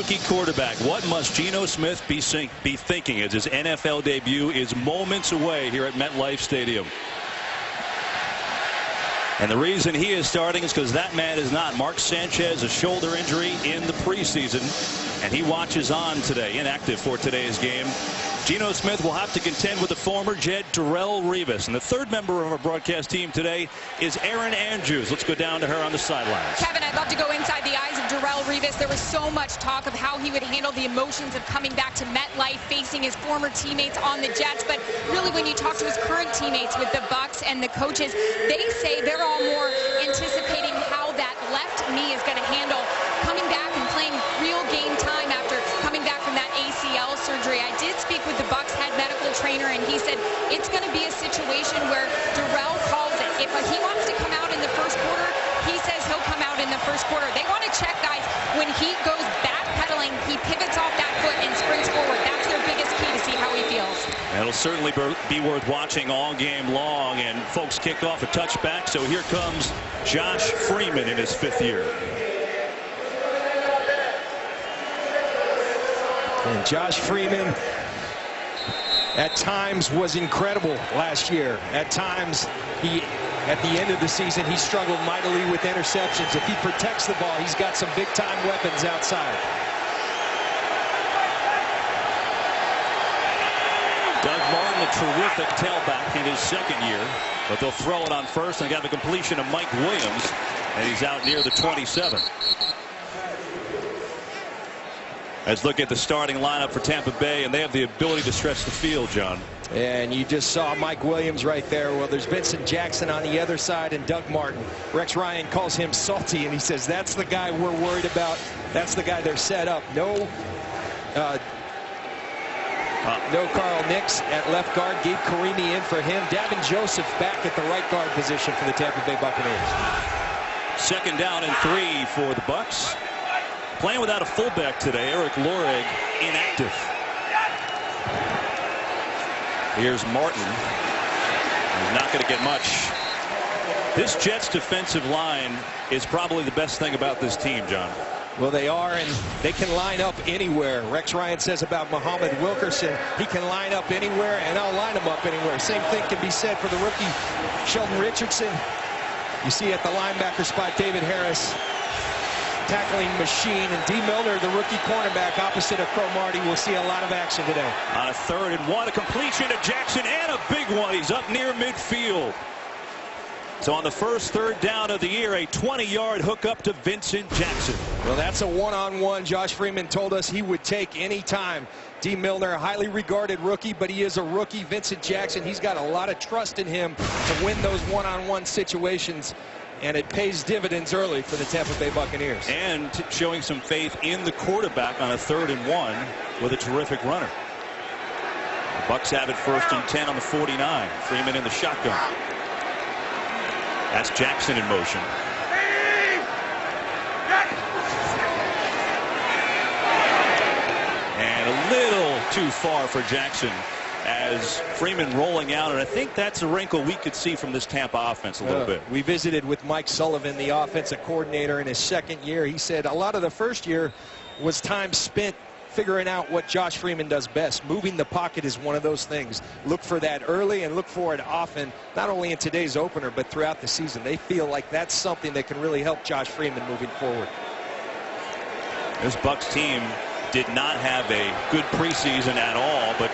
rookie quarterback. What must Geno Smith be thinking as his NFL debut is moments away here at MetLife Stadium? And the reason he is starting is because that man is not. Mark Sanchez, a shoulder injury in the preseason, and he watches on today, inactive for today's game. Geno Smith will have to contend with the former Jet Darrelle Revis. And the third member of our broadcast team today is Erin Andrews. Let's go down to her on the sidelines. Kevin, I'd love to go inside the eyes of Darrelle Revis. There was so much talk of how he would handle the emotions of coming back to MetLife, facing his former teammates on the Jets. But really, when you talk to his current teammates with the Bucs and the coaches, they say they're all more anticipating how that left knee is going to handle coming back and playing real game time after coming back from that ACL surgery. I did speak with the Bucs head medical trainer, and he said it's going to be a situation where Darrelle calls it. If he wants to come out in the first quarter, he says he'll come out in the first quarter. They want to check, guys, when he goes backpedaling, he pivots off that foot and sprints forward. That's their biggest key to see how he feels. It'll certainly be worth watching all game long. And folks kicked off a touchback, so here comes Josh Freeman in his 5th year. And Josh Freeman at times was incredible last year. At times, at the end of the season, he struggled mightily with interceptions. If he protects the ball, he's got some big-time weapons outside. Doug Martin, a terrific tailback in his 2nd year, but they'll throw it on first and got the completion of Mike Williams, and he's out near the 27. Let's look at the starting lineup for Tampa Bay, and they have the ability to stretch the field, John. And you just saw Mike Williams right there. Well, there's Vincent Jackson on the other side and Doug Martin. Rex Ryan calls him salty, and he says that's the guy we're worried about. That's the guy they're set up. No Carl Nix at left guard. Gabe Karimi in for him. Davin Joseph back at the right guard position for the Tampa Bay Buccaneers. 2nd down and 3 for the Bucs. Playing without a fullback today, Eric Lorig inactive. Here's Martin. He's not going to get much. This Jets defensive line is probably the best thing about this team, John. Well, they are, and they can line up anywhere. Rex Ryan says about Muhammad Wilkerson, he can line up anywhere, and I'll line him up anywhere. Same thing can be said for the rookie Sheldon Richardson. You see at the linebacker spot, David Harris, tackling machine, and D. Milner, the rookie cornerback opposite of Cromartie, will see a lot of action today. On a 3rd and 1, a completion to Jackson, and a big one. He's up near midfield. So on the first 3rd down of the year, a 20-yard hookup to Vincent Jackson. Well, that's a one-on-one. Josh Freeman told us he would take any time. D. Milner, a highly regarded rookie, but he is a rookie. Vincent Jackson, he's got a lot of trust in him to win those one-on-one situations. And it pays dividends early for the Tampa Bay Buccaneers. And showing some faith in the quarterback on a 3rd and 1 with a terrific runner. The Bucs have it 1st and 10 on the 49. Freeman in the shotgun. That's Jackson in motion. And a little too far for Jackson as Freeman rolling out, and I think that's a wrinkle we could see from this Tampa offense a little bit. We visited with Mike Sullivan, the offensive coordinator, in his 2nd year. He said a lot of the first year was time spent figuring out what Josh Freeman does best. Moving the pocket is one of those things. Look for that early and look for it often, not only in today's opener, but throughout the season. They feel like that's something that can really help Josh Freeman moving forward. This Bucs team did not have a good preseason at all, but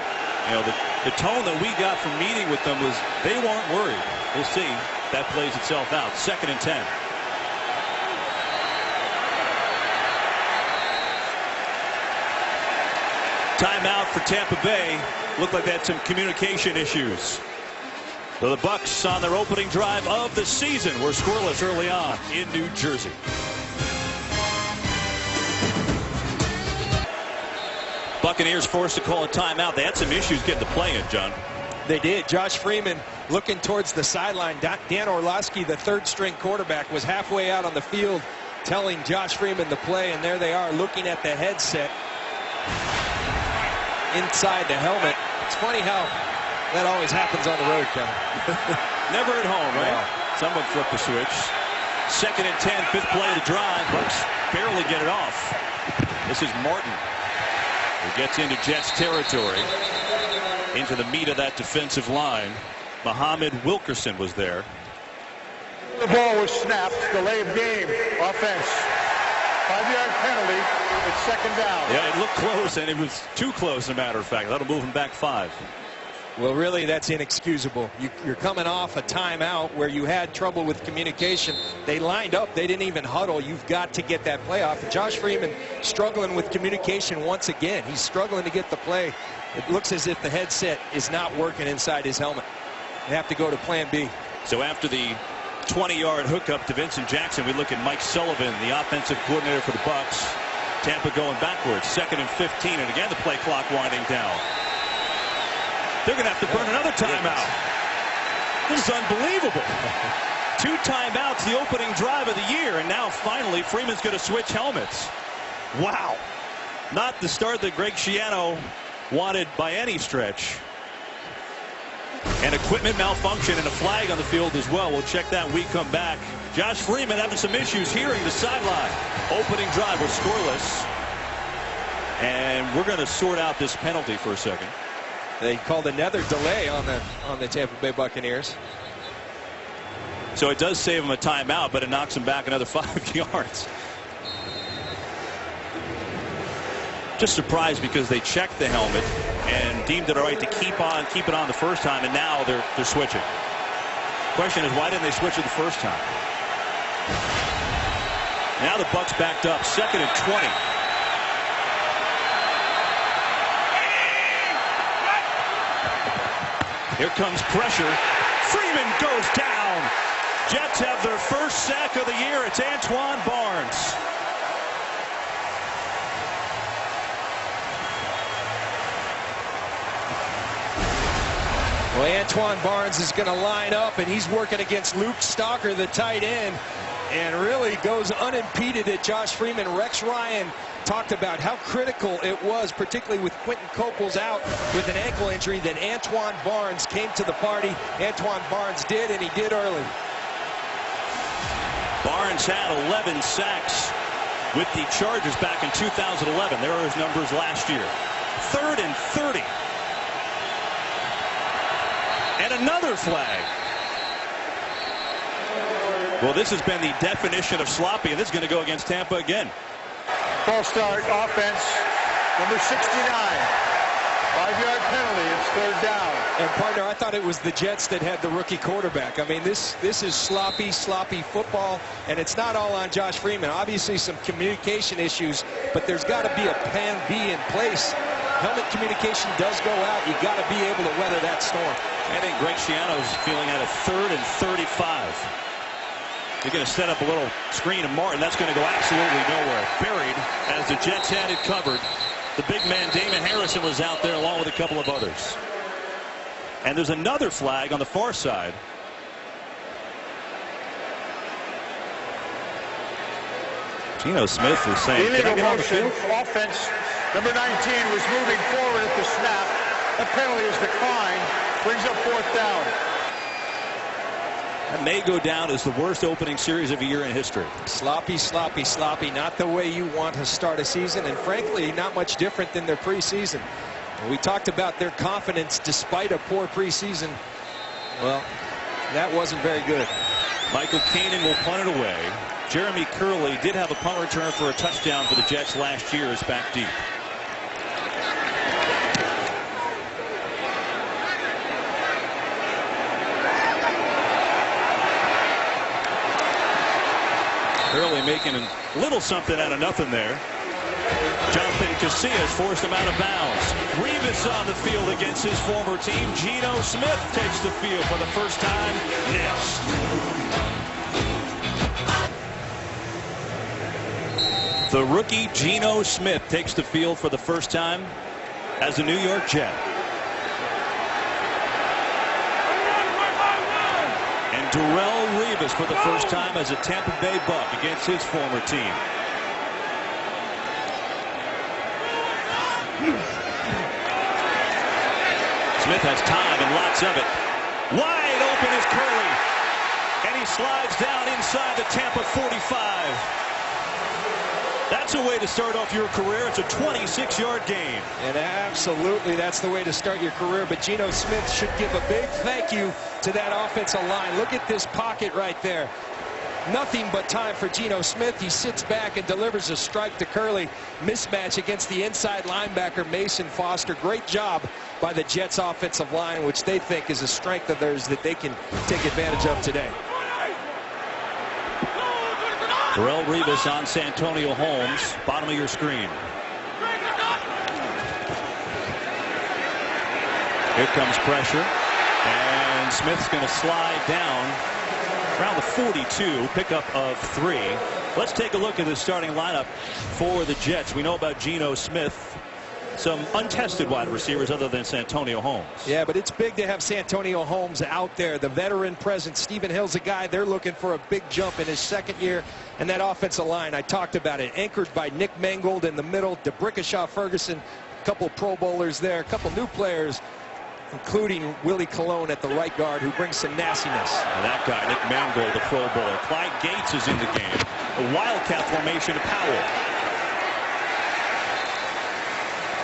you know, the tone that we got from meeting with them was they weren't worried. We'll see if that plays itself out. 2nd and 10. Timeout for Tampa Bay. Looked like they had some communication issues. So the Bucs on their opening drive of the season were scoreless early on in New Jersey. Buccaneers forced to call a timeout. They had some issues getting the play in, John. They did. Josh Freeman looking towards the sideline. Dan Orlovsky, the 3rd-string quarterback, was halfway out on the field telling Josh Freeman to play, and there they are looking at the headset inside the helmet. It's funny how that always happens on the road, Kevin. Never at home, right? Yeah. Someone flipped the switch. 2nd and 10, 5th play of the drive. Bucs barely get it off. This is Martin, who gets into Jets territory, into the meat of that defensive line. Muhammad Wilkerson was there. The ball was snapped. Delay of game. Offense. 5-yard penalty. It's second down. Yeah, it looked close, and it was too close, as a matter of fact. That'll move him back 5. Well, really, that's inexcusable. You're coming off a timeout where you had trouble with communication. They lined up. They didn't even huddle. You've got to get that play off. And Josh Freeman struggling with communication once again. He's struggling to get the play. It looks as if the headset is not working inside his helmet. They have to go to plan B. So after the 20-yard hookup to Vincent Jackson, we look at Mike Sullivan, the offensive coordinator for the Bucs. Tampa going backwards, 2nd and 15, and again the play clock winding down. They're going to have to burn another timeout. This is unbelievable. 2 timeouts, the opening drive of the year, and now finally Freeman's going to switch helmets. Wow. Not the start that Greg Schiano wanted by any stretch. And equipment malfunction and a flag on the field as well. We'll check that when we come back. Josh Freeman having some issues hearing the sideline. Opening drive was scoreless. And we're going to sort out this penalty for a second. They called another delay on the Tampa Bay Buccaneers. So it does save him a timeout, but it knocks him back another 5 yards. Just surprised because they checked the helmet and deemed it all right to keep it on the first time, and now they're switching. Question is, why didn't they switch it the first time? Now the Bucs backed up, 2nd and 20. Here comes pressure. Freeman goes down. Jets have their first sack of the year. It's Antoine Barnes. Well, Antoine Barnes is going to line up, and he's working against Luke Stalker, the tight end, and really goes unimpeded at Josh Freeman. Rex Ryan talked about how critical it was, particularly with Quentin Coples out with an ankle injury, that Antoine Barnes came to the party. Antoine Barnes did, and he did early. Barnes had 11 sacks with the Chargers back in 2011. There are his numbers last year. 3rd and 30. And another flag. Well, this has been the definition of sloppy, and this is going to go against Tampa again. False start, offense, number 69. 5-yard penalty. It's 3rd down. And partner, I thought it was the Jets that had the rookie quarterback. I mean, this is sloppy football, and it's not all on Josh Freeman. Obviously some communication issues, but there's got to be a plan B in place. Helmet communication does go out. You got to be able to weather that storm. I think Greg Schiano's feeling at a 3rd and 35. They're going to set up a little screen of Martin. That's going to go absolutely nowhere. Buried as the Jets had it covered. The big man Damon Harrison was out there along with a couple of others. And there's another flag on the far side. Geno Smith was saying, illegal motion. Offense, number 19 was moving forward at the snap. The penalty is declined. Brings up 4th down. That may go down as the worst opening series of a year in history. Sloppy. Not the way you want to start a season, and frankly, not much different than their preseason. We talked about their confidence despite a poor preseason. Well, that wasn't very good. Michael Kanan will punt it away. Jeremy Curley did have a punt return for a touchdown for the Jets last year. Is back deep. Curley making a little something out of nothing there. Jonathan Casillas forced him out of bounds. Revis on the field against his former team. Geno Smith takes the field for the first time. Yes. The rookie Geno Smith takes the field for the first time as a New York Jet. And Darrelle Revis for the first time as a Tampa Bay Buck against his former team. Smith has time and lots of it. Wide open is Curley. And he slides down inside the Tampa 45. That's a way to start off your career. It's a 26-yard game. And absolutely, that's the way to start your career. But Geno Smith should give a big thank you to that offensive line. Look at this pocket right there. Nothing but time for Geno Smith. He sits back and delivers a strike to Curley. Mismatch against the inside linebacker, Mason Foster. Great job by the Jets offensive line, which they think is a strength of theirs that they can take advantage of today. Darrelle Revis on Santonio Holmes, bottom of your screen. Here comes pressure, and Smith's going to slide down around the 42, pickup of 3. Let's take a look at the starting lineup for the Jets. We know about Geno Smith. Some untested wide receivers other than Santonio Holmes. Yeah, but it's big to have Santonio Holmes out there. The veteran presence. Stephen Hill's a guy they're looking for a big jump in his second year. And that offensive line, I talked about it, anchored by Nick Mangold in the middle, DeBrickashaw Ferguson, a couple Pro Bowlers there, a couple new players, including Willie Colon at the right guard, who brings some nastiness. And that guy, Nick Mangold, the Pro Bowler. Clyde Gates is in the game. A wildcat formation of Powell.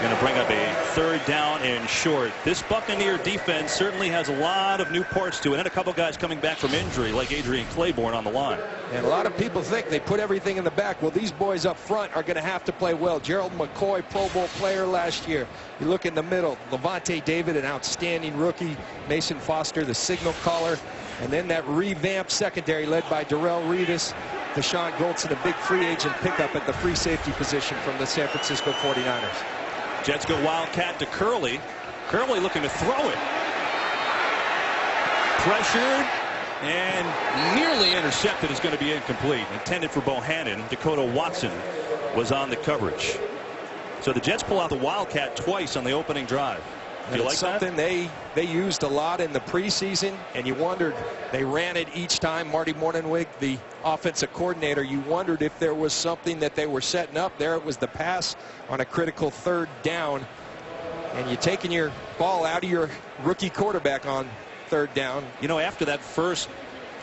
Going to bring up a 3rd down and short. This Buccaneer defense certainly has a lot of new parts to it, and a couple guys coming back from injury like Adrian Claiborne on the line. And a lot of people think they put everything in the back. Well, these boys up front are going to have to play well. Gerald McCoy, Pro Bowl player last year. You look in the middle, Levante David, an outstanding rookie. Mason Foster, the signal caller. And then that revamped secondary led by Darrelle Revis. Deshaun Goldson, a big free agent pickup at the free safety position from the San Francisco 49ers. Jets go wildcat to Curley. Curley looking to throw it. Pressured and nearly intercepted. Is going to be incomplete. Intended for Bohannon. Dakota Watson was on the coverage. So the Jets pull out the wildcat twice on the opening drive. Do you like that? Something they used a lot in the preseason, and you wondered, they ran it each time. Marty Mornhinweg, the offensive coordinator, you wondered if there was something that they were setting up. There it was, the pass on a critical 3rd down, and you're taking your ball out of your rookie quarterback on 3rd down. You know, after that first,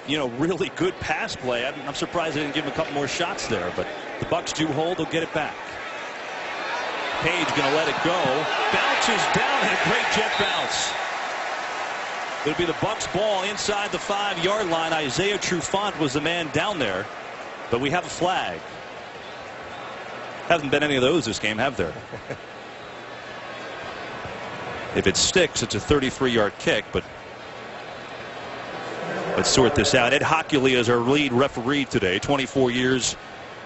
really good pass play, I'm surprised they didn't give him a couple more shots there, but the Bucs do hold. They'll get it back. Page going to let it go. Bounces down, and a great jet bounce. It'll be the Bucs ball inside the 5-yard line. Isaiah Trufant was the man down there, but we have a flag. Hasn't been any of those this game, have there? If it sticks, it's a 33-yard kick, but let's sort this out. Ed Hockley is our lead referee today. 24 years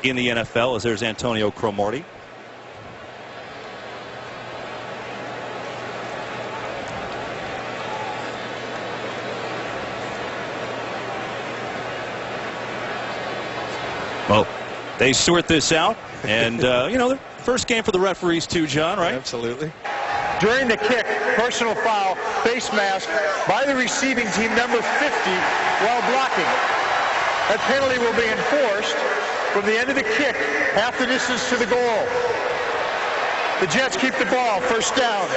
in the NFL, as there's Antonio Cromartie. Well, they sort this out, and the first game for the referees too, John, right? Absolutely. During the kick, personal foul, face mask by the receiving team, number 50, while blocking. That penalty will be enforced from the end of the kick, half the distance to the goal. The Jets keep the ball, 1st down.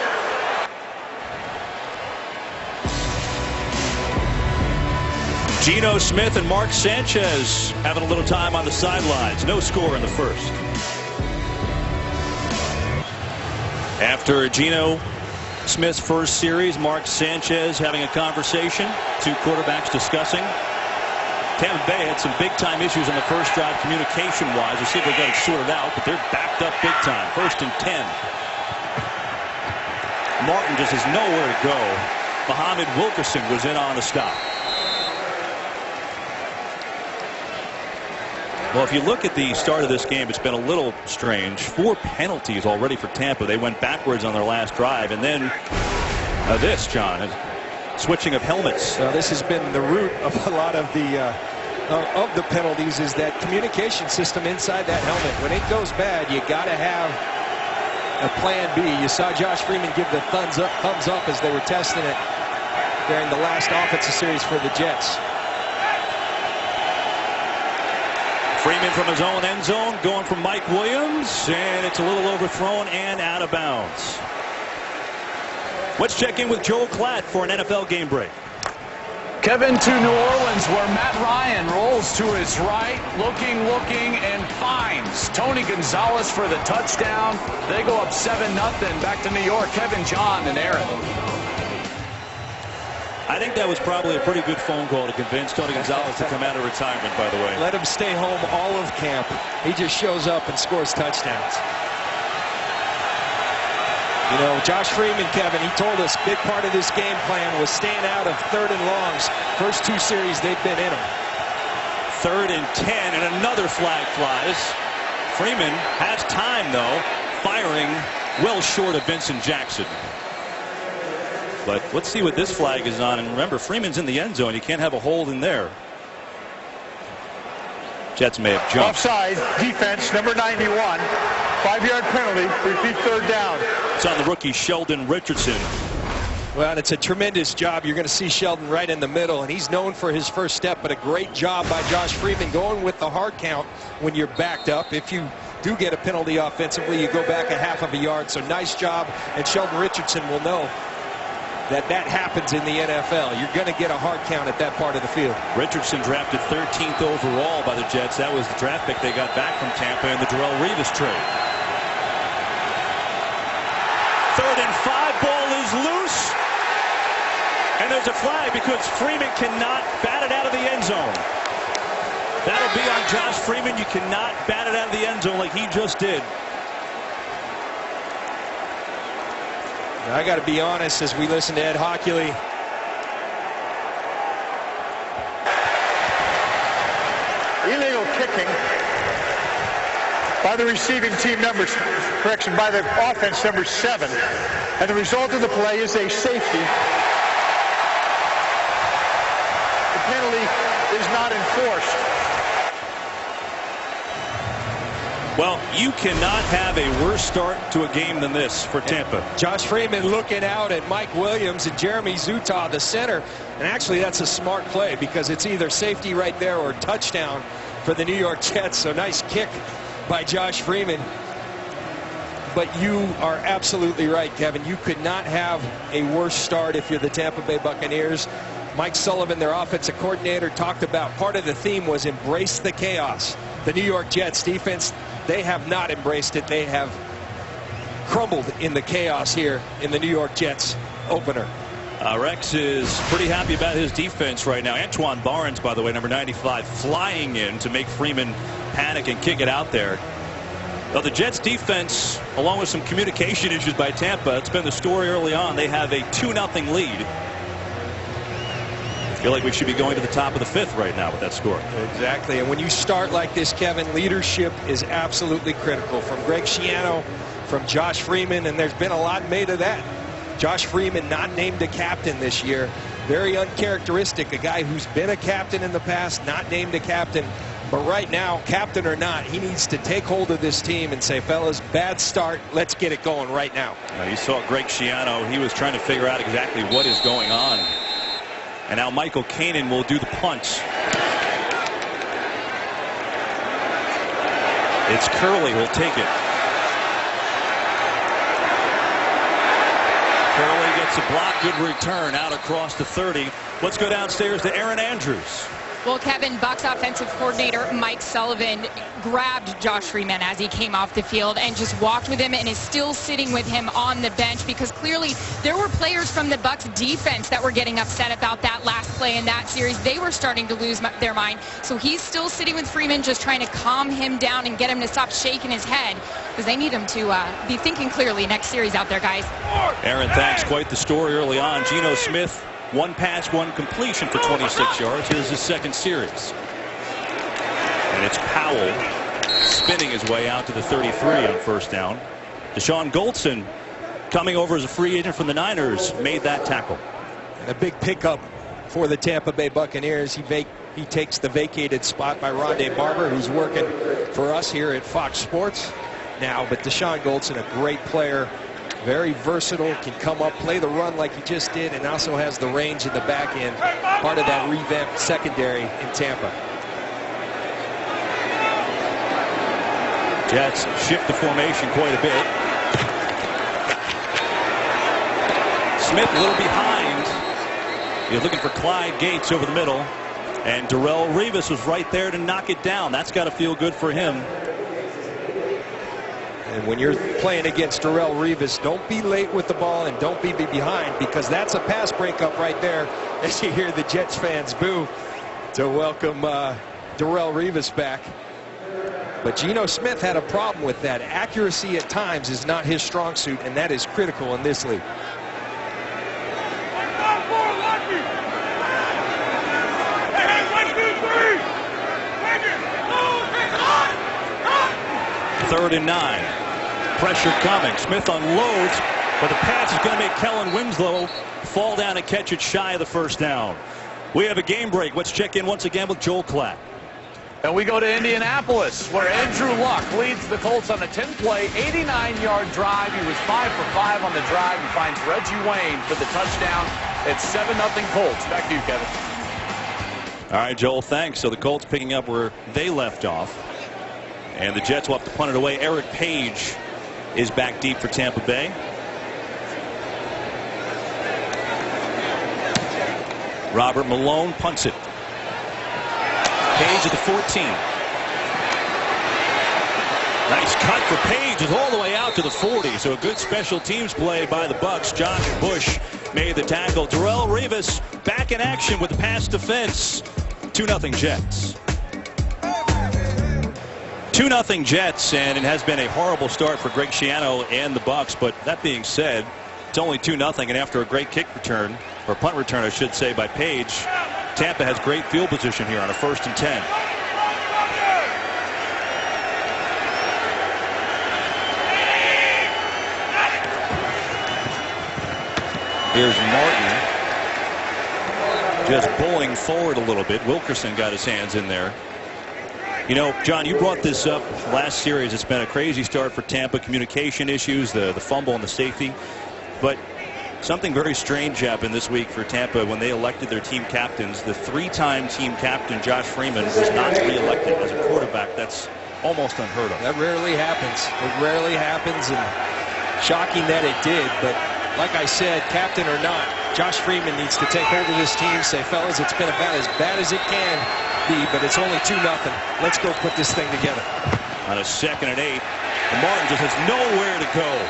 Geno Smith and Mark Sanchez having a little time on the sidelines. No score in the first. After Geno Smith's first series, Mark Sanchez having a conversation. 2 quarterbacks discussing. Tampa Bay had some big-time issues on the first drive communication-wise. We'll see if they got it sorted out, but they're backed up big time. 1st and 10. Martin just has nowhere to go. Muhammad Wilkerson was in on the stop. Well, if you look at the start of this game, it's been a little strange. 4 penalties already for Tampa. They went backwards on their last drive. And then this, John, switching of helmets. This has been the root of a lot of the penalties, is that communication system inside that helmet. When it goes bad, you got to have a plan B. You saw Josh Freeman give the thumbs up as they were testing it during the last offensive series for the Jets. Freeman from his own end zone, going from Mike Williams, and it's a little overthrown and out of bounds. Let's check in with Joel Klatt for an NFL game break. Kevin, to New Orleans, where Matt Ryan rolls to his right, looking, and finds Tony Gonzalez for the touchdown. They go up 7-0. Back to New York. Kevin, John, and Aaron. I think that was probably a pretty good phone call to convince Tony Gonzalez to come out of retirement, by the way. Let him stay home all of camp. He just shows up and scores touchdowns. You know, Josh Freeman, Kevin, he told us big part of this game plan was staying out of 3rd and longs. First 2 series, they've been in them. 3rd and 10, and another flag flies. Freeman has time, though, firing well short of Vincent Jackson. But let's see what this flag is on. And remember, Freeman's in the end zone. You can't have a hold in there. Jets may have jumped. Offside, defense, number 91. 5-yard penalty, repeat 3rd down. It's on the rookie Sheldon Richardson. Well, and it's a tremendous job. You're going to see Sheldon right in the middle, and he's known for his first step, but a great job by Josh Freeman going with the hard count when you're backed up. If you do get a penalty offensively, you go back a half of a yard. So nice job, and Sheldon Richardson will know that happens in the NFL. You're going to get a hard count at that part of the field. Richardson drafted 13th overall by the Jets. That was the draft pick they got back from Tampa in the Darrelle Revis trade. 3rd and 5, ball is loose. And there's a flag because Freeman cannot bat it out of the end zone. That'll be on Josh Freeman. You cannot bat it out of the end zone like he just did. Now, I got to be honest, as we listen to Ed Hockley, Illegal kicking by the receiving team number, by the offense number 7. And the result of the play is a safety. The penalty is not enforced. Well, you cannot have a worse start to a game than this for Tampa. Josh Freeman looking out at Mike Williams and Jeremy Zutaw, the center. And actually, that's a smart play because it's either safety right there or touchdown for the New York Jets. So nice kick by Josh Freeman. But you are absolutely right, Kevin. You could not have a worse start if you're the Tampa Bay Buccaneers. Mike Sullivan, their offensive coordinator, talked about part of the theme was embrace the chaos. The New York Jets defense, they have not embraced it. They have crumbled in the chaos here in the New York Jets opener. Rex is pretty happy about his defense right now. Antoine Barnes, by the way, number 95, flying in to make Freeman panic and kick it out there. Well, the Jets defense, along with some communication issues by Tampa, it's been the story early on. They have a 2-0 lead. I feel like we should be going to the top of the 5th right now with that score. Exactly. And when you start like this, Kevin, leadership is absolutely critical. From Greg Schiano, from Josh Freeman, and there's been a lot made of that. Josh Freeman not named a captain this year. Very uncharacteristic. A guy who's been a captain in the past, not named a captain. But right now, captain or not, he needs to take hold of this team and say, fellas, bad start. Let's get it going right now. You saw Greg Schiano. He was trying to figure out exactly what is going on. And now Michael Kanan will do the punch. It's Curley who'll take it. Curley gets a block. Good return out across the 30. Let's go downstairs to Aaron Andrews. Well, Kevin, Bucs offensive coordinator Mike Sullivan grabbed Josh Freeman as he came off the field and just walked with him and is still sitting with him on the bench because clearly there were players from the Bucs defense that were getting upset about that last play in that series. They were starting to lose their mind. So he's still sitting with Freeman, just trying to calm him down and get him to stop shaking his head because they need him to be thinking clearly next series out there, guys. Aaron, thanks. Quite the story early on. Geno Smith, 1 pass, 1 completion for 26 yards. Here's his 2nd series. And it's Powell spinning his way out to the 33 on 1st down. Deshaun Goldson, coming over as a free agent from the Niners, made that tackle. And a big pickup for the Tampa Bay Buccaneers. He takes the vacated spot by Rondé Barber, who's working for us here at Fox Sports now. But Deshaun Goldson, a great player. Very versatile, can come up, play the run like he just did, and also has the range in the back end, part of that revamped secondary in Tampa. Jets shift the formation quite a bit. Smith a little behind. You're looking for Clyde Gates over the middle. And Darrelle Revis was right there to knock it down. That's got to feel good for him. And when you're playing against Darrelle Revis, don't be late with the ball and don't be behind, because that's a pass breakup right there as you hear the Jets fans boo to welcome Darrelle Revis back. But Geno Smith had a problem with that. Accuracy at times is not his strong suit, and that is critical in this league. Third and 9. Pressure coming. Smith unloads, but the pass is going to make Kellen Winslow fall down and catch it shy of the first down. We have a game break. Let's check in once again with Joel Klatt. And we go to Indianapolis, where Andrew Luck leads the Colts on a 10-play, 89-yard drive. He was 5 for 5 on the drive. He finds Reggie Wayne for the touchdown. It's 7-0 Colts. Back to you, Kevin. All right, Joel, thanks. So the Colts picking up where they left off. And the Jets will have to punt it away. Eric Page is back deep for Tampa Bay. Robert Malone punts it. Page at the 14. Nice cut for Page. Is all the way out to the 40. So a good special teams play by the Bucks. Josh Bush made the tackle. Darrelle Revis back in action with the pass defense. 2-0 Jets. 2-0 Jets, and it has been a horrible start for Greg Schiano and the Bucks. But that being said, it's only 2-0, and after a great kick return, or punt return I should say, by Page, Tampa has great field position here on a 1st and 10. Here's Martin just bowling forward a little bit. Wilkerson got his hands in there. You know, John, you brought this up last series. It's been a crazy start for Tampa. Communication issues, the fumble and the safety. But something very strange happened this week for Tampa when they elected their team captains. The 3-time team captain, Josh Freeman, was not re-elected as a quarterback. That's almost unheard of. That rarely happens. It rarely happens, and shocking that it did. But like I said, captain or not, Josh Freeman needs to take hold of this team, say, fellas, it's been about as bad as it can be, but it's only 2-0. Let's go put this thing together. On a 2nd and 8, Martin just has nowhere to go.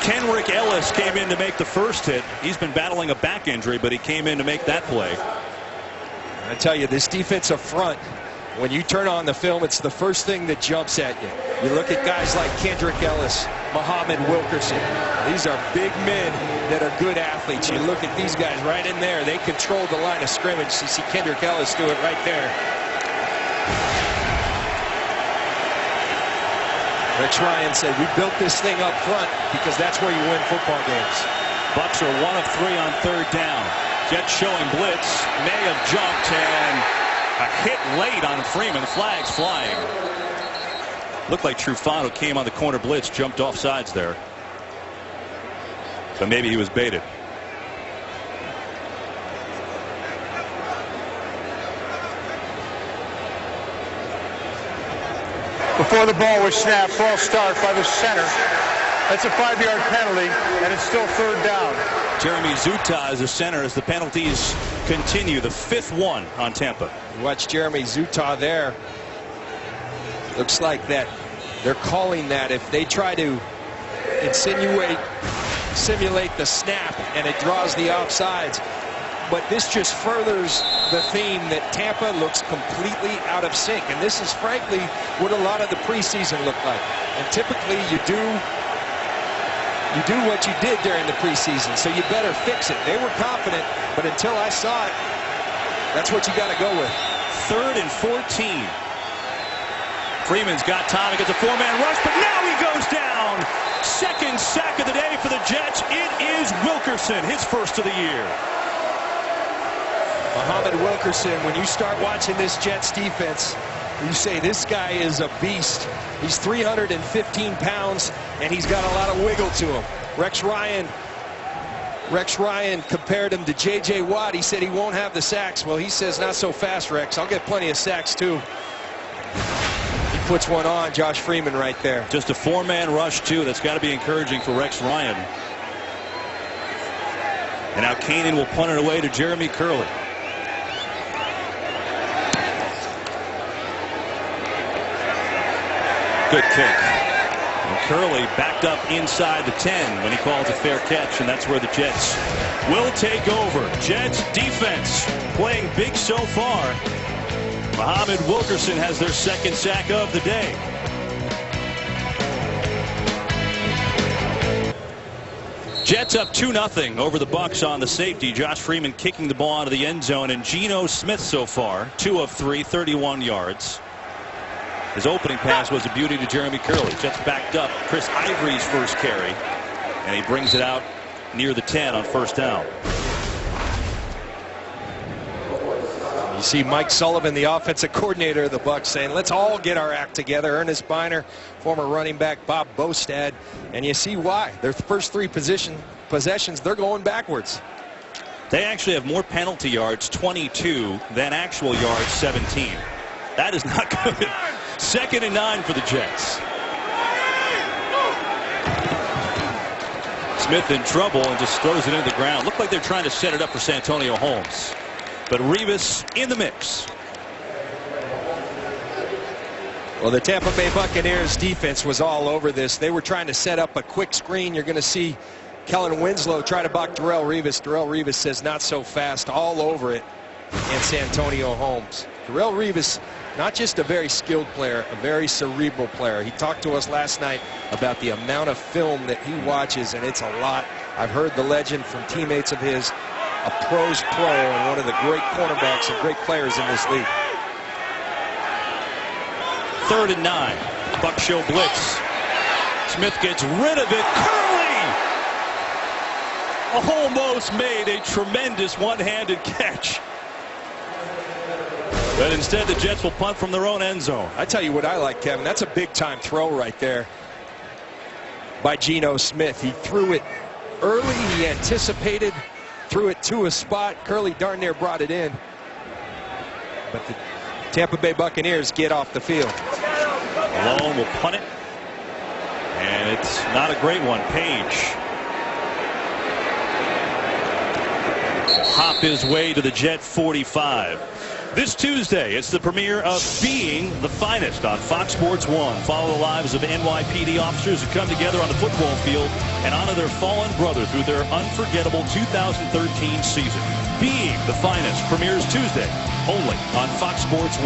Kenrick Ellis came in to make the first hit. He's been battling a back injury, but he came in to make that play. I tell you, this defensive front, when you turn on the film, it's the first thing that jumps at you. You look at guys like Kendrick Ellis, Muhammad Wilkerson. These are big men that are good athletes. You look at these guys right in there. They control the line of scrimmage. You see Kendrick Ellis do it right there. Rex Ryan said, we built this thing up front because that's where you win football games. Bucks are 1 of 3 on 3rd down. Jets showing blitz. May have jumped, and a hit late on Freeman. The flag's flying. Looked like Trufano came on the corner blitz, jumped off sides there. But maybe he was baited. Before the ball was snapped, false start by the center. That's a 5-yard penalty, and it's still 3rd down. Jeremy Zuta is the center as the penalties continue. The 5th one on Tampa. You watch Jeremy Zuta there. Looks like that they're calling that if they try to simulate the snap and it draws the offsides. But this just furthers the theme that Tampa looks completely out of sync. And this is frankly what a lot of the preseason looked like. And typically you do what you did during the preseason, so you better fix it. They were confident, but until I saw it, that's what you got to go with. 3rd and 14. Freeman's got time. He gets a 4-man rush, but now he goes down. 2nd sack of the day for the Jets. It is Wilkerson, his first of the year. Muhammad Wilkerson, when you start watching this Jets defense, you say this guy is a beast. He's 315 pounds, and he's got a lot of wiggle to him. Rex Ryan compared him to J.J. Watt. He said he won't have the sacks. Well, he says, not so fast, Rex. I'll get plenty of sacks, too. He puts one on Josh Freeman right there. Just a 4-man rush, too. That's got to be encouraging for Rex Ryan. And now Kanan will punt it away to Jeremy Curley. Good kick. And Curley backed up inside the 10 when he calls a fair catch, and that's where the Jets will take over. Jets defense playing big so far. Muhammad Wilkerson has their second sack of the day. Jets up 2-0 over the Bucs on the safety. Josh Freeman kicking the ball out of the end zone, and Geno Smith so far 2 of 3, 31 yards. His opening pass was a beauty to Jeremy Curley. Jets backed up Chris Ivory's first carry, and he brings it out near the 10 on first down. You see Mike Sullivan, the offensive coordinator of the Bucs, saying, let's all get our act together. Ernest Biner, former running back Bob Bostad, and you see why. Their first 3 possessions, they're going backwards. They actually have more penalty yards, 22, than actual yards, 17. That is not good. 2nd and 9 for the Jets. Smith in trouble and just throws it into the ground. Looked like they're trying to set it up for Santonio Holmes. But Revis in the mix. Well, the Tampa Bay Buccaneers defense was all over this. They were trying to set up a quick screen. You're going to see Kellen Winslow try to block Darrelle Revis. Darrelle Revis says not so fast, all over it. And Santonio Holmes. Darrelle Revis, not just a very skilled player, a very cerebral player. He talked to us last night about the amount of film that he watches, and it's a lot. I've heard the legend from teammates of his, a pro's pro and one of the great cornerbacks and great players in this league. 3rd and 9. Buck show blitz. Smith gets rid of it. Curley almost made a tremendous one-handed catch. But instead, the Jets will punt from their own end zone. I tell you what I like, Kevin. That's a big-time throw right there by Geno Smith. He threw it early. He anticipated, threw it to a spot. Curley darn near brought it in. But the Tampa Bay Buccaneers get off the field. Malone will punt it. And it's not a great one. Page hop his way to the Jet 45. This Tuesday, it's the premiere of Being the Finest on Fox Sports 1. Follow the lives of NYPD officers who come together on the football field and honor their fallen brother through their unforgettable 2013 season. Being the Finest premieres Tuesday, only on Fox Sports 1.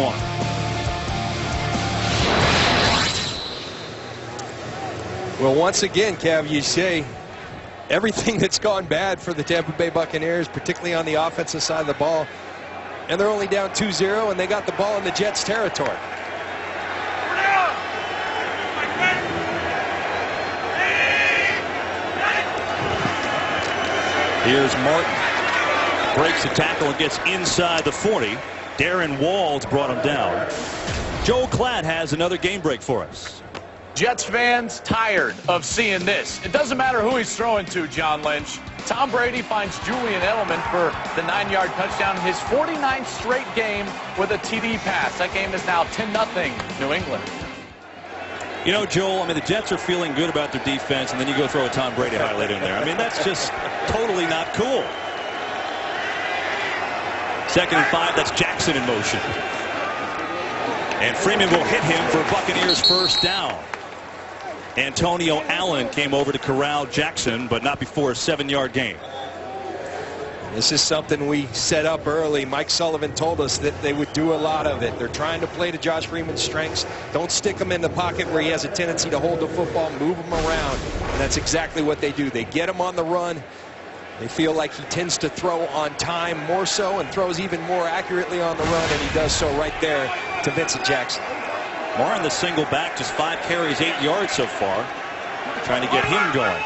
Well, once again, Kev, you say everything that's gone bad for the Tampa Bay Buccaneers, particularly on the offensive side of the ball. And they're only down 2-0, and they got the ball in the Jets' territory. Here's Martin. Breaks the tackle and gets inside the 40. Darren Walls brought him down. Joel Klatt has another game break for us. Jets fans tired of seeing this. It doesn't matter who he's throwing to, John Lynch. Tom Brady finds Julian Edelman for the 9-yard touchdown in his 49th straight game with a TD pass. That game is now 10-0 New England. You know, Joel, I mean, the Jets are feeling good about their defense, and then you go throw a Tom Brady highlight in there. I mean, that's just totally not cool. 2nd and 5, that's Jackson in motion. And Freeman will hit him for Buccaneers first down. Antonio Allen came over to corral Jackson, but not before a 7-yard gain. This is something we set up early. Mike Sullivan told us that they would do a lot of it. They're trying to play to Josh Freeman's strengths. Don't stick him in the pocket where he has a tendency to hold the football, move him around. And that's exactly what they do. They get him on the run. They feel like he tends to throw on time more so and throws even more accurately on the run, and he does so right there to Vincent Jackson. Martin, the single back, just 5 carries, 8 yards so far. Trying to get him going.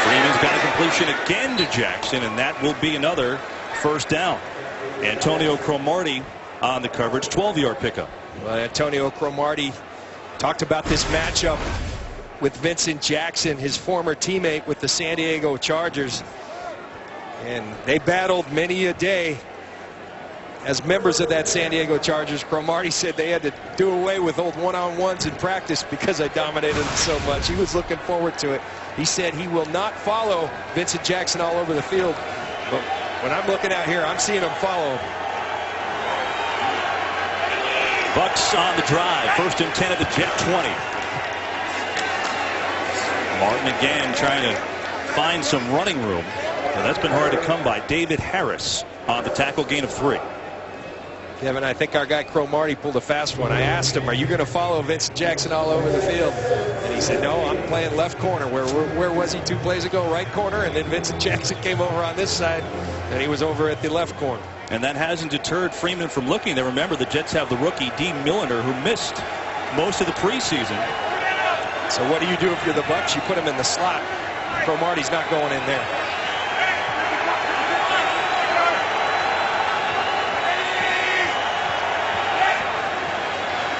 Freeman's got a completion again to Jackson, and that will be another first down. Antonio Cromartie on the coverage, 12-yard pickup. Well, Antonio Cromartie talked about this matchup with Vincent Jackson, his former teammate with the San Diego Chargers. And they battled many a day as members of that San Diego Chargers, Cromartie said they had to do away with old one-on-ones in practice because I dominated him so much. He was looking forward to it. He said he will not follow Vincent Jackson all over the field. But when I'm looking out here, I'm seeing him follow. Bucks on the drive. 1st and 10 at the Jet 20. Martin again trying to find some running room. And that's been hard to come by. David Harris on the tackle, gain of 3. Kevin, I think our guy Cromartie pulled a fast one. I asked him, are you going to follow Vincent Jackson all over the field? And he said, no, I'm playing left corner. Where was he 2 plays ago? Right corner. And then Vincent Jackson came over on this side, and he was over at the left corner. And that hasn't deterred Freeman from looking. They remember the Jets have the rookie D. Milliner, who missed most of the preseason. So what do you do if you're the Bucks? You put him in the slot. Cromartie's not going in there.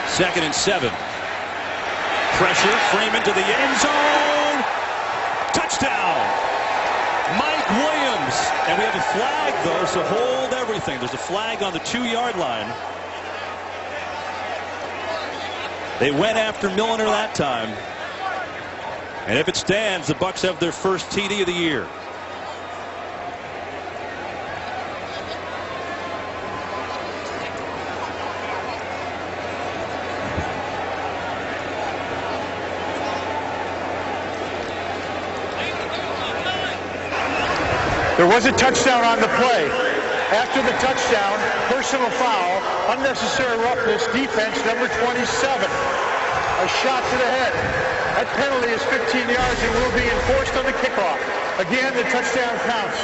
Second and 7. Pressure. Freeman to the end zone. Touchdown. Mike Williams. And we have a flag, though, so hold everything. There's a flag on the 2-yard line. They went after Milliner that time. And if it stands, the Bucks have their first TD of the year. There was a touchdown on the play. After the touchdown, personal foul, unnecessary roughness, defense number 27. A shot to the head. That penalty is 15 yards and will be enforced on the kickoff. Again, the touchdown counts.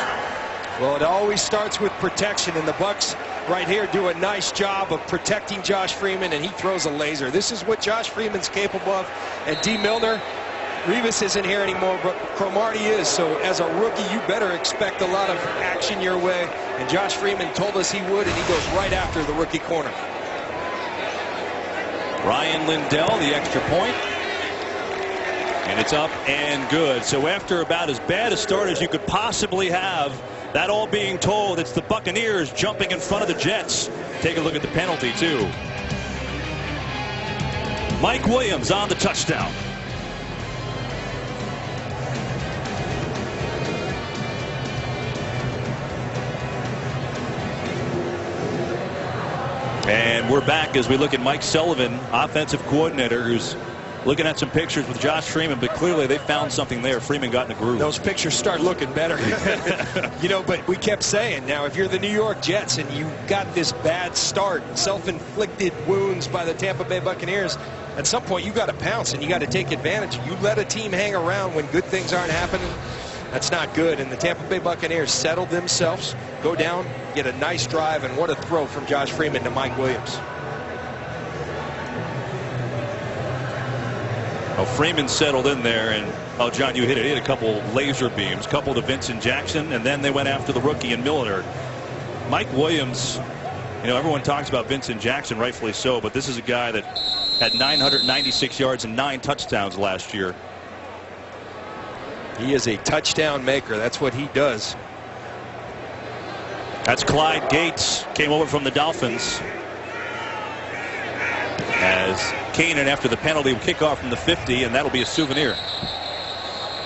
Well, it always starts with protection, and the Bucks right here do a nice job of protecting Josh Freeman, and he throws a laser. This is what Josh Freeman's capable of. And D. Milner, Revis isn't here anymore, but Cromartie is. So as a rookie, you better expect a lot of action your way. And Josh Freeman told us he would, and he goes right after the rookie corner. Ryan Lindell, the extra point. And it's up and good. So after about as bad a start as you could possibly have, that all being told, it's the Buccaneers jumping in front of the Jets. Take a look at the penalty, too. Mike Williams on the touchdown. And we're back as we look at Mike Sullivan, offensive coordinator, who's looking at some pictures with Josh Freeman, but clearly they found something there. Freeman got in a groove. Those pictures start looking better. You know, but we kept saying, now if you're the New York Jets and you got this bad start, self-inflicted wounds by the Tampa Bay Buccaneers, at some point you got to pounce and you got to take advantage. You let a team hang around when good things aren't happening. That's not good. And the Tampa Bay Buccaneers settled themselves, go down, get a nice drive, and what a throw from Josh Freeman to Mike Williams. Well, Freeman settled in there, and oh, John, you hit it. He hit a couple laser beams, couple to Vincent Jackson, and then they went after the rookie and Milliner. Mike Williams, you know, everyone talks about Vincent Jackson, rightfully so, but this is a guy that had 996 yards and 9 touchdowns last year. He is a touchdown maker. That's what he does. That's Clyde Gates, came over from the Dolphins. As Kanan, after the penalty, will kick off from the 50, and that'll be a souvenir.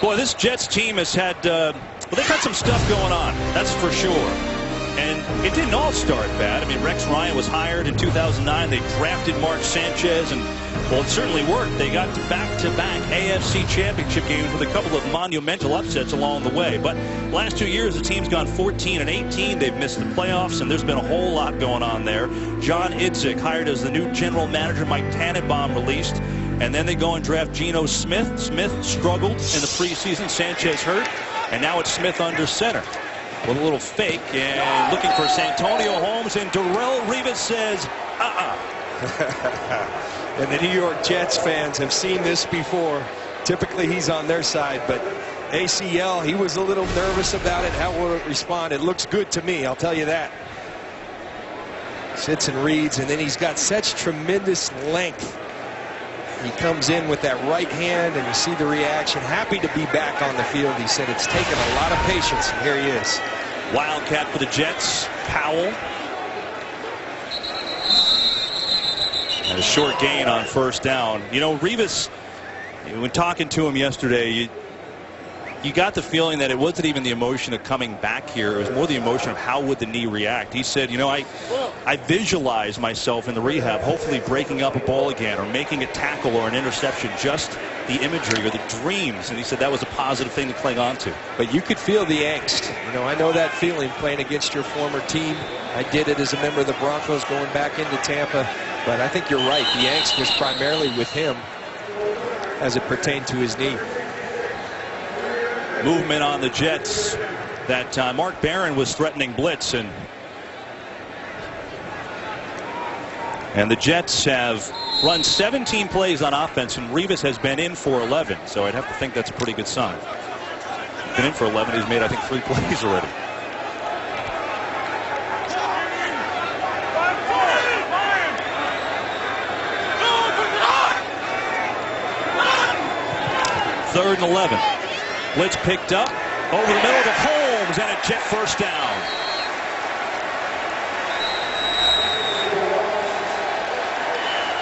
Boy, this Jets team has had, well, they've had some stuff going on, that's for sure. And it didn't all start bad. I mean, Rex Ryan was hired in 2009. They drafted Mark Sanchez, and, well, it certainly worked. They got back-to-back AFC championship games with a couple of monumental upsets along the way. But last 2 years, the team's gone 14-18. They've missed the playoffs, and there's been a whole lot going on there. John Idzik hired as the new general manager. Mike Tannenbaum released. And then they go and draft Geno Smith. Smith struggled in the preseason. Sanchez hurt. And now it's Smith under center with a little fake and looking for Santonio Holmes. And Darrelle Revis says, And the New York Jets fans have seen this before. Typically he's on their side, but ACL, he was a little nervous about it. How will it respond? It looks good to me, I'll tell you that. Sits and reads, and then he's got such tremendous length. He comes in with that right hand, and you see the reaction. Happy to be back on the field. He said it's taken a lot of patience, and here he is. Wildcat for the Jets. Powell. short gain on first down. You know, Revis, when talking to him yesterday, you got the feeling that it wasn't even the emotion of coming back here. It was more the emotion of how would the knee react. He said, you know, I visualize myself in the rehab, hopefully breaking up a ball again or making a tackle or an interception, just the imagery or the dreams. And he said that was a positive thing to cling on to. But you could feel the angst. You know, I know that feeling playing against your former team. I did it as a member of the Broncos going back into Tampa. But I think you're right. The angst was primarily with him as it pertained to his knee. Movement on the Jets. That time Mark Barron was threatening blitz, and the Jets have run 17 plays on offense, and Revis has been in for 11, so I'd have to think that's a pretty good sign. Been in for 11. He's made, I think, 3 plays already. Third and 11. Blitz picked up over the middle to Holmes, and a Jet first down.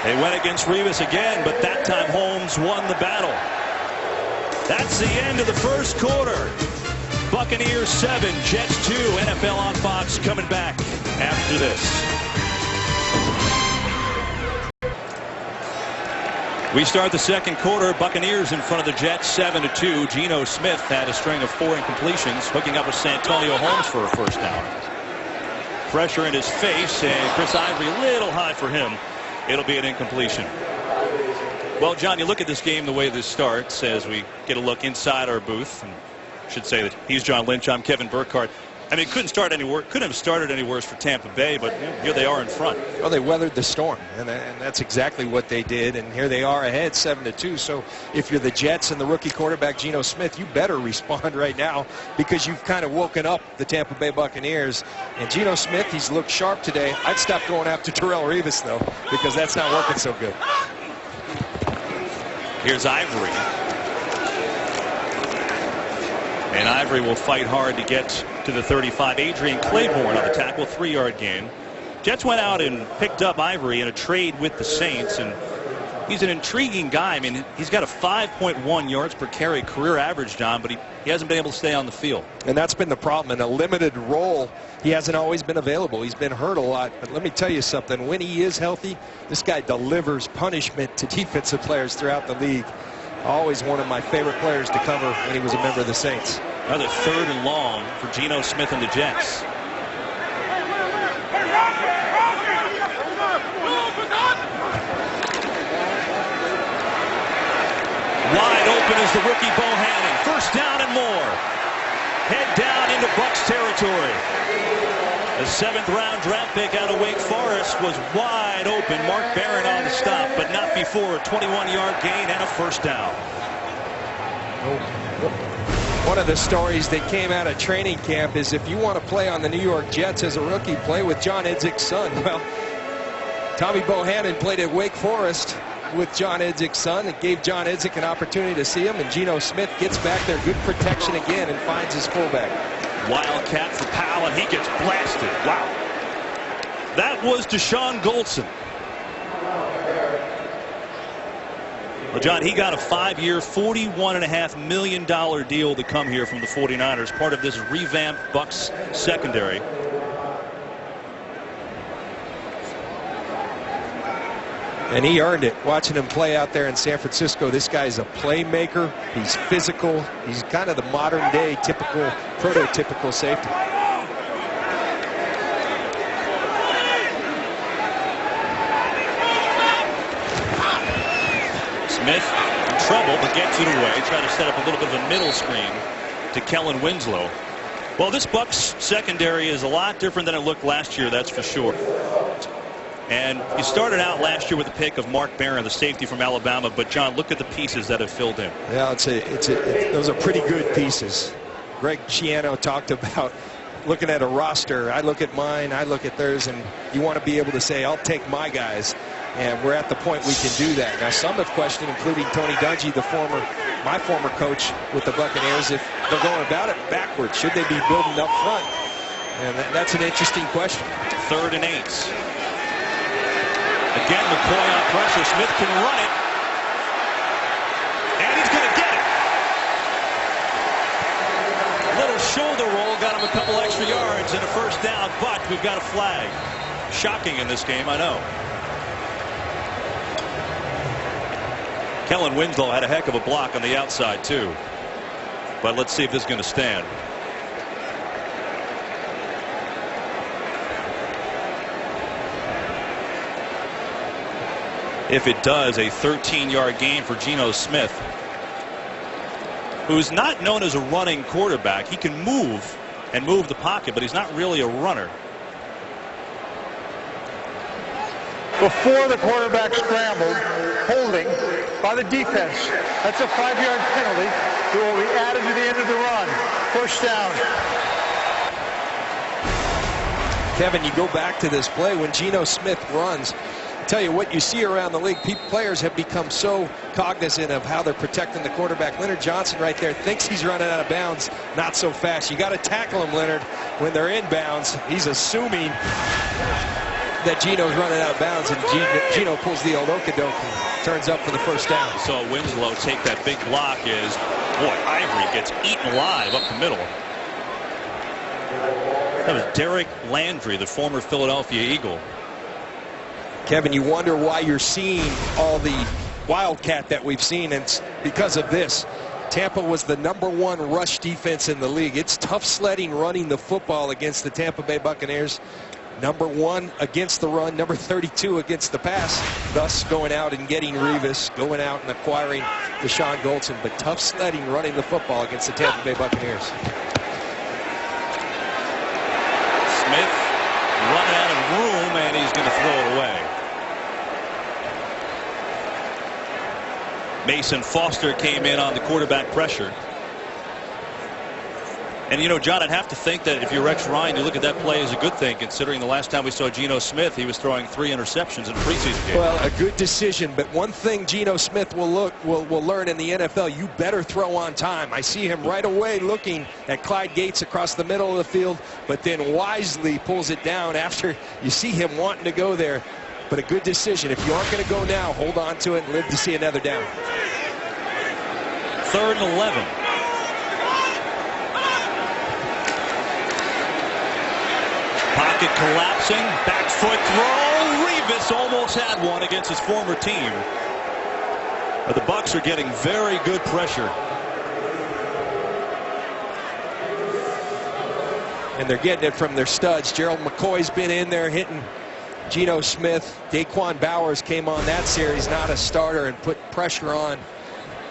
They went against Revis again, but that time Holmes won the battle. That's the end of the first quarter. Buccaneers 7, Jets 2. NFL on Fox coming back after this. We start the second quarter. Buccaneers in front of the Jets 7-2. Geno Smith had a string of 4 incompletions, hooking up with Santonio Holmes for a first down. Pressure in his face, and Chris Ivory a little high for him. It'll be an incompletion. Well, John, you look at this game the way this starts as we get a look inside our booth. And I should say that he's John Lynch. I'm Kevin Burkhardt. I mean, couldn't have started any worse for Tampa Bay, but here they are in front. Well, they weathered the storm, and that's exactly what they did. And here they are ahead 7-2. So if you're the Jets and the rookie quarterback Geno Smith, you better respond right now, because you've kind of woken up the Tampa Bay Buccaneers. And Geno Smith, he's looked sharp today. I'd stop going after Darrelle Revis, though, because that's not working so good. Here's Ivory. And Ivory will fight hard to get to the 35. Adrian Claiborne on the tackle, 3-yard gain. Jets went out and picked up Ivory in a trade with the Saints, and he's an intriguing guy. I mean, he's got a 5.1 yards per carry career average, John, but he hasn't been able to stay on the field. And that's been the problem. In a limited role, he hasn't always been available. He's been hurt a lot. But let me tell you something. When he is healthy, this guy delivers punishment to defensive players throughout the league. Always one of my favorite players to cover when he was a member of the Saints. Another 3rd and long for Geno Smith and the Jets. Wide open is the rookie Bonehead. First down and more. Head down into Bucs territory. The 7th-round draft pick out of Wake Forest was wide open. Mark Barron on the stop, but not before a 21-yard gain and a first down. One of the stories that came out of training camp is if you want to play on the New York Jets as a rookie, play with John Idzik's son. Well, Tommy Bohannon played at Wake Forest with John Idzik's son. It gave John Idzik an opportunity to see him, and Geno Smith gets back there, good protection again, and finds his fullback. Wildcat for Powell, and he gets blasted. Wow. That was Deshaun Goldson. Well, John, he got a 5-year, $41.5 million deal to come here from the 49ers, part of this revamped Bucs secondary. And he earned it. Watching him play out there in San Francisco, this guy's a playmaker. He's physical. He's kind of the modern-day typical, prototypical safety. Smith in trouble, but gets it away. Trying to set up a little bit of a middle screen to Kellen Winslow. Well, this Bucs secondary is a lot different than it looked last year, that's for sure. And you started out last year with the pick of Mark Barron, the safety from Alabama. But, John, look at the pieces that have filled in. Yeah, those are pretty good pieces. Greg Schiano talked about looking at a roster. I look at mine, I look at theirs, and you want to be able to say, I'll take my guys. And we're at the point we can do that. Now, some have questioned, including Tony Dungy, my former coach with the Buccaneers, if they're going about it backwards. Should they be building up front? And that's an interesting question. 3rd and 8. Again, McCoy on pressure. Smith can run it. And he's going to get it. Little shoulder roll got him a couple extra yards and a first down, but we've got a flag. Shocking in this game, I know. Kellen Winslow had a heck of a block on the outside, too. But let's see if this is going to stand. If it does, a 13-yard gain for Geno Smith, who's not known as a running quarterback. He can move and move the pocket, but he's not really a runner. Before the quarterback scrambled, holding by the defense. That's a 5-yard penalty that will be added to the end of the run. First down. Kevin, you go back to this play when Geno Smith runs. I tell you what you see around the league, players have become so cognizant of how they're protecting the quarterback. Leonard Johnson right there thinks he's running out of bounds. Not so fast. You got to tackle him, Leonard, when they're in bounds. He's assuming that Geno's running out of bounds, and Geno pulls the old okadoke and turns up for the first down. So Winslow take that big block as, boy, Ivory gets eaten alive up the middle. That was Derek Landry, the former Philadelphia Eagle. Kevin, you wonder why you're seeing all the wildcat that we've seen, and it's because of this. Tampa was the #1 rush defense in the league. It's tough sledding running the football against the Tampa Bay Buccaneers. #1 against the run, number 32 against the pass, thus going out and getting Revis, going out and acquiring Deshaun Goldson. But tough sledding running the football against the Tampa Bay Buccaneers. Smith running out of room, and he's going to throw it away. Mason Foster came in on the quarterback pressure. And, you know, John, I'd have to think that if you're Rex Ryan, you look at that play as a good thing, considering the last time we saw Geno Smith, he was throwing 3 interceptions in a preseason game. Well, a good decision, but one thing Geno Smith will learn in the NFL, you better throw on time. I see him right away looking at Clyde Gates across the middle of the field, but then wisely pulls it down after you see him wanting to go there. But a good decision. If you aren't going to go now, hold on to it and live to see another down. 3rd and 11. Pocket collapsing, back foot throw. Revis almost had one against his former team. But the Bucs are getting very good pressure. And they're getting it from their studs. Gerald McCoy's been in there hitting Geno Smith. Daquan Bowers came on that series, not a starter, and put pressure on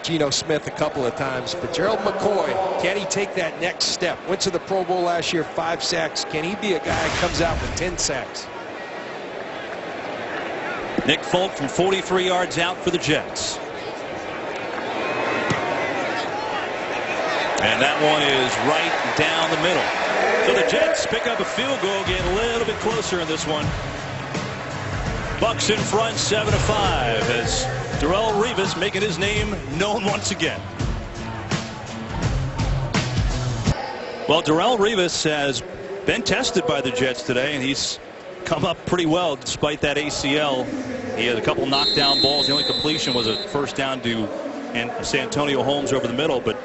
Geno Smith a couple of times. But Gerald McCoy, can he take that next step? Went to the Pro Bowl last year, 5 sacks. Can he be a guy who comes out with 10 sacks? Nick Folk from 43 yards out for the Jets. And that one is right down the middle. So the Jets pick up a field goal, get a little bit closer in this one. Bucs in front, 7-5, as Darrelle Revis making his name known once again. Well, Darrelle Revis has been tested by the Jets today, and he's come up pretty well despite that ACL. He had a couple knockdown balls. The only completion was a first down to Santonio Holmes over the middle, but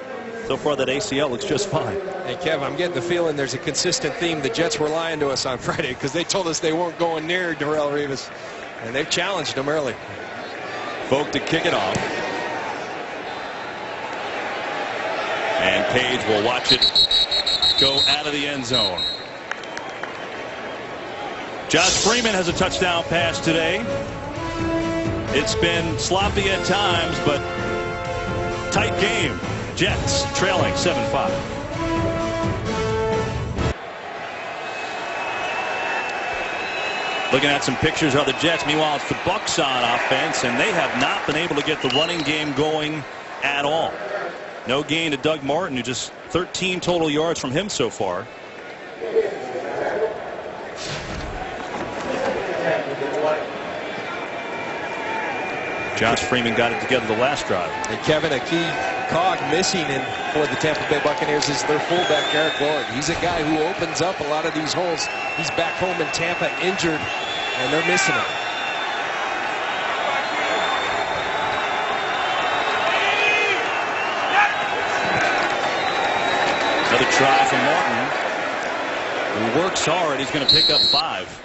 so far that ACL looks just fine. Hey, Kev, I'm getting the feeling there's a consistent theme. The Jets were lying to us on Friday because they told us they weren't going near Darrelle Revis, and they've challenged him early. Folk to kick it off. And Page will watch it go out of the end zone. Josh Freeman has a touchdown pass today. It's been sloppy at times, but tight game. Jets trailing 7-5. Looking at some pictures of the Jets. Meanwhile, it's the Bucs on offense, and they have not been able to get the running game going at all. No gain to Doug Martin, who just 13 total yards from him so far. Josh Freeman got it together the last drive. And Kevin, a key cog missing for the Tampa Bay Buccaneers is their fullback, Eric Lord. He's a guy who opens up a lot of these holes. He's back home in Tampa injured, and they're missing him. try from Martin, who works hard. He's going to pick up 5.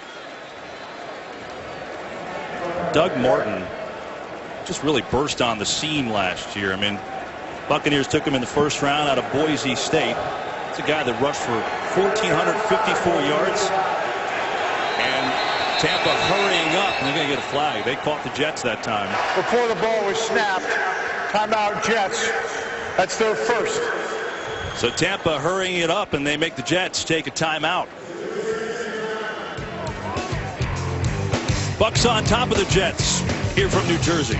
Doug Martin just really burst on the scene last year. I mean, Buccaneers took him in the first round out of Boise State. It's a guy that rushed for 1,454 yards. And Tampa hurrying up, and they're going to get a flag. They caught the Jets that time. Before the ball was snapped, timeout Jets. That's their first. So Tampa hurrying it up, and they make the Jets take a timeout. Bucks on top of the Jets here from New Jersey.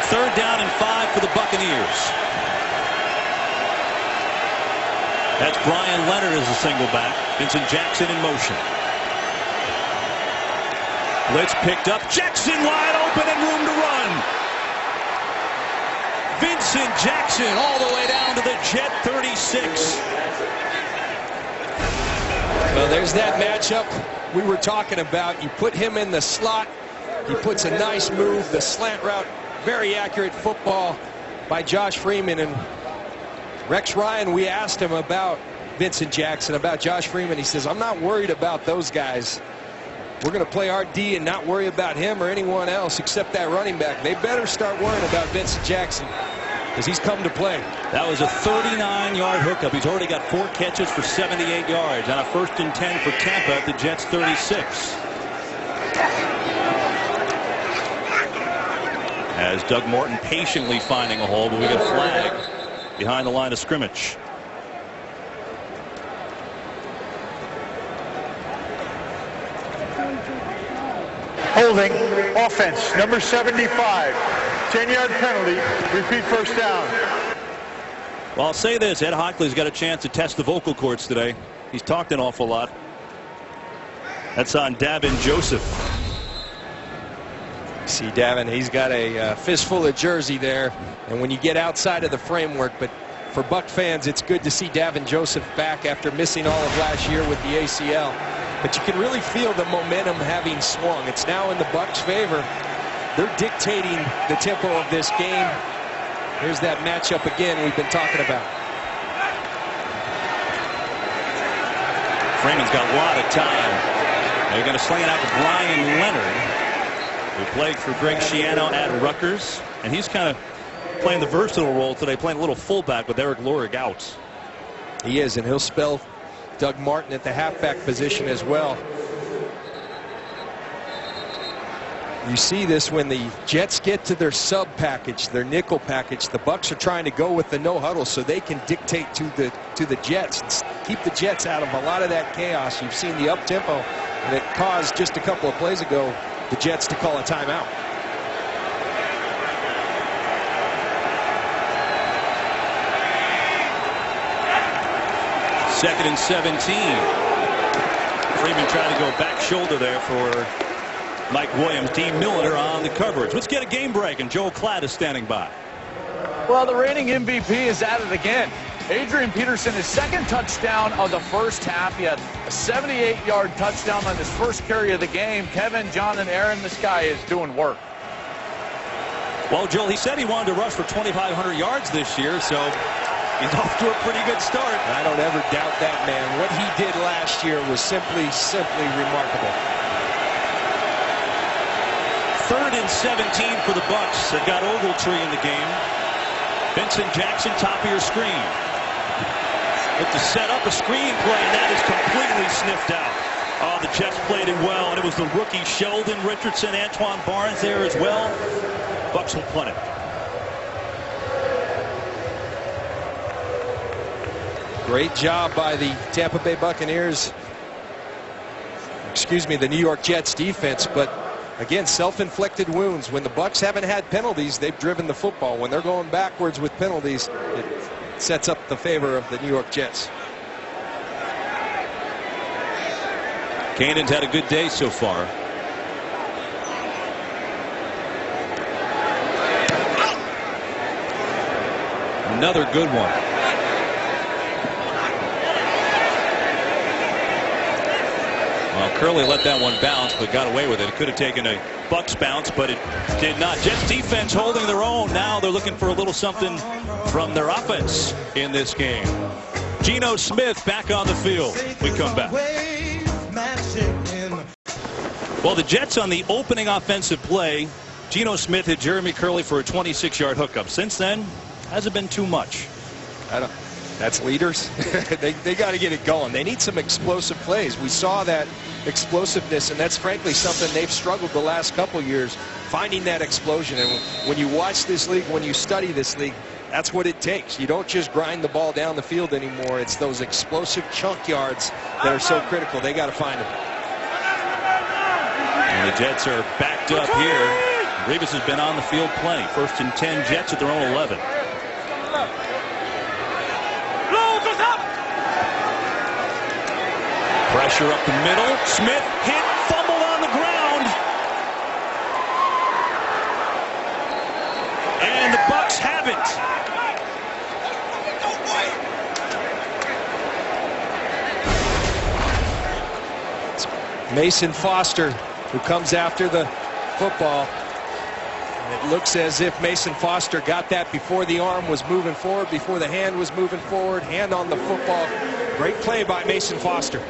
Third down and 5 for the Buccaneers. That's Brian Leonard as a single back. Vincent Jackson in motion. Blitz picked up. Jackson wide open and room to run. Vincent Jackson all the way down to the Jet 36. Well, there's that matchup we were talking about. You put him in the slot. He puts a nice move. The slant route. Very accurate football by Josh Freeman. And Rex Ryan, we asked him about Vincent Jackson, about Josh Freeman. He says, I'm not worried about those guys. We're going to play our D and not worry about him or anyone else except that running back. They better start worrying about Vincent Jackson because he's come to play. That was a 39-yard hookup. He's already got 4 catches for 78 yards on a 1st and 10 for Tampa at the Jets 36. As Doug Martin patiently finding a hole, but we get a flag behind the line of scrimmage. Holding, offense, number 75. 10-yard penalty, repeat first down. Well, I'll say this, Ed Hockley's got a chance to test the vocal cords today. He's talked an awful lot. That's on Davin Joseph. See Davin, he's got a fistful of jersey there, and when you get outside of the framework, but for Buck fans, it's good to see Davin Joseph back after missing all of last year with the ACL. But you can really feel the momentum having swung. It's now in the Bucs' favor. They're dictating the tempo of this game. Here's that matchup again we've been talking about. Freeman's got a lot of time. They're going to sling it out to Brian Leonard, who played for Greg Schiano at Rutgers. And he's kind of playing the versatile role today, playing a little fullback with Eric Lorig out. He is, and he'll spell Doug Martin at the halfback position as well. You see this when the Jets get to their sub package, their nickel package. The Bucs are trying to go with the no huddle so they can dictate to the Jets and keep the Jets out of a lot of that chaos. You've seen the up tempo that caused just a couple of plays ago the Jets to call a timeout. Second and 17. Freeman trying to go back shoulder there for Mike Williams. Dean Milliter on the coverage. Let's get a game break, and Joel Klatt is standing by. Well, the reigning MVP is at it again. Adrian Peterson, his second touchdown of the first half. He had a 78-yard touchdown on his first carry of the game. Kevin, John, and Aaron, this guy is doing work. Well, Joel, he said he wanted to rush for 2,500 yards this year, so he's off to a pretty good start. I don't ever doubt that, man. What he did last year was simply remarkable. 3rd and 17 for the Bucs. They've got Ogletree in the game. Vincent Jackson, top of your screen. Look to set up a screen play, and that is completely sniffed out. Oh, the Jets played it well, and it was the rookie Sheldon Richardson, Antoine Barnes there as well. Bucs will punt it. Great job by the Tampa Bay Buccaneers. Excuse me, the New York Jets defense, but again, self-inflicted wounds. When the Bucs haven't had penalties, they've driven the football. When they're going backwards with penalties, it sets up the favor of the New York Jets. Cannon's had a good day so far. Another good one. Well, Curley let that one bounce, but got away with it. It could have taken a Bucks bounce, but it did not. Jets defense holding their own. Now they're looking for a little something from their offense in this game. Geno Smith back on the field. We come back. Well, the Jets on the opening offensive play, Geno Smith hit Jeremy Curley for a 26-yard hookup. Since then, hasn't been too much. That's leaders. they got to get it going. They need some explosive plays. We saw that explosiveness, and that's frankly something they've struggled the last couple years, finding that explosion. And when you watch this league, when you study this league, that's what it takes. You don't just grind the ball down the field anymore. It's those explosive chunk yards that are so critical. They got to find them. And the Jets are backed up here. Revis has been on the field plenty. 1st and 10 Jets at their own 11. Pressure up the middle. Smith hit, fumbled on the ground. And the Bucks have it. It's Mason Foster who comes after the football. And it looks as if Mason Foster got that before the arm was moving forward, before the hand was moving forward. Hand on the football. Great play by Mason Foster.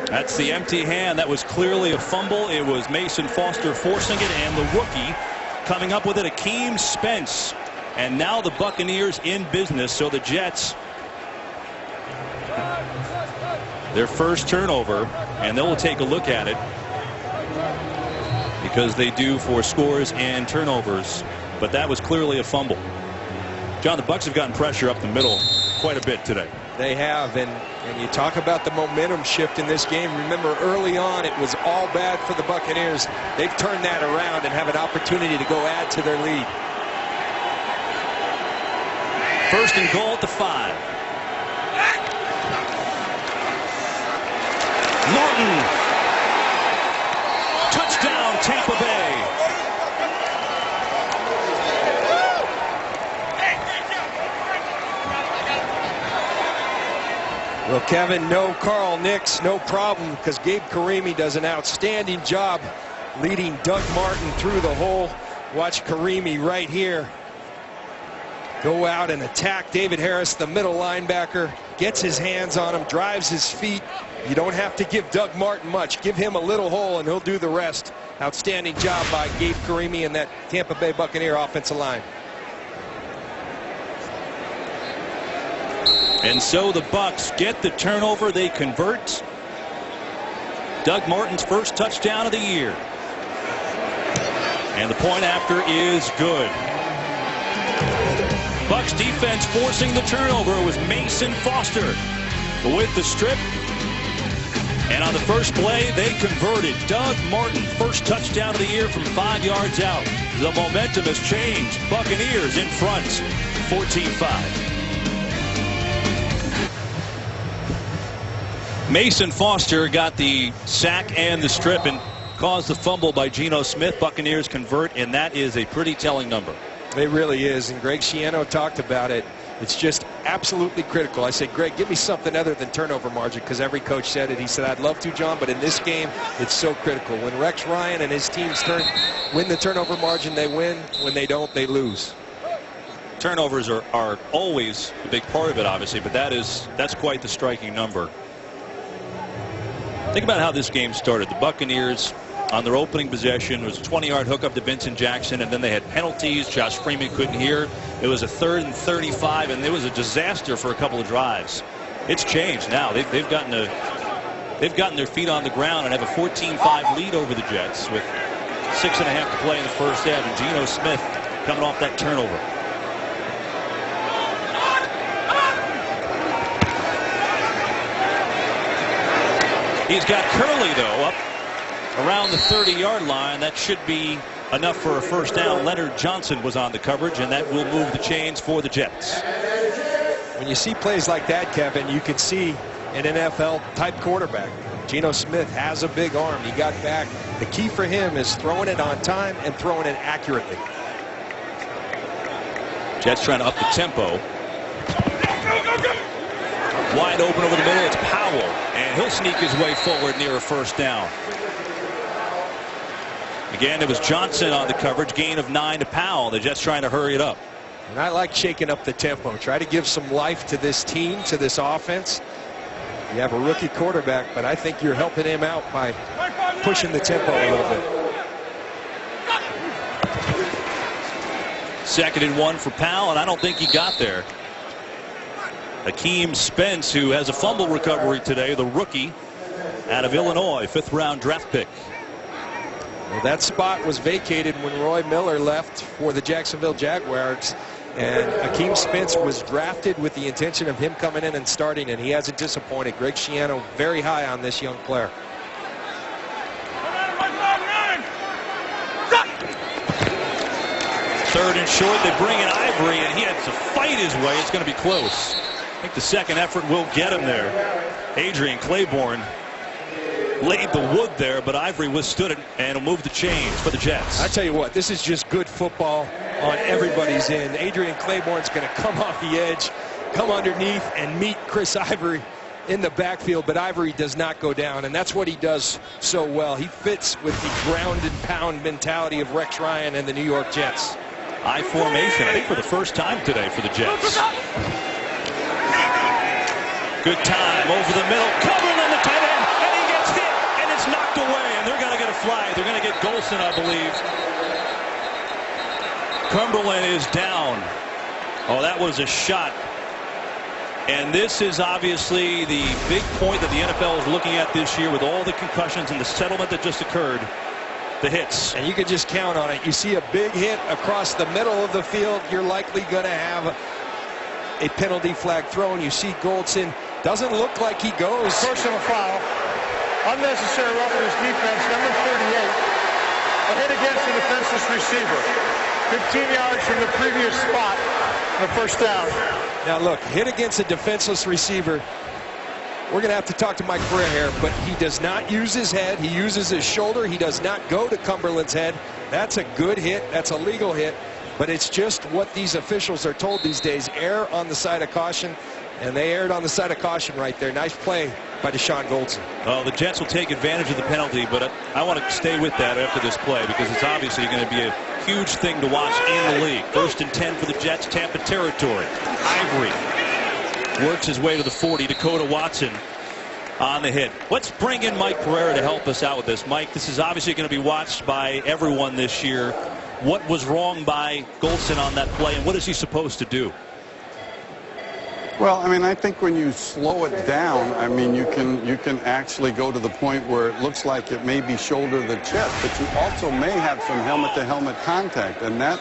That's the empty hand. That was clearly a fumble. It was Mason Foster forcing it, and the rookie coming up with it, Akeem Spence. And now the Buccaneers in business. So the Jets, their first turnover, and they'll take a look at it because they do for scores and turnovers. But that was clearly a fumble. John, the Bucks have gotten pressure up the middle quite a bit today. They have, and you talk about the momentum shift in this game. Remember, early on it was all bad for the Buccaneers. They've turned that around and have an opportunity to go add to their lead. 1st and goal at the 5. Martin. Touchdown, Tampa Bay. Well, Kevin, no Carl Nix, no problem, because Gabe Karimi does an outstanding job leading Doug Martin through the hole. Watch Karimi right here go out and attack David Harris, the middle linebacker, gets his hands on him, drives his feet. You don't have to give Doug Martin much. Give him a little hole and he'll do the rest. Outstanding job by Gabe Karimi and that Tampa Bay Buccaneer offensive line. And so the Bucks get the turnover. They convert. Doug Martin's first touchdown of the year. And the point after is good. Bucks defense forcing the turnover. It was Mason Foster with the strip. And on the first play, they converted. Doug Martin, first touchdown of the year from 5 yards out. The momentum has changed. Buccaneers in front, 14-5. Mason Foster got the sack and the strip and caused the fumble by Geno Smith. Buccaneers convert, and that is a pretty telling number. It really is, and Greg Schiano talked about it. It's just absolutely critical. I said, Greg, give me something other than turnover margin, because every coach said it. He said, I'd love to, John, but in this game, it's so critical. When Rex Ryan and his teams win the turnover margin, they win. When they don't, they lose. Turnovers are always a big part of it, obviously, but that's quite the striking number. Think about how this game started. The Buccaneers, on their opening possession, was a 20-yard hookup to Vincent Jackson, and then they had penalties. Josh Freeman couldn't hear. It was a 3rd and 35, and it was a disaster for a couple of drives. It's changed now. They've gotten their feet on the ground and have a 14-5 lead over the Jets with 6.5 to play in the first half, and Geno Smith coming off that turnover. He's got Curley, though, up around the 30-yard line. That should be enough for a first down. Leonard Johnson was on the coverage, and that will move the chains for the Jets. When you see plays like that, Kevin, you can see an NFL-type quarterback. Geno Smith has a big arm. He got back. The key for him is throwing it on time and throwing it accurately. Jets trying to up the tempo. Wide open over the middle. It's Powell, and he'll sneak his way forward near a first down. Again, it was Johnson on the coverage. Gain of 9 to Powell. They're just trying to hurry it up. And I like shaking up the tempo. Try to give some life to this team, to this offense. You have a rookie quarterback, but I think you're helping him out by pushing the tempo a little bit. 2nd and 1 for Powell, and I don't think he got there. Akeem Spence, who has a fumble recovery today, the rookie out of Illinois, 5th-round draft pick. Well, that spot was vacated when Roy Miller left for the Jacksonville Jaguars, and Akeem Spence was drafted with the intention of him coming in and starting, and he hasn't disappointed. Greg Schiano very high on this young player. Third and short, they bring in Ivory, and he has to fight his way. It's going to be close. I think the second effort will get him there. Adrian Claiborne laid the wood there, but Ivory withstood it and will move the chains for the Jets. I tell you what, this is just good football on everybody's end. Adrian Claiborne's going to come off the edge, come underneath, and meet Chris Ivory in the backfield, but Ivory does not go down, and that's what he does so well. He fits with the ground and pound mentality of Rex Ryan and the New York Jets. I formation, I think for the first time today for the Jets. Good time over the middle. Cumberland, the tight end, and he gets hit, and it's knocked away, and they're going to get a flag. They're going to get Golson, I believe. Cumberland is down. Oh, that was a shot. And this is obviously the big point that the NFL is looking at this year with all the concussions and the settlement that just occurred. The hits. And you can just count on it. You see a big hit across the middle of the field, you're likely going to have a penalty flag thrown. You see Goldson doesn't look like he goes. Personal foul. Unnecessary roughness defense, number 38. A hit against the defenseless receiver. 15 yards from the previous spot. A first down. Now look, hit against a defenseless receiver. We're going to have to talk to Mike Pereira here, but he does not use his head. He uses his shoulder. He does not go to Cumberland's head. That's a good hit. That's a legal hit. But it's just what these officials are told these days. Err on the side of caution, and they erred on the side of caution right there. Nice play by Deshaun Goldson. Well, the Jets will take advantage of the penalty, but I want to stay with that after this play because it's obviously going to be a huge thing to watch in the league. 1st and 10 for the Jets, Tampa territory. Ivory works his way to the 40. Dakota Watson on the hit. Let's bring in Mike Pereira to help us out with this. Mike, this is obviously going to be watched by everyone this year. What was wrong by Goldson on that play, and what is he supposed to do? Well, I mean, I think when you slow it down, I mean, you can actually go to the point where it looks like it may be shoulder to the chest, but you also may have some helmet-to-helmet contact, and that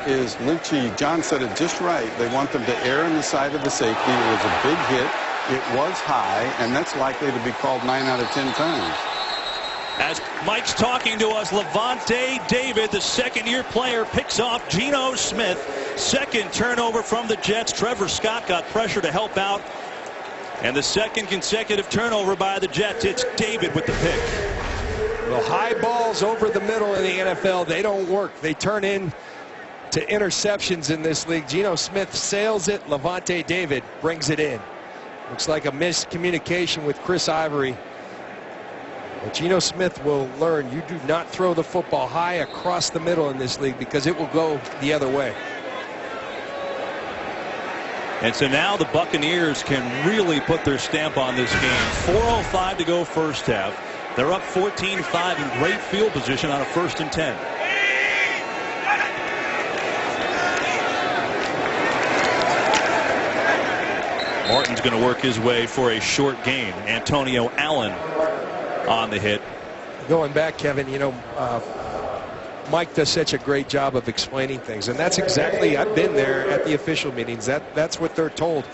is Lynchy. John said it just right. They want them to err on the side of the safety. It was a big hit. It was high, and that's likely to be called 9 out of 10 times. As Mike's talking to us, Levante David, the second-year player, picks off Geno Smith. Second turnover from the Jets. Trevor Scott got pressure to help out. And the second consecutive turnover by the Jets. It's David with the pick. Well, high balls over the middle in the NFL, they don't work. They turn in to interceptions in this league. Geno Smith sails it. Levante David brings it in. Looks like a miscommunication with Chris Ivory. But Geno Smith will learn you do not throw the football high across the middle in this league because it will go the other way. And so now the Buccaneers can really put their stamp on this game. 4:05 to go first half. They're up 14-5 in great field position on a 1st and 10. Martin's going to work his way for a short gain. Antonio Allen on the hit. Going back, Kevin, you know, Mike does such a great job of explaining things, and that's exactly, I've been there at the official meetings. That's what they're told.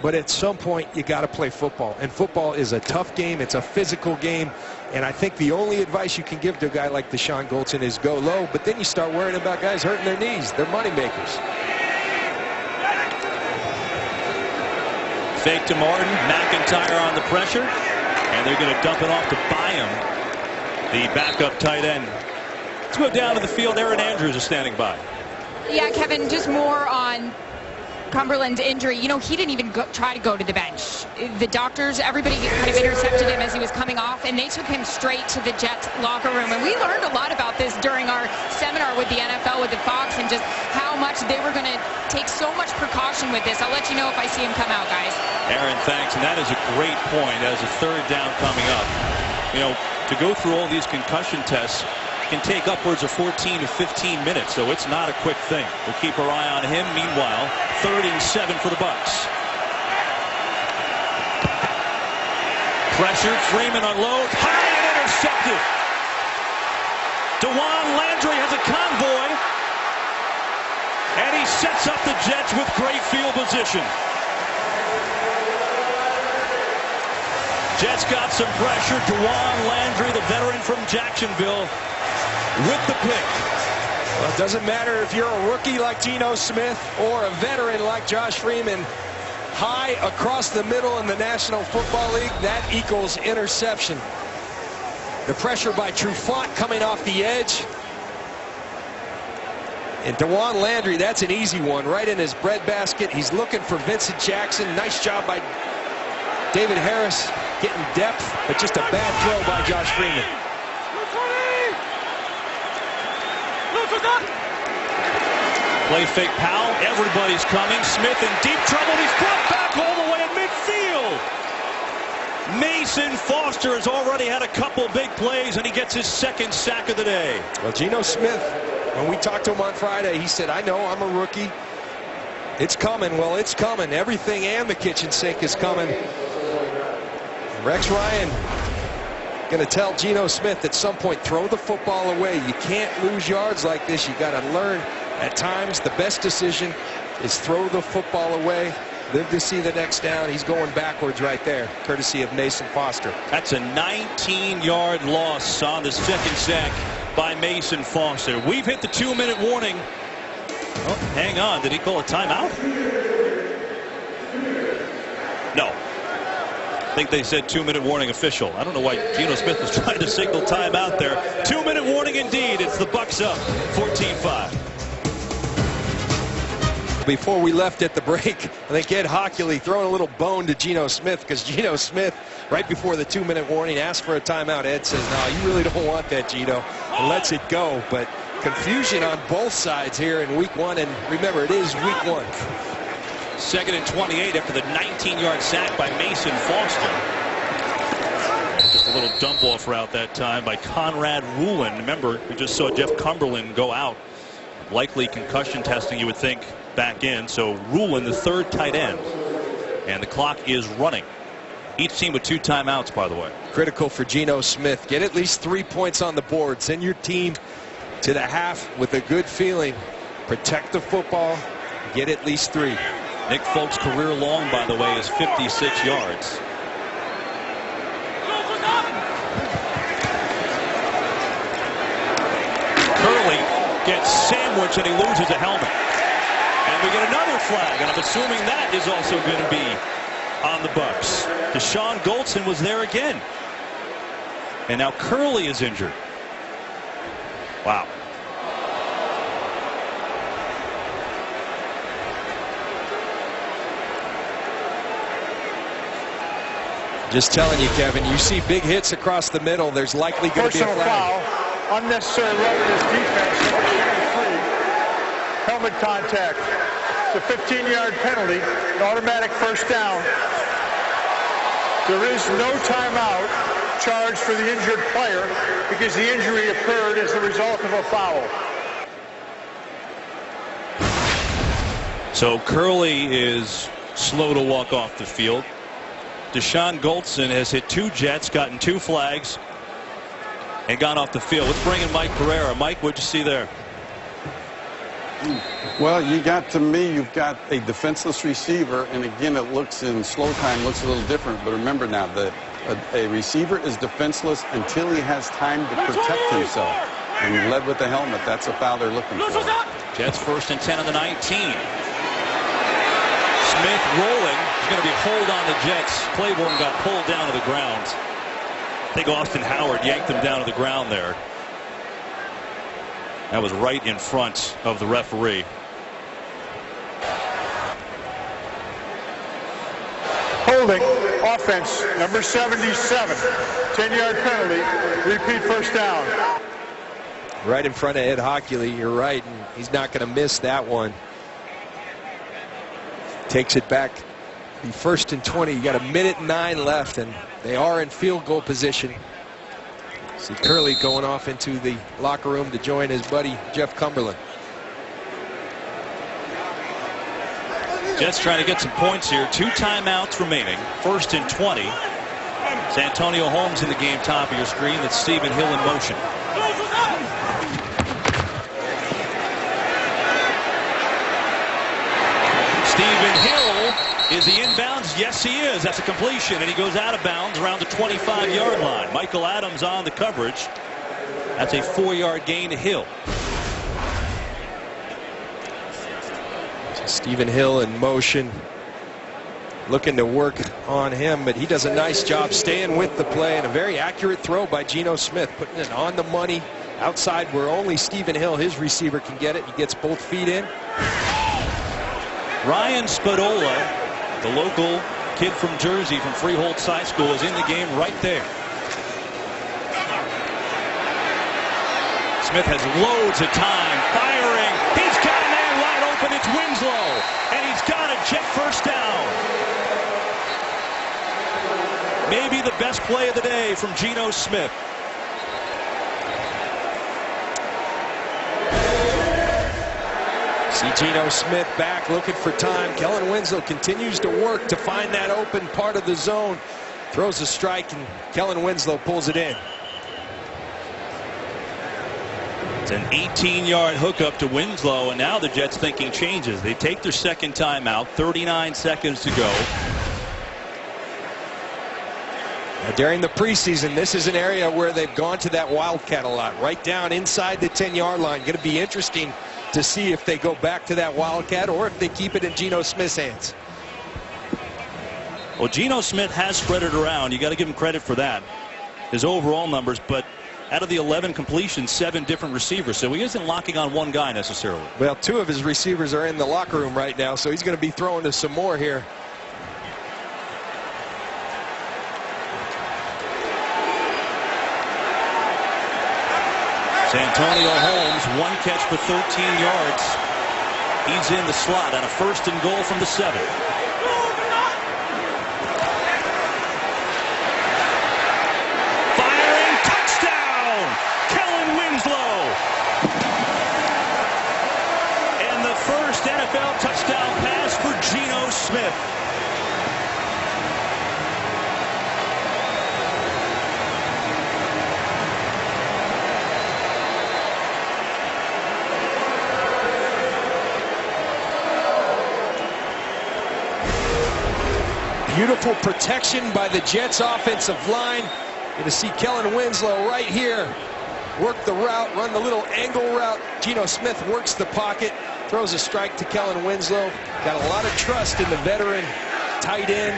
But at some point, you got to play football, and football is a tough game. It's a physical game, and I think the only advice you can give to a guy like Deshaun Goldson is go low, but then you start worrying about guys hurting their knees. They're money makers. Fake to Martin, McIntyre on the pressure, and they're going to dump it off to Byam, the backup tight end. Let's go down to the field. Aaron Andrews is standing by. Yeah, Kevin, just more on Cumberland's injury, you know, he didn't even try to go to the bench. The doctors, everybody kind of intercepted him as he was coming off, and they took him straight to the Jets locker room. And we learned a lot about this during our seminar with the NFL, with the Fox, and just how much they were going to take so much precaution with this. I'll let you know if I see him come out, guys. Aaron, thanks. And that is a great point as a third down coming up. You know, to go through all these concussion tests can take upwards of 14 to 15 minutes, so it's not a quick thing. We'll keep our eye on him. Meanwhile, 3rd and 7 for the Bucs. Pressured, Freeman unloads, high and intercepted. DeJuan Landry has a convoy, and he sets up the Jets with great field position. Jets got some pressure. DeJuan Landry, the veteran from Jacksonville, with the pick. Well, it doesn't matter if you're a rookie like Geno Smith or a veteran like Josh Freeman. High across the middle in the National Football League, that equals interception. The pressure by Trufant coming off the edge. And DeJuan Landry, that's an easy one, right in his breadbasket. He's looking for Vincent Jackson. Nice job by David Harris getting depth, but just a bad throw by Josh Freeman. Play fake Powell. Everybody's coming. Smith in deep trouble. He's brought back all the way at midfield. Mason Foster has already had a couple big plays, and he gets his 2nd sack of the day. Well, Geno Smith, when we talked to him on Friday, he said, I know, I'm a rookie. It's coming. Well, it's coming. Everything and the kitchen sink is coming. Rex Ryan going to tell Geno Smith at some point, throw the football away. You can't lose yards like this. You got to learn at times the best decision is throw the football away. Live to see the next down. He's going backwards right there, courtesy of Mason Foster. That's a 19-yard loss on the 2nd sack by Mason Foster. We've hit the 2-minute warning. Oh, hang on. Did he call a timeout? No. I think they said 2-minute warning official. I don't know why Geno Smith was trying to signal timeout there. 2-minute warning indeed. It's the Bucs up 14-5. Before we left at the break, I think Ed Hockley throwing a little bone to Geno Smith, because Geno Smith, right before the 2-minute warning, asked for a timeout. Ed says, no, you really don't want that, Geno, and lets it go. But confusion on both sides here in week 1, and remember, it is week 1. 2nd and 28 after the 19-yard sack by Mason Foster. Just a little dump-off route that time by Conrad Rulin. Remember, we just saw Jeff Cumberland go out. Likely concussion testing, you would think, back in. So Rulin, the 3rd tight end. And the clock is running. Each team with 2 timeouts, by the way. Critical for Geno Smith. Get at least 3 points on the board. Send your team to the half with a good feeling. Protect the football. Get at least 3. Nick Folk's career long, by the way, is 56 yards. Curley gets sandwiched and he loses a helmet. And we get another flag, and I'm assuming that is also going to be on the Bucs. Deshaun Goldson was there again. And now Curley is injured. Wow. Just telling you, Kevin, you see big hits across the middle, there's likely going to be a flag. Foul, unnecessary roughness defense, number 23, helmet contact. It's a 15-yard penalty, an automatic 1st down. There is no timeout charged for the injured player because the injury occurred as a result of a foul. So Curley is slow to walk off the field. Deshaun Goldson has hit 2 Jets, gotten 2 flags, and gone off the field. Let's bring in Mike Pereira. Mike, what'd you see there? Well, you've got a defenseless receiver, and again, it looks in slow time, looks a little different. But remember now that a receiver is defenseless until he has time to protect himself. And he led with the helmet. That's a foul they're looking for. Jets 1st and 10 on the 19. Smith rolling. It's going to be a hold on the Jets. Claiborne got pulled down to the ground. I think Austin Howard yanked him down to the ground there. That was right in front of the referee. Holding, offense, number 77. 10-yard penalty, repeat first down. Right in front of Ed Hockley, you're right, and he's not going to miss that one. Takes it back, be 1st and 20. You got 1:09 left, and they are in field goal position. See Curley going off into the locker room to join his buddy Jeff Cumberland. Jets trying to get some points here. 2 timeouts remaining. 1st and 20. It's Antonio Holmes in the game, top of your screen. That's Stephen Hill in motion. Stephen Hill, is he inbounds? Yes, he is. That's a completion, and he goes out of bounds around the 25-yard line. Michael Adams on the coverage. That's a 4-yard gain to Hill. Stephen Hill in motion, looking to work on him, but he does a nice job staying with the play, and a very accurate throw by Geno Smith, putting it on the money outside where only Stephen Hill, his receiver, can get it. He gets both feet in. Ryan Spadola, the local kid from Jersey from Freehold High School, is in the game right there. Smith has loads of time, firing. He's got a man wide open. It's Winslow, and he's got a Jet first down. Maybe the best play of the day from Geno Smith. See Geno Smith back looking for time. Kellen Winslow continues to work to find that open part of the zone. Throws a strike, and Kellen Winslow pulls it in. It's an 18-yard hookup to Winslow, and now the Jets thinking changes. They take their second timeout, 39 seconds to go. Now, during the preseason, this is an area where they've gone to that wildcat a lot, right down inside the 10-yard line. Going to be interesting to see if they go back to that wildcat or if they keep it in Geno Smith's hands. Well, Geno Smith has spread it around. You got to give him credit for that, his overall numbers, but out of the 11 completions, 7 different receivers, so he isn't locking on one guy necessarily. Well, 2 of his receivers are in the locker room right now, so he's going to be throwing to some more here. Antonio Holmes, 1 catch for 13 yards. He's in the slot on a 1st and goal from the 7. Firing, touchdown! Kellen Winslow! And the first NFL touchdown pass for Geno Smith. Beautiful protection by the Jets offensive line. Going to see Kellen Winslow right here work the route, run the little angle route. Geno Smith works the pocket, throws a strike to Kellen Winslow. Got a lot of trust in the veteran tight end,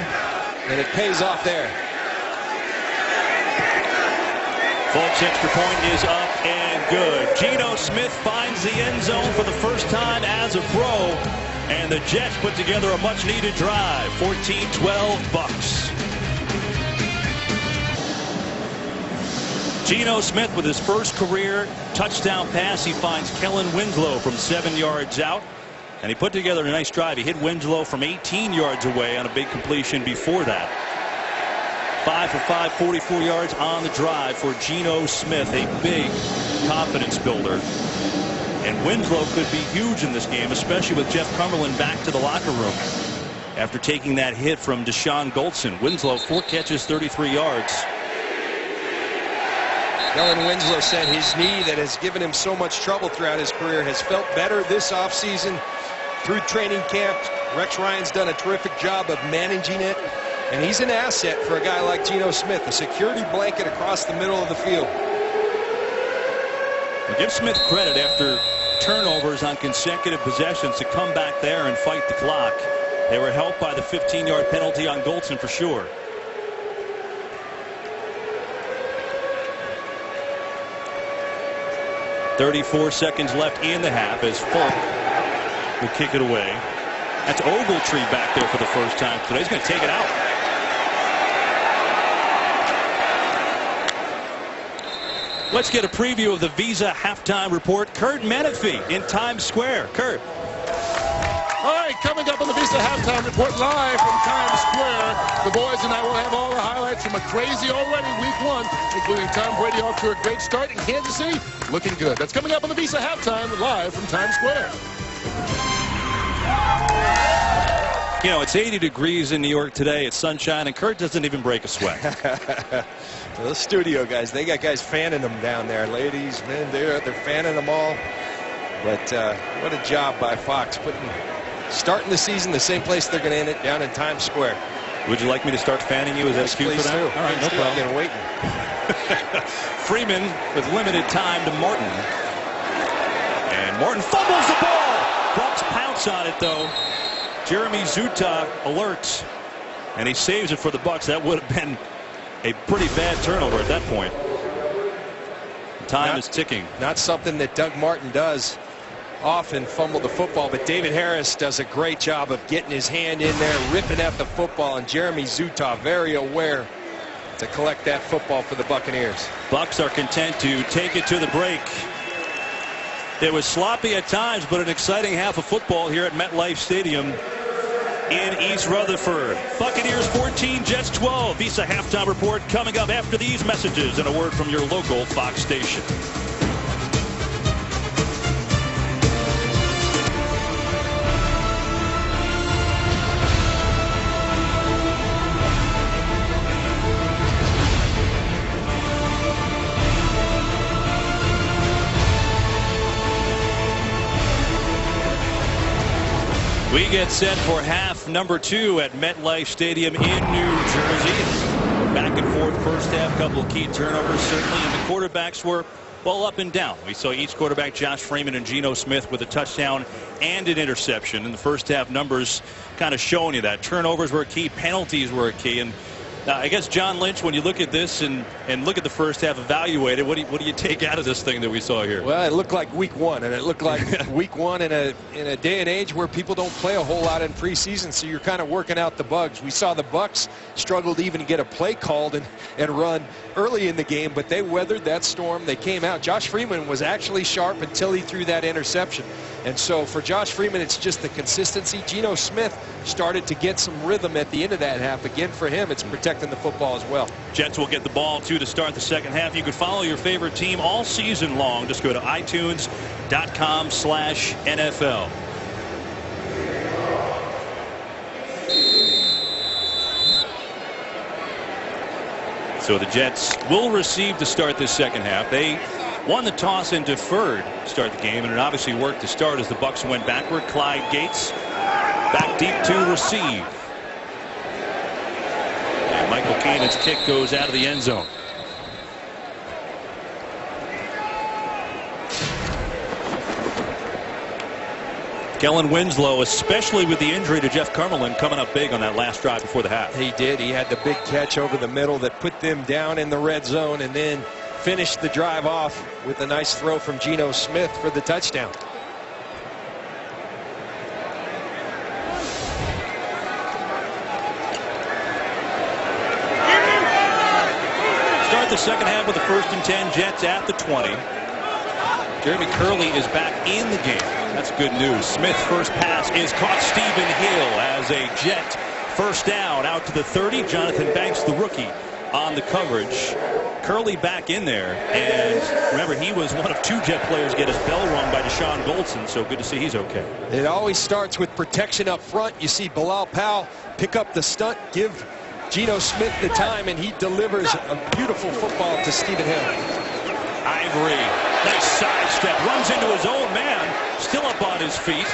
and it pays off there. Folks, extra point is up and good. Geno Smith finds the end zone for the first time as a pro. And the Jets put together a much-needed drive. 14-12 Bucks. Geno Smith with his first career touchdown pass. He finds Kellen Winslow from 7 yards out. And he put together a nice drive. He hit Winslow from 18 yards away on a big completion before that. 5 for 5, 44 yards on the drive for Geno Smith. A big confidence builder. And Winslow could be huge in this game, especially with Jeff Cumberland back to the locker room after taking that hit from Deshaun Goldson. Winslow, 4 catches, 33 yards. Kellen Winslow said his knee that has given him so much trouble throughout his career has felt better this offseason through training camp. Rex Ryan's done a terrific job of managing it, and he's an asset for a guy like Geno Smith, a security blanket across the middle of the field. Give Smith credit after turnovers on consecutive possessions to come back there and fight the clock. They were helped by the 15-yard penalty on Goldson for sure. .34 seconds left in the half as Falk will kick it away. That's Ogletree back there for the first time today. He's going to take it out. Let's get a preview of the Visa halftime report. Kurt Menefee in Times Square. Kurt. All right, coming up on the Visa halftime report live from Times Square. The boys and I will have all the highlights from a crazy already week 1, including Tom Brady off to a great start in Kansas City, looking good. That's coming up on the Visa halftime live from Times Square. You know, it's 80 degrees in New York today. It's sunshine, and Kurt doesn't even break a sweat. Those studio guys, they got guys fanning them down there. Ladies, men, they're fanning them all. But what a job by Fox starting the season the same place they're going to end it, down in Times Square. Would you like me to start fanning you? Is that cute for that? Do. All right, no problem. I'm waiting. Freeman with limited time to Martin. And Martin fumbles the ball. Bucks pounce on it, though. Jeremy Zuta alerts, and he saves it for the Bucks. That would have been a pretty bad turnover at that point. Time is ticking. Not something that Doug Martin does often, fumble the football, but David Harris does a great job of getting his hand in there, ripping at the football, and Jeremy Zuta very aware to collect that football for the Buccaneers. Bucks are content to take it to the break. It was sloppy at times, but an exciting half of football here at MetLife Stadium in East Rutherford. Buccaneers 14, Jets 12. Visa halftime report coming up after these messages and a word from your local Fox station. We get set for half number 2 at MetLife Stadium in New Jersey. Back and forth first half, couple of key turnovers certainly, and the quarterbacks were well up and down. We saw each quarterback, Josh Freeman and Geno Smith, with a touchdown and an interception. In the first half, numbers kind of showing you that. Turnovers were key, penalties were key, and I guess, John Lynch, when you look at this and look at the first half, evaluate it, what do you take out of this thing that we saw here? Well, it looked like week 1, and it looked like week 1 in a day and age where people don't play a whole lot in preseason, so you're kind of working out the bugs. We saw the Bucs struggle to even get a play called and run early in the game, but they weathered that storm. They came out. Josh Freeman was actually sharp until he threw that interception. And so for Josh Freeman, it's just the consistency. Geno Smith started to get some rhythm at the end of that half. Again, for him, it's protecting the football as well. Jets will get the ball, too, to start the second half. You can follow your favorite team all season long. Just go to itunes.com/NFL. So the Jets will receive to start this second half. They won the toss and deferred to start the game, and it obviously worked to start as the Bucs went backward. Clyde Gates back deep to receive. And Michael Cannon's kick goes out of the end zone. Kellen Winslow, especially with the injury to Jeff Cumberland, coming up big on that last drive before the half. He did. He had the big catch over the middle that put them down in the red zone, and then finished the drive off with a nice throw from Geno Smith for the touchdown. Start the second half with the 1st and 10, Jets at the 20. Jeremy Curley is back in the game. That's good news. Smith's first pass is caught. Stephen Hill as a Jet first down out to the 30. Jonathan Banks, the rookie, on the coverage. Curley back in there, and remember, he was one of 2 Jet players get his bell rung by Deshaun Goldson, so good to see he's okay. It always starts with protection up front. You see Bilal Powell pick up the stunt, give Geno Smith the time, and he delivers a beautiful football to Stephen Hill. Ivory, nice sidestep, runs into his own man, still up on his feet.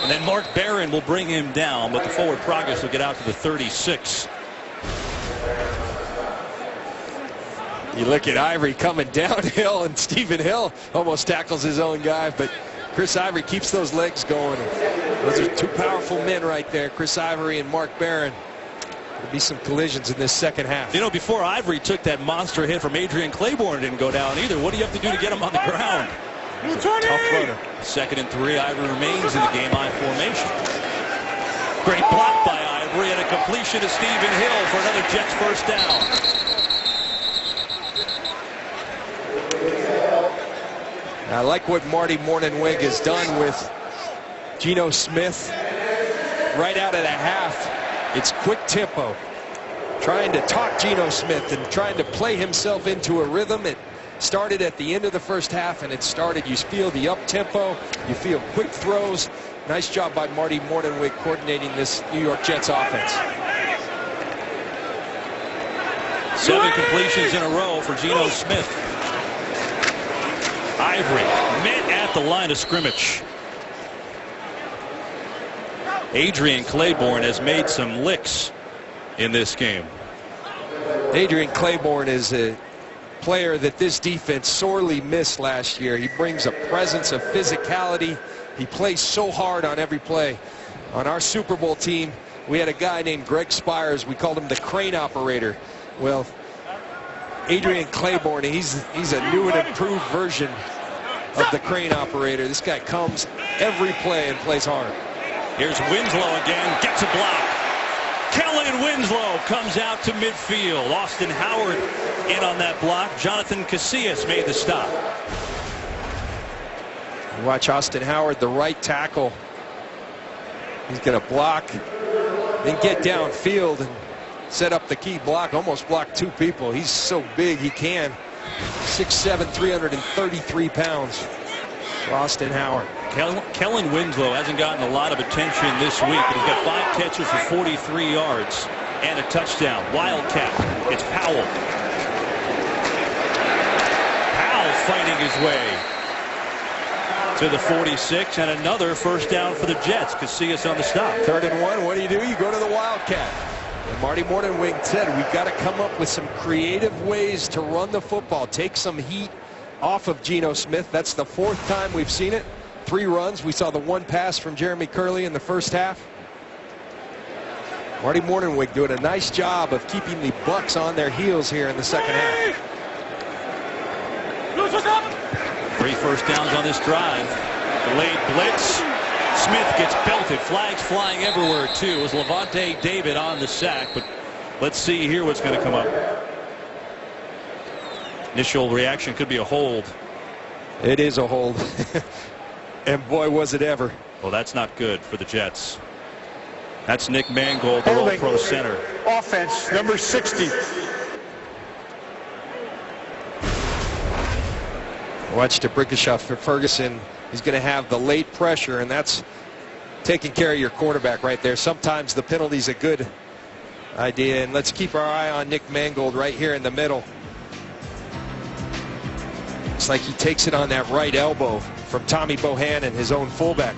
And then Mark Barron will bring him down, but the forward progress will get out to the 36. You look at Ivory coming downhill, and Stephen Hill almost tackles his own guy, but Chris Ivory keeps those legs going. Those are 2 powerful men right there, Chris Ivory and Mark Barron. There'll be some collisions in this second half. You know, before Ivory took that monster hit from Adrian Claiborne, didn't go down either. What do you have to do to get him on the ground? Tough runner. 2nd and 3, Ivory remains in the game I formation. Great block by Ivory, and a completion to Stephen Hill for another Jets first down. I like what Marty Mornhinweg has done with Geno Smith right out of the half. It's quick tempo, trying to talk Geno Smith and trying to play himself into a rhythm. It started at the end of the first half, and it started, you feel the up tempo, you feel quick throws. Nice job by Marty Mornhinweg coordinating this New York Jets offense. 7 completions in a row for Geno Smith. Ivory met at the line of scrimmage. Adrian Claiborne has made some licks in this game. Adrian Claiborne is a player that this defense sorely missed last year. He brings a presence of physicality. He plays so hard on every play. On our Super Bowl team, we had a guy named Greg Spires. We called him the crane operator. Well, Adrian Claiborne, he's a new and improved version of the crane operator. This guy comes every play and plays hard. Here's Winslow again, gets a block. Kellen Winslow comes out to midfield. Austin Howard in on that block. Jonathan Casillas made the stop. Watch Austin Howard, the right tackle. He's going to block, then get downfield and set up the key block. Almost blocked 2 people. He's so big he can. 6'7", 333 pounds. Austin Howard. Kellen Winslow hasn't gotten a lot of attention this week, but he's got 5 catches for 43 yards and a touchdown. Wildcat. It's Powell. Powell fighting his way to the 46, and another first down for the Jets. Casillas on the stop. 3rd and 1. What do? You go to the Wildcat. And Marty Mornhinweg said we've got to come up with some creative ways to run the football, take some heat off of Geno Smith. That's the 4th time we've seen it. 3 runs. We saw the 1 pass from Jeremy Curley in the first half. Marty Mornhinweg doing a nice job of keeping the Bucs on their heels here in the second half. 3 first downs on this drive. Delayed blitz. Smith gets belted. Flags flying everywhere too. It was Levante David on the sack, but let's see here what's going to come up. Initial reaction could be a hold. It is a hold. And boy, was it ever. Well, that's not good for the Jets. That's Nick Mangold, the All-Pro center. Offense, number 60. Watch DeBrickashaw for Ferguson. He's going to have the late pressure, and that's taking care of your quarterback right there. Sometimes the penalty's a good idea, and let's keep our eye on Nick Mangold right here in the middle. It's like he takes it on that right elbow from Tommy Bohannon, his own fullback.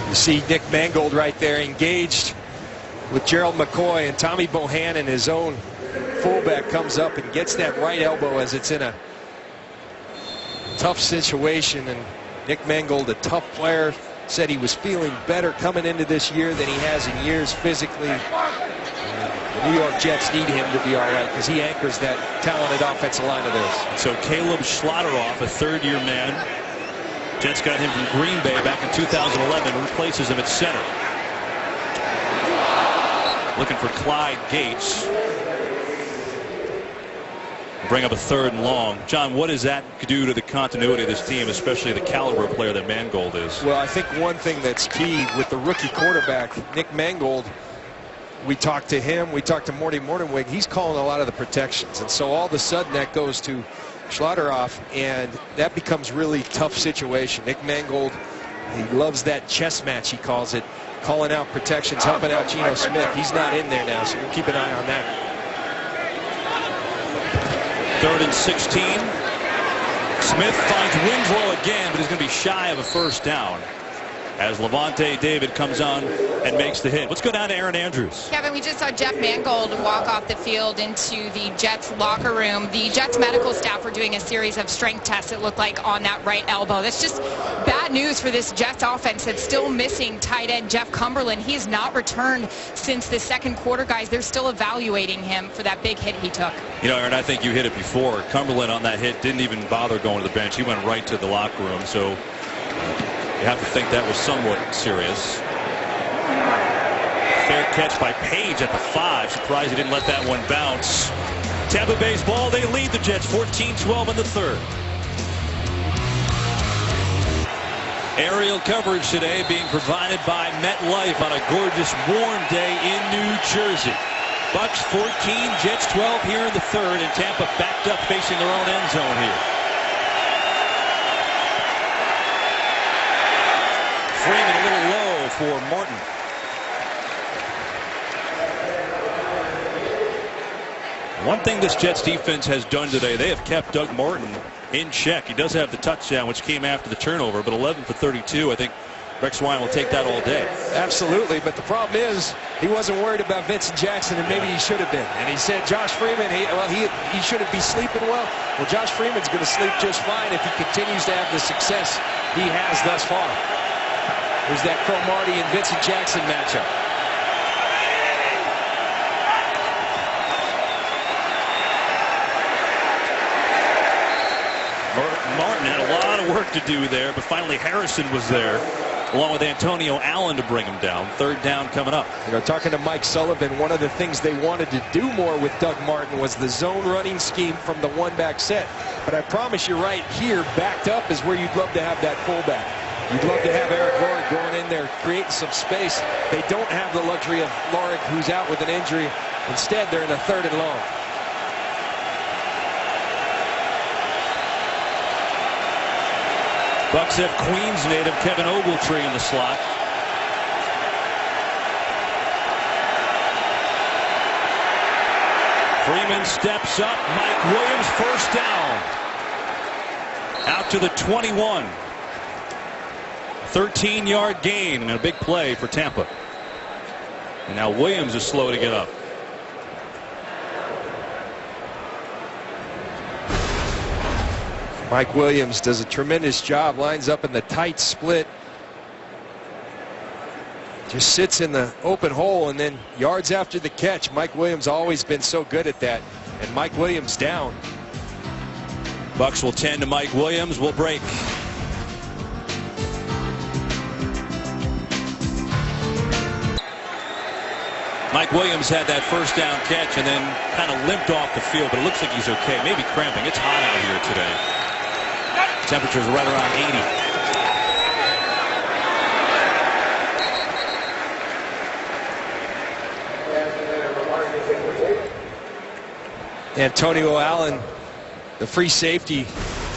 You see Nick Mangold right there engaged with Gerald McCoy, and Tommy Bohannon, his own fullback, comes up and gets that right elbow as it's in a tough situation. And Nick Mangold, a tough player, said he was feeling better coming into this year than he has in years physically. And the New York Jets need him to be all right because he anchors that talented offensive line of theirs. So Caleb Schlotteroff, a 3rd-year man. Jets got him from Green Bay back in 2011, replaces him at center. Looking for Clyde Gates. Bring up a 3rd and long. John, what does that do to the continuity of this team, especially the caliber player that Mangold is? Well, I think one thing that's key with the rookie quarterback, Nick Mangold, we talked to him, we talked to Marty Mornhinweg, he's calling a lot of the protections. And so all of a sudden that goes to Schlotteroff, and that becomes really tough situation. Nick Mangold, he loves that chess match, he calls it, calling out protections, helping out Geno Smith. He's not in there now, so we'll keep an eye on that. 3rd and 16. Smith finds Winslow again, but he's going to be shy of a first down as Levante David comes on and makes the hit. Let's go down to Aaron Andrews. Kevin, we just saw Jeff Mangold walk off the field into the Jets locker room. The Jets medical staff were doing a series of strength tests, it looked like, on that right elbow. That's just bad news for this Jets offense that's still missing tight end Jeff Cumberland. He has not returned since the 2nd quarter, guys. They're still evaluating him for that big hit he took. You know, Aaron, I think you hit it before. Cumberland on that hit didn't even bother going to the bench. He went right to the locker room, so you have to think that was somewhat serious. Fair catch by Page at the 5. Surprised he didn't let that one bounce. Tampa Bay's ball. They lead the Jets 14-12 in the third. Aerial coverage today being provided by MetLife on a gorgeous warm day in New Jersey. Bucks 14, Jets 12 here in the third, and Tampa backed up facing their own end zone here. Freeman a little low for Martin. One thing this Jets defense has done today, they have kept Doug Martin in check. He does have the touchdown, which came after the turnover, but 11 for 32. I think Rex Ryan will take that all day. Absolutely, but the problem is he wasn't worried about Vincent Jackson, and maybe he should have been. And he said Josh Freeman, he shouldn't be sleeping well. Well, Josh Freeman's going to sleep just fine if he continues to have the success he has thus far. There's that Cromartie and Vincent Jackson matchup. Martin had a lot of work to do there, but finally Harrison was there, along with Antonio Allen to bring him down. Third down coming up. You know, talking to Mike Sullivan, one of the things they wanted to do more with Doug Martin was the zone running scheme from the one-back set. But I promise you right here, backed up is where you'd love to have that fullback. You'd love to have Eric Lorig going in there, creating some space. They don't have the luxury of Lorig, who's out with an injury. Instead, they're in a 3rd and long. Bucks have Queens native Kevin Ogletree in the slot. Freeman steps up. Mike Williams, first down. Out to the 21. 13-yard gain and a big play for Tampa. And now Williams is slow to get up. Mike Williams does a tremendous job, lines up in the tight split. Just sits in the open hole, and then yards after the catch. Mike Williams always been so good at that. And Mike Williams down. Bucks will tend to Mike Williams. Will break. Mike Williams had that first down catch and then kind of limped off the field, but it looks like he's okay. Maybe cramping. It's hot out here today. Temperatures right around 80. Antonio Allen, the free safety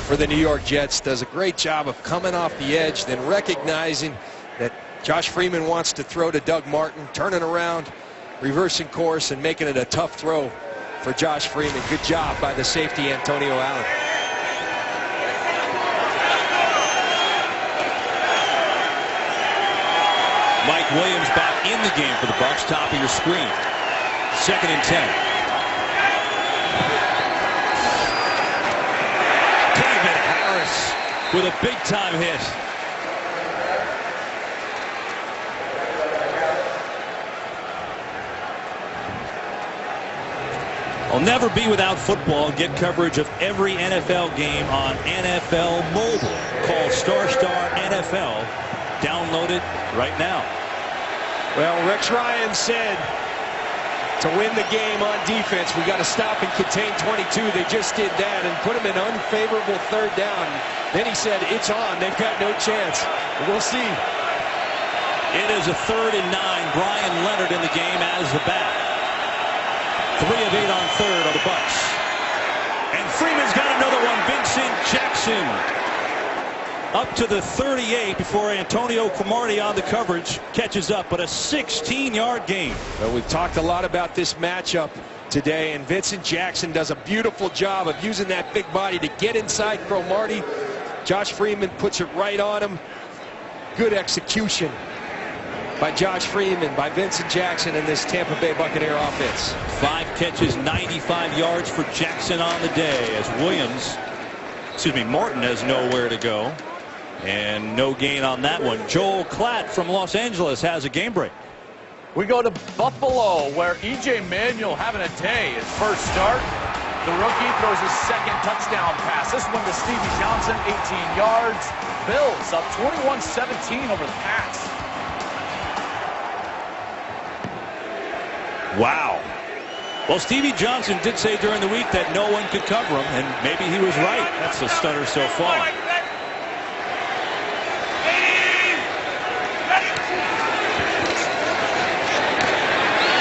for the New York Jets, does a great job of coming off the edge, then recognizing that Josh Freeman wants to throw to Doug Martin, turning around, reversing course, and making it a tough throw for Josh Freeman. Good job by the safety, Antonio Allen. Mike Williams back in the game for the Bucks. Top of your screen. 2nd and 10. David Harris with a big-time hit. I'll never be without football. Get coverage of every NFL game on NFL Mobile. Call Star NFL. Download it right now. Well, Rex Ryan said to win the game on defense, we got to stop and contain 22. They just did that and put them in unfavorable 3rd down. Then he said, it's on. They've got no chance. We'll see. It is a 3rd and 9. Brian Leonard in the game as the back. 3 of 8 on 3rd on the Bucks. And Freeman's got another one. Vincent Jackson up to the 38 before Antonio Cromartie on the coverage catches up, but a 16-yard gain. Well, we've talked a lot about this matchup today, and Vincent Jackson does a beautiful job of using that big body to get inside Cromartie. Josh Freeman puts it right on him. Good execution by Josh Freeman, by Vincent Jackson in this Tampa Bay Buccaneer offense. 5 catches, 95 yards for Jackson on the day as Martin has nowhere to go. And no gain on that one. Joel Klatt from Los Angeles has a game break. We go to Buffalo, where E.J. Manuel having a day. His first start, the rookie throws his 2nd touchdown pass. This one to Stevie Johnson, 18 yards. Bills up 21-17 over the Pats. Wow. Well, Stevie Johnson did say during the week that no one could cover him, and maybe he was right. That's a stunner so far.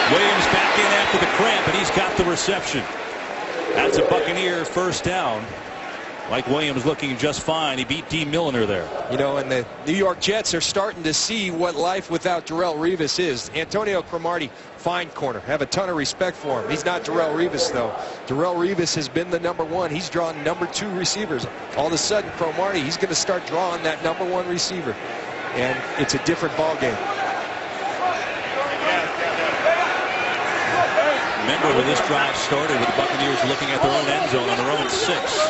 Williams back in after the cramp, and he's got the reception. That's a Buccaneer first down. Mike Williams looking just fine. He beat D. Milliner there. You know, and the New York Jets are starting to see what life without Darrelle Revis is. Antonio Cromartie, fine corner. Have a ton of respect for him. He's not Darrelle Revis, though. Darrelle Revis has been the #1. He's drawn #2 receivers. All of a sudden, Cromartie, he's going to start drawing that #1 receiver. And it's a different ball game. Remember when this drive started with the Buccaneers looking at their own end zone on their own 6.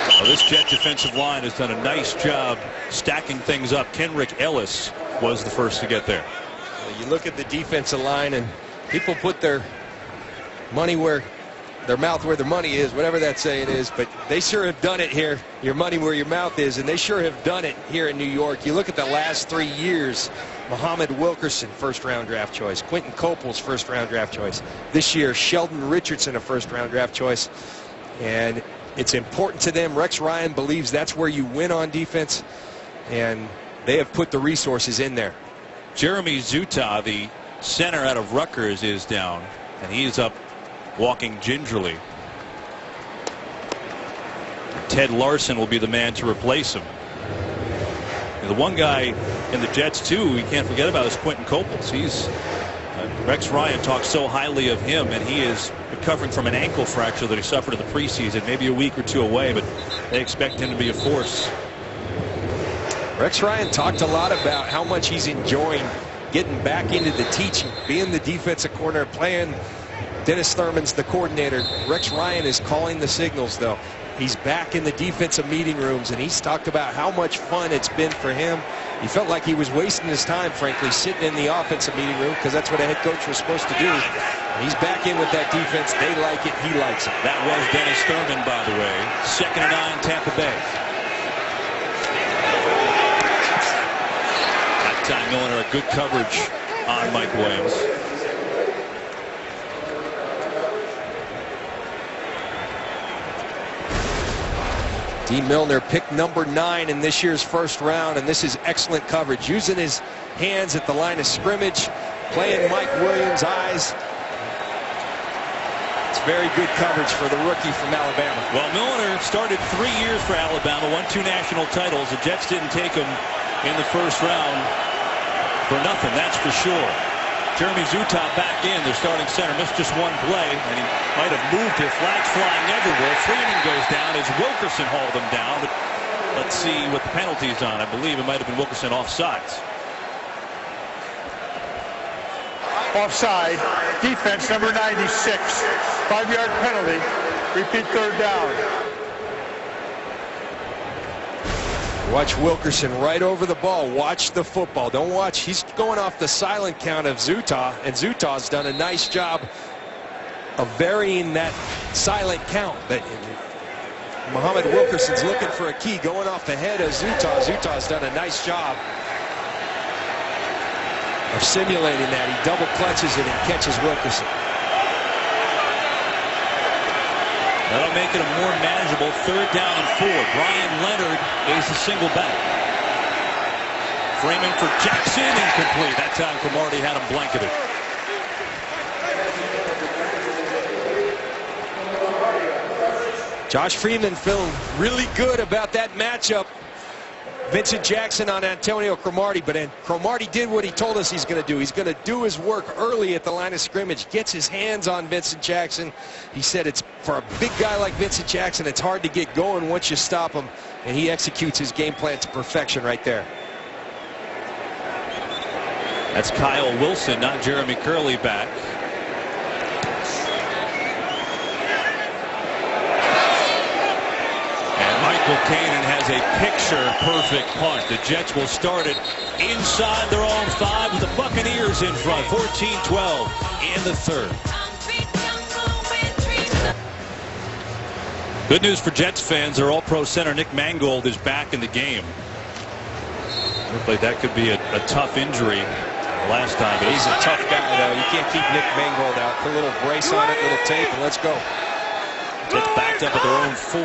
Well, this Jet defensive line has done a nice job stacking things up. Kenrick Ellis was the first to get there. You look at the defensive line, and people put their money where their mouth where their money is, whatever that saying is, but they sure have done it here. Your money where your mouth is, and they sure have done it here in New York. You look at the last 3 years, Muhammad Wilkerson, first-round draft choice. Quentin Coples, first-round draft choice. This year, Sheldon Richardson, a first-round draft choice. And it's important to them. Rex Ryan believes that's where you win on defense, and they have put the resources in there. Jeremy Zuta, the center out of Rutgers, is down, and he's up walking gingerly. Ted Larson will be the man to replace him. And the one guy in the Jets, too, we can't forget about is Quentin Coples. He's Rex Ryan talks so highly of him, and he is recovering from an ankle fracture that he suffered in the preseason, maybe a week or two away, but they expect him to be a force. Rex Ryan talked a lot about how much he's enjoying getting back into the teaching, being the defensive coordinator, playing. Dennis Thurman's the coordinator. Rex Ryan is calling the signals, though. He's back in the defensive meeting rooms, and he's talked about how much fun it's been for him. He felt like he was wasting his time, frankly, sitting in the offensive meeting room, because that's what a head coach was supposed to do. And he's back in with that defense. They like it. He likes it. That was Dennis Thurman, by the way. 2nd and 9, Tampa Bay. That time Milliner, a good coverage on Mike Williams. D. Milliner picked #9 in this year's first round, and this is excellent coverage. Using his hands at the line of scrimmage, playing Mike Williams' eyes. It's very good coverage for the rookie from Alabama. Well, Milliner started 3 years for Alabama, won 2 national titles. The Jets didn't take him in the first round for nothing, that's for sure. Jeremy Zuta back in, their starting center, missed just 1 play, and he might have moved it. Flags flying everywhere. Freeman goes down as Wilkerson hauled him down, but let's see what the penalty's on. I believe it might have been Wilkerson offsides. Offside, defense number 96, 5-yard penalty, repeat 3rd down. Watch Wilkerson right over the ball. Watch the football. Don't watch. He's going off the silent count of Zuta, and Zuta's done a nice job of varying that silent count. But Muhammad Wilkerson's looking for a key, going off the head of Zuta. Zuta's done a nice job of simulating that. He double clutches it and catches Wilkerson. That'll make it a more manageable 3rd down and 4. Brian Leonard is the single back. Freeman for Jackson, incomplete. That time Cromartie had him blanketed. Josh Freeman feeling really good about that matchup. Vincent Jackson on Antonio Cromartie, but Cromartie did what he told us he's going to do. He's going to do his work early at the line of scrimmage, gets his hands on Vincent Jackson. He said it's for a big guy like Vincent Jackson, it's hard to get going once you stop him, and he executes his game plan to perfection right there. That's Kyle Wilson, not Jeremy Curley back. Michael Kanan has a picture-perfect punt. The Jets will start it inside their own 5 with the Buccaneers in front. 14-12 in the 3rd. Good news for Jets fans. Their All-Pro center Nick Mangold is back in the game. Looked like that could be a tough injury last time. But he's a tough guy, though. You can't keep Nick Mangold out. Put a little brace on it, a little tape, and let's go. Jets backed up at their own 4.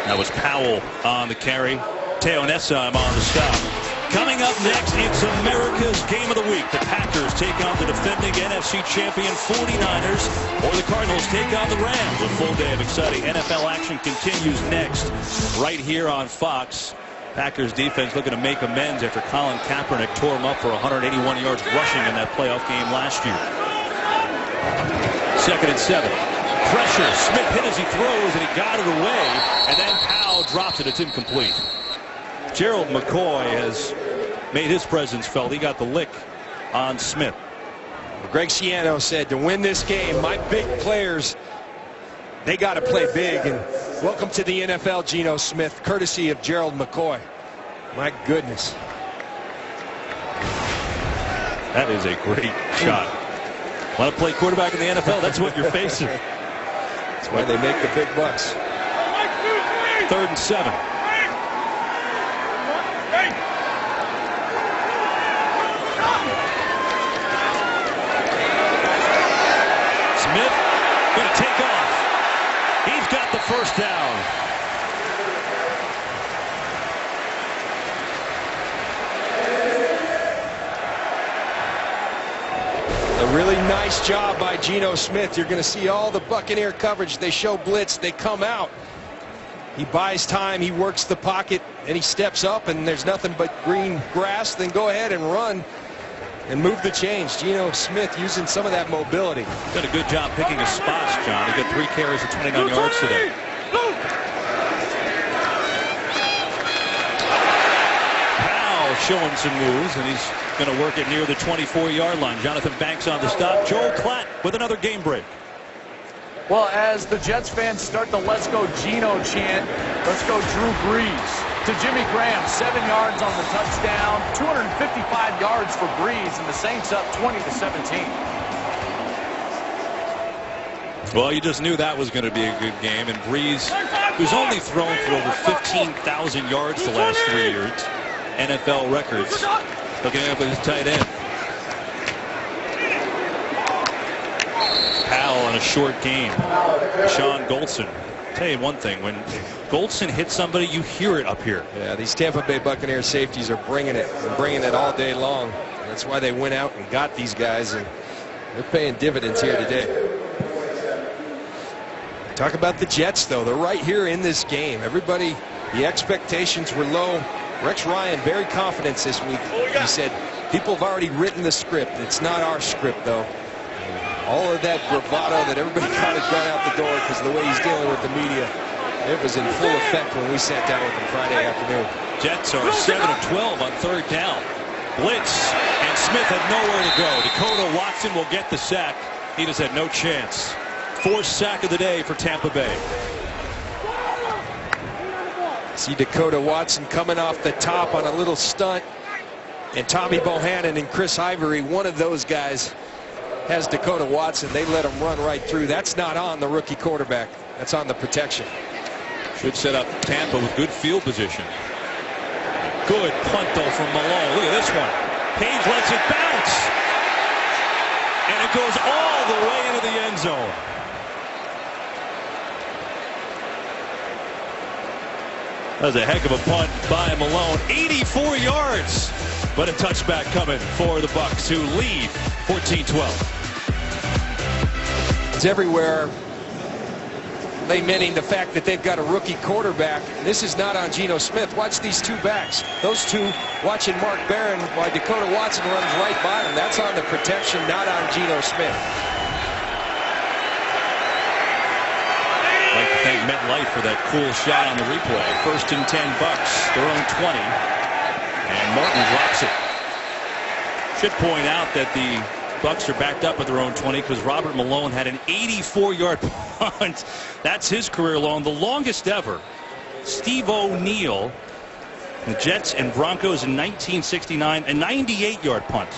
That was Powell on the carry. Teo Nessam on the stop. Coming up next, it's America's Game of the Week. The Packers take on the defending NFC champion 49ers, or the Cardinals take on the Rams. A full day of exciting NFL action continues next, right here on Fox. Packers defense looking to make amends after Colin Kaepernick tore him up for 181 yards rushing in that playoff game last year. 2nd and 7. Pressure. Smith hit as he throws, and he got it away. And then Powell drops it. It's incomplete. Gerald McCoy has made his presence felt. He got the lick on Smith. Greg Schiano said, to win this game, my big players, they got to play big. And welcome to the NFL, Geno Smith, courtesy of Gerald McCoy. My goodness. That is a great shot. Want to play quarterback in the NFL? That's what you're facing. That's why they make the big bucks. 3rd and 7. Smith going to take off. He's got the first down. A really nice job by Geno Smith. You're going to see all the Buccaneer coverage. They show blitz. They come out. He buys time. He works the pocket, and he steps up, and there's nothing but green grass. Then go ahead and run and move the chains. Geno Smith using some of that mobility. Done a good job picking his spots, John. He got 3 carries of 29 yards today. Powell showing some moves, and he's going to work it near the 24-yard line. Jonathan Banks on the stop. Joel Klatt with another game break. Well, as the Jets fans start the Let's Go Geno chant, let's go Drew Brees. To Jimmy Graham, 7 yards on the touchdown, 255 yards for Brees, and the Saints up 20-17. Well, you just knew that was going to be a good game, and Brees, who's only thrown for over 15,000 yards the last 3 years, NFL records, looking up with his tight end. Powell in a short game. Sean Goldson. Tell you one thing, when Goldson hits somebody, you hear it up here. Yeah, these Tampa Bay Buccaneers safeties are bringing it all day long. That's why they went out and got these guys, and they're paying dividends here today. Talk about the Jets, though. They're right here in this game. Everybody, the expectations were low. Rex Ryan, very confident this week. He said, people have already written the script. It's not our script, though. All of that bravado that everybody got has gone out the door because of the way he's dealing with the media. It was in full effect when we sat down with him Friday afternoon. Jets are 7 of 12 on 3rd down. Blitz, and Smith had nowhere to go. Dakota Watson will get the sack. He just had no chance. 4th sack of the day for Tampa Bay. See Dakota Watson coming off the top on a little stunt. And Tommy Bohannon and Chris Ivory, one of those guys, has Dakota Watson. They let him run right through. That's not on the rookie quarterback. That's on the protection. Should set up Tampa with good field position. Good punt, though, from Malone. Look at this one. Page lets it bounce. And it goes all the way into the end zone. That was a heck of a punt by Malone. 84 yards. But a touchback coming for the Bucs, who lead 14-12. It's everywhere, lamenting the fact that they've got a rookie quarterback. This is not on Geno Smith. Watch these 2 backs. Those 2 watching Mark Barron while Dakota Watson runs right by him. That's on the protection, not on Geno Smith. I'd like to thank MetLife for that cool shot on the replay. 1st and 10 Bucs, their own 20. And Martin drops it. Should point out that the Bucs are backed up at their own 20 because Robert Malone had an 84-yard punt. That's his career long, the longest ever. Steve O'Neill, the Jets and Broncos in 1969, a 98-yard punt.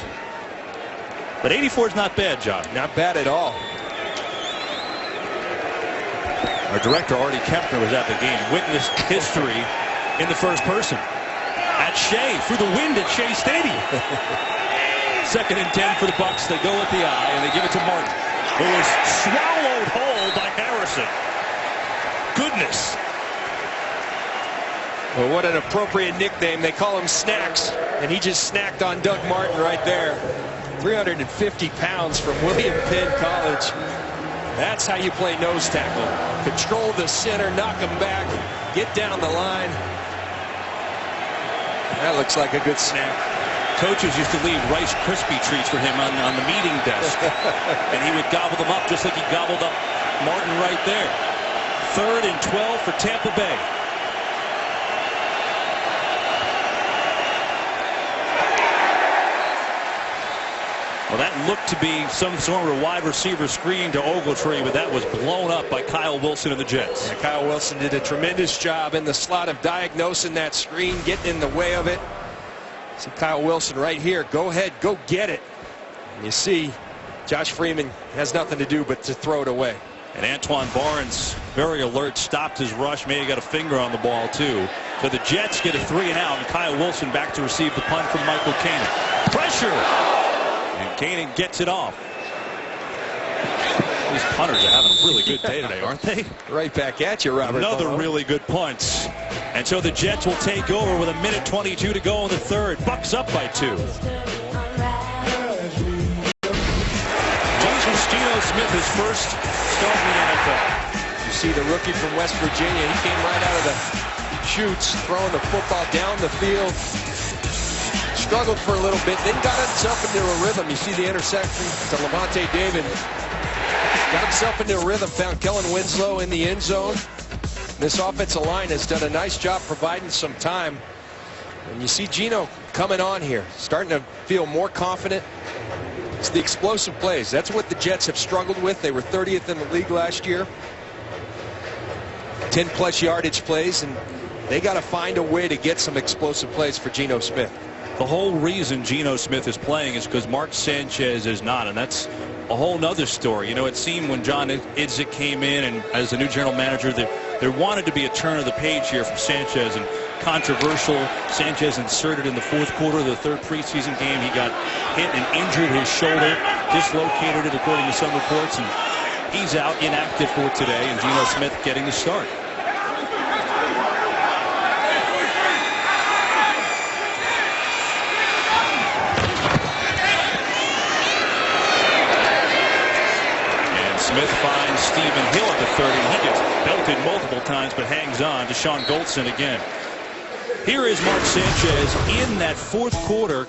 But 84 is not bad, John. Not bad at all. Our director, Artie Kempner, was at the game, witnessed history in the first person. At Shea, through the wind at Shea Stadium. 2nd and 10 for the Bucs. They go with the eye, and they give it to Martin, who was swallowed whole by Harrison. Goodness. Well, what an appropriate nickname. They call him Snacks, and he just snacked on Doug Martin right there. 350 pounds from William Penn College. That's how you play nose tackle. Control the center, knock him back, get down the line. That looks like a good snack. Coaches used to leave Rice Krispie treats for him on the meeting desk. And he would gobble them up just like he gobbled up Martin right there. 3rd and 12 for Tampa Bay. Well, that looked to be some sort of a wide receiver screen to Ogletree, but that was blown up by Kyle Wilson of the Jets. Yeah, Kyle Wilson did a tremendous job in the slot of diagnosing that screen, getting in the way of it. See Kyle Wilson right here. Go ahead, go get it. And you see Josh Freeman has nothing to do but to throw it away. And Antoine Barnes, very alert, stopped his rush. May have got a finger on the ball, too. So the Jets get a 3 and out, and Kyle Wilson back to receive the punt from Michael Koenig. Pressure! And Koenig gets it off. These punters are having a really good day today, aren't they? Right back at you, Robert. Another really good punt. And so the Jets will take over with 1:22 to go in the 3rd. Bucs up by 2. Geno Smith, his first start in the NFL. You see the rookie from West Virginia. He came right out of the chutes, throwing the football down the field. Struggled for a little bit, then got himself into a rhythm. You see the interception to Lavonte David. Got himself into a rhythm, found Kellen Winslow in the end zone. This offensive line has done a nice job providing some time. And you see Geno coming on here, starting to feel more confident. It's the explosive plays. That's what the Jets have struggled with. They were 30th in the league last year. 10+ yardage plays, and they got to find a way to get some explosive plays for Geno Smith. The whole reason Geno Smith is playing is because Mark Sanchez is not, and that's a whole nother story. You know, it seemed when John Idzik came in and as the new general manager that there wanted to be a turn of the page here from Sanchez, and controversial. Sanchez inserted in the 4th quarter of the 3rd preseason game. He got hit and injured his shoulder, dislocated it according to some reports, and he's out inactive for today, and Geno Smith getting the start. Smith finds Stephen Hill at the 30. He gets belted multiple times but hangs on. Deshaun Goldson again. Here is Mark Sanchez in that 4th quarter.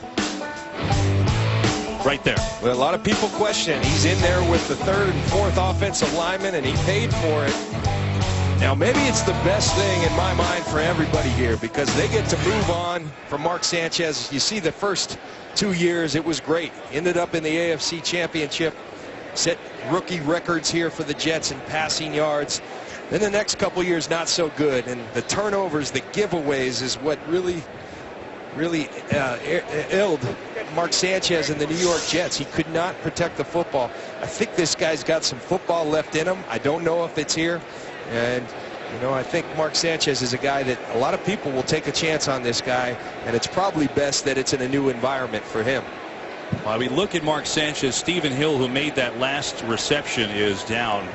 Right there. Well, a lot of people question. He's in there with the 3rd and 4th offensive linemen, and he paid for it. Now, maybe it's the best thing in my mind for everybody here because they get to move on from Mark Sanchez. You see the first 2 years, it was great. Ended up in the AFC Championship. Set rookie records here for the Jets in passing yards. Then the next couple years, not so good. And the turnovers, the giveaways is what really ailed Mark Sanchez and the New York Jets. He could not protect the football. I think this guy's got some football left in him. I don't know if it's here. And, you know, I think Mark Sanchez is a guy that a lot of people will take a chance on this guy. And it's probably best that it's in a new environment for him. While we look at Mark Sanchez, Stephen Hill, who made that last reception, is down.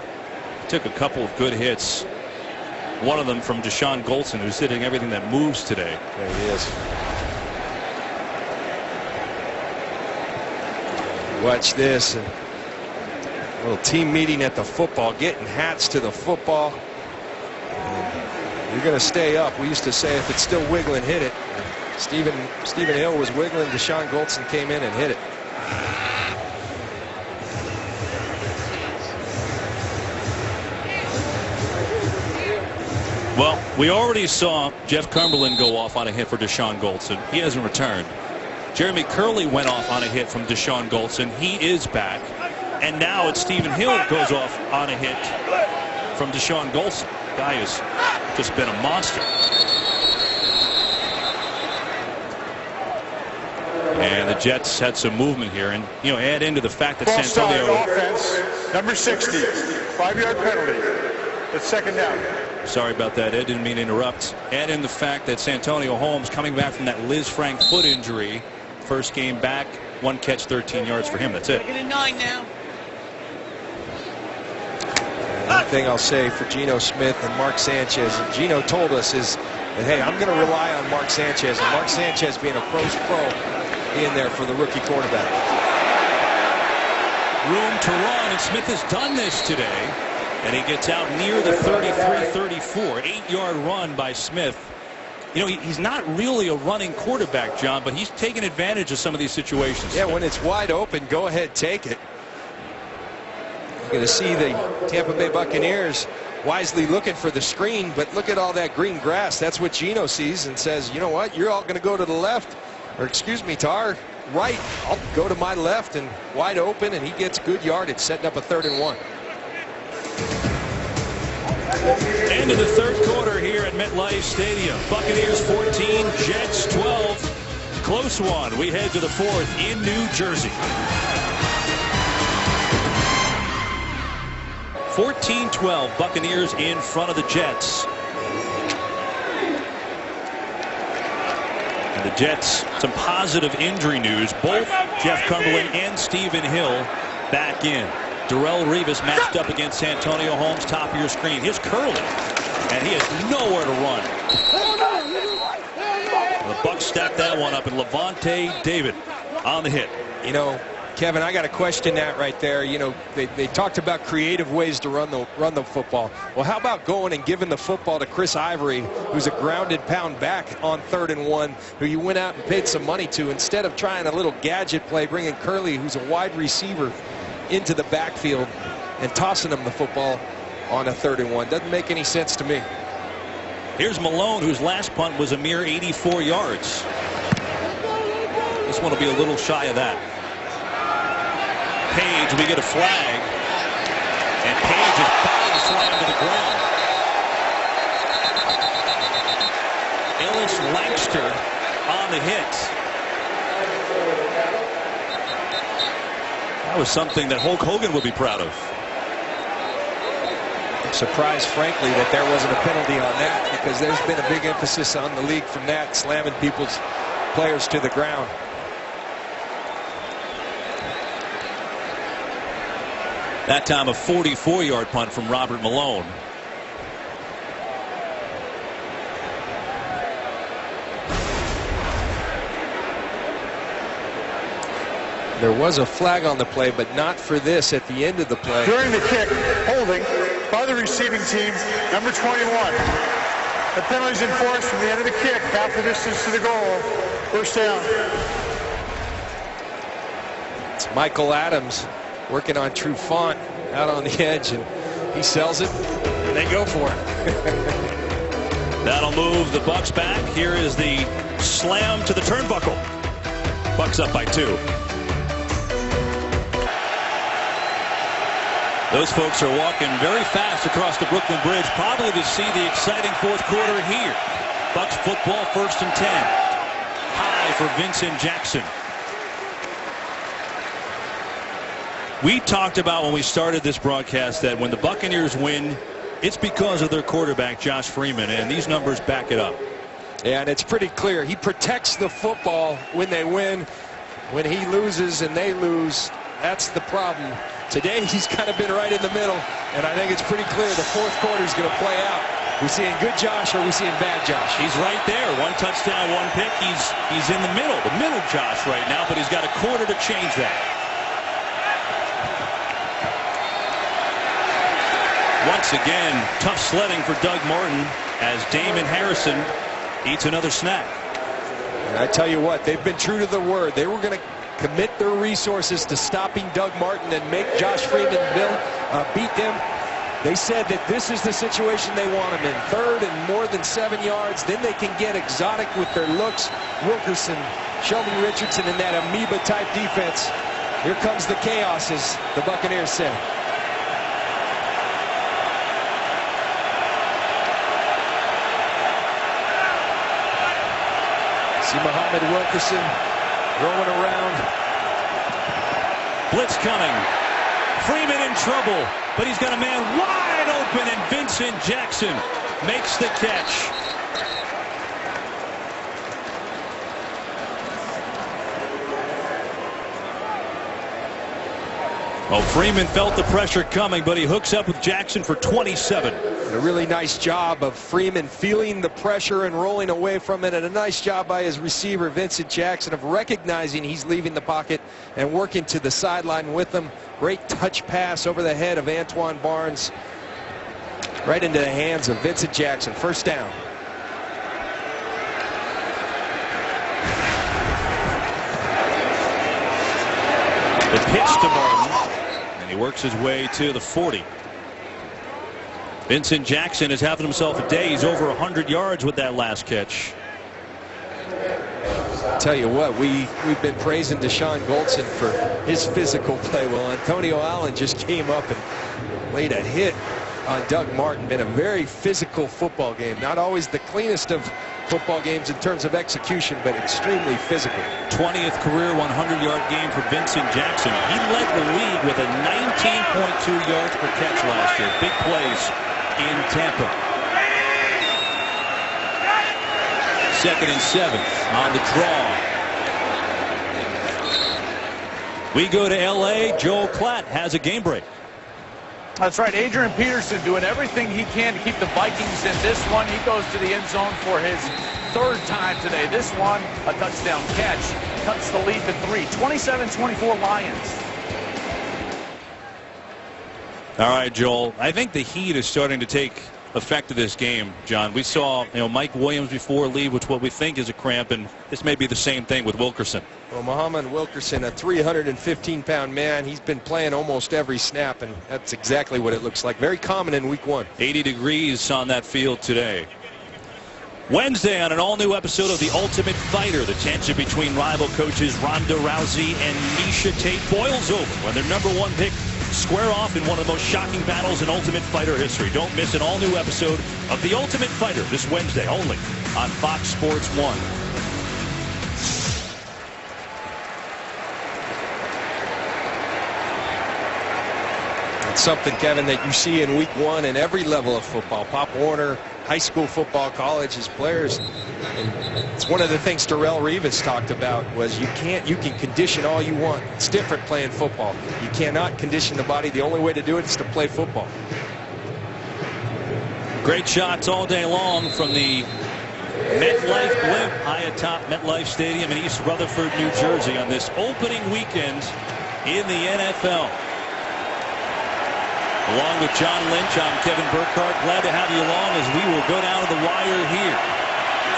Took a couple of good hits. One of them from Deshaun Goldson, who's hitting everything that moves today. There he is. Watch this. A little team meeting at the football, getting hats to the football. You're going to stay up. We used to say if it's still wiggling, hit it. Stephen Hill was wiggling. Deshaun Goldson came in and hit it. Well, we already saw Jeff Cumberland go off on a hit for Deshaun Goldson. He hasn't returned. Jeremy Curley went off on a hit from Deshaun Goldson. He is back. And now it's Stephen Hill goes off on a hit from Deshaun Goldson. Guy has just been a monster. And the Jets had some movement here, and add into the fact that False start Santonio offense, number 60, 5-yard penalty. It's second down. Sorry about that, Ed. Didn't mean to interrupt. Add in the fact that Santonio Holmes coming back from that Liz Frank foot injury. First game back, 1 catch, 13 yards for him. That's it. Get a 9 now. One thing I'll say for Geno Smith and Mark Sanchez, and Geno told us, is that, hey, I'm going to rely on Mark Sanchez, and Mark Sanchez being a pro's pro in there for the rookie quarterback. Room to run, and Smith has done this today. And he gets out near the 33-34. 8-yard run by Smith. He's not really a running quarterback, John, but he's taking advantage of some of these situations. Yeah, when it's wide open, go ahead, take it. You're going to see the Tampa Bay Buccaneers wisely looking for the screen, but look at all that green grass. That's what Geno sees and says, you know what, you're all going to go to the left, or excuse me, to our right. I'll go to my left, and wide open, and he gets good yardage, setting up a 3rd and 1. End of the third quarter here at MetLife Stadium. Buccaneers 14, Jets 12. Close one. We head to the 4th in New Jersey. 14-12, Buccaneers in front of the Jets. And the Jets, some positive injury news. Both Jeff Cumberland and Stephen Hill back in. Darrelle Revis matched up against Santonio Holmes. Top of your screen. Here's Curley, and he has nowhere to run. The Bucs stacked that one up, and Levante David on the hit. Kevin, I got to question that right there. They talked about creative ways to run the football. Well, how about going and giving the football to Chris Ivory, who's a grounded pound back on 3rd and 1, who you went out and paid some money to, instead of trying a little gadget play, bringing Curley, who's a wide receiver, into the backfield and tossing him the football on a 3rd and 1. Doesn't make any sense to me. Here's Malone, whose last punt was a mere 84 yards. This one will be a little shy of that. Page, we get a flag, and Page is body slammed to the ground. Ellis Lankster on the hit. That was something that Hulk Hogan would be proud of. I'm surprised, frankly, that there wasn't a penalty on that, because there's been a big emphasis on the league from that, slamming people's players to the ground. That time a 44-yard punt from Robert Malone. There was a flag on the play, but not for this at the end of the play. During the kick, holding by the receiving team, number 21. The penalty's enforced from the end of the kick, half the distance to the goal. First down. It's Michael Adams working on True Font out on the edge, and he sells it, and they go for it. That'll move the Bucs back. Here is the slam to the turnbuckle. Bucs up by 2. Those folks are walking very fast across the Brooklyn Bridge, probably to see the exciting 4th quarter here. Bucs football, 1st and 10. High for Vincent Jackson. We talked about when we started this broadcast that when the Buccaneers win, it's because of their quarterback, Josh Freeman, and these numbers back it up. Yeah, and it's pretty clear. He protects the football when they win. When he loses and they lose, that's the problem. Today, he's kind of been right in the middle, and I think it's pretty clear the 4th quarter is going to play out. We seeing good Josh, or we seeing bad Josh? He's right there. 1 touchdown, 1 pick. He's in the middle Josh right now, but he's got a quarter to change that. Once again, tough sledding for Doug Martin as Damon Harrison eats another snack. And I tell you what, they've been true to their word. They were going to commit their resources to stopping Doug Martin and make Josh Freeman beat them. They said that this is the situation they want him in. 3rd and more than 7 yards. Then they can get exotic with their looks. Wilkerson, Sheldon Richardson in that amoeba-type defense. Here comes the chaos, as the Buccaneers said. See Muhammad Wilkerson rolling around. Blitz coming. Freeman in trouble, but he's got a man wide open, and Vincent Jackson makes the catch. Well, Freeman felt the pressure coming, but he hooks up with Jackson for 27. A really nice job of Freeman feeling the pressure and rolling away from it, and a nice job by his receiver, Vincent Jackson, of recognizing he's leaving the pocket and working to the sideline with him. Great touch pass over the head of Antoine Barnes, right into the hands of Vincent Jackson. First down. The pitch to Martin. He works his way to the 40. Vincent Jackson is having himself a day. He's over 100 yards with that last catch. Tell you what, we've been praising Deshaun Goldson for his physical play. Well, Antonio Allen just came up and laid a hit on Doug Martin. Been a very physical football game. Not always the cleanest of football games in terms of execution, but extremely physical. 20th career 100-yard game for Vincent Jackson. He led the league with a 19.2 yards per catch last year. Big plays in Tampa. 2nd and 7 on the draw. We go to L.A. Joel Klatt has a game break. That's right. Adrian Peterson doing everything he can to keep the Vikings in this one. He goes to the end zone for his 3rd time today. This one, a touchdown catch. Cuts the lead to 3. 27-24 Lions. All right, Joel. I think the heat is starting to take effect of this game, John. We saw, Mike Williams before leave with what we think is a cramp, and this may be the same thing with Wilkerson. Well, Muhammad Wilkerson, a 315-pound man. He's been playing almost every snap, and that's exactly what it looks like. Very common in week 1. 80 degrees on that field today. Wednesday on an all-new episode of The Ultimate Fighter, the tension between rival coaches Ronda Rousey and Miesha Tate boils over when their #1 pick square off in one of the most shocking battles in Ultimate Fighter history. Don't miss an all-new episode of The Ultimate Fighter this Wednesday only on Fox Sports 1. It's something, Kevin, that you see in week 1 in every level of football. Pop Warner, high school football, college, as players. And it's one of the things Darrelle Revis talked about was you can condition all you want. It's different playing football. You cannot condition the body. The only way to do it is to play football. Great shots all day long from the MetLife blimp high atop MetLife Stadium in East Rutherford, New Jersey on this opening weekend in the NFL. Along with John Lynch, I'm Kevin Burkhardt. Glad to have you along as we will go down to the wire here.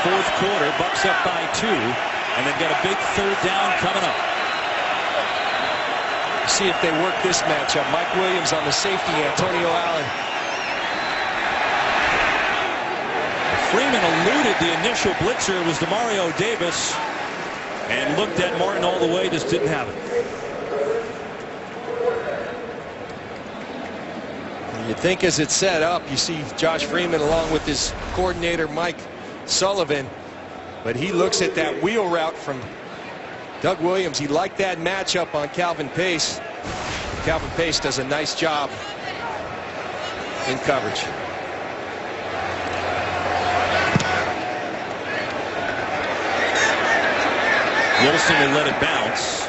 4th quarter, Bucks up by 2, and they've got a big 3rd down coming up. See if they work this matchup. Mike Williams on the safety, Antonio Allen. Freeman eluded the initial blitzer. It was Demario Davis, and looked at Martin all the way, just didn't have it. You think as it's set up, you see Josh Freeman along with his coordinator Mike Sullivan, but he looks at that wheel route from Doug Williams. He liked that matchup on Calvin Pace. Calvin Pace does a nice job in coverage. Wilson will let it bounce.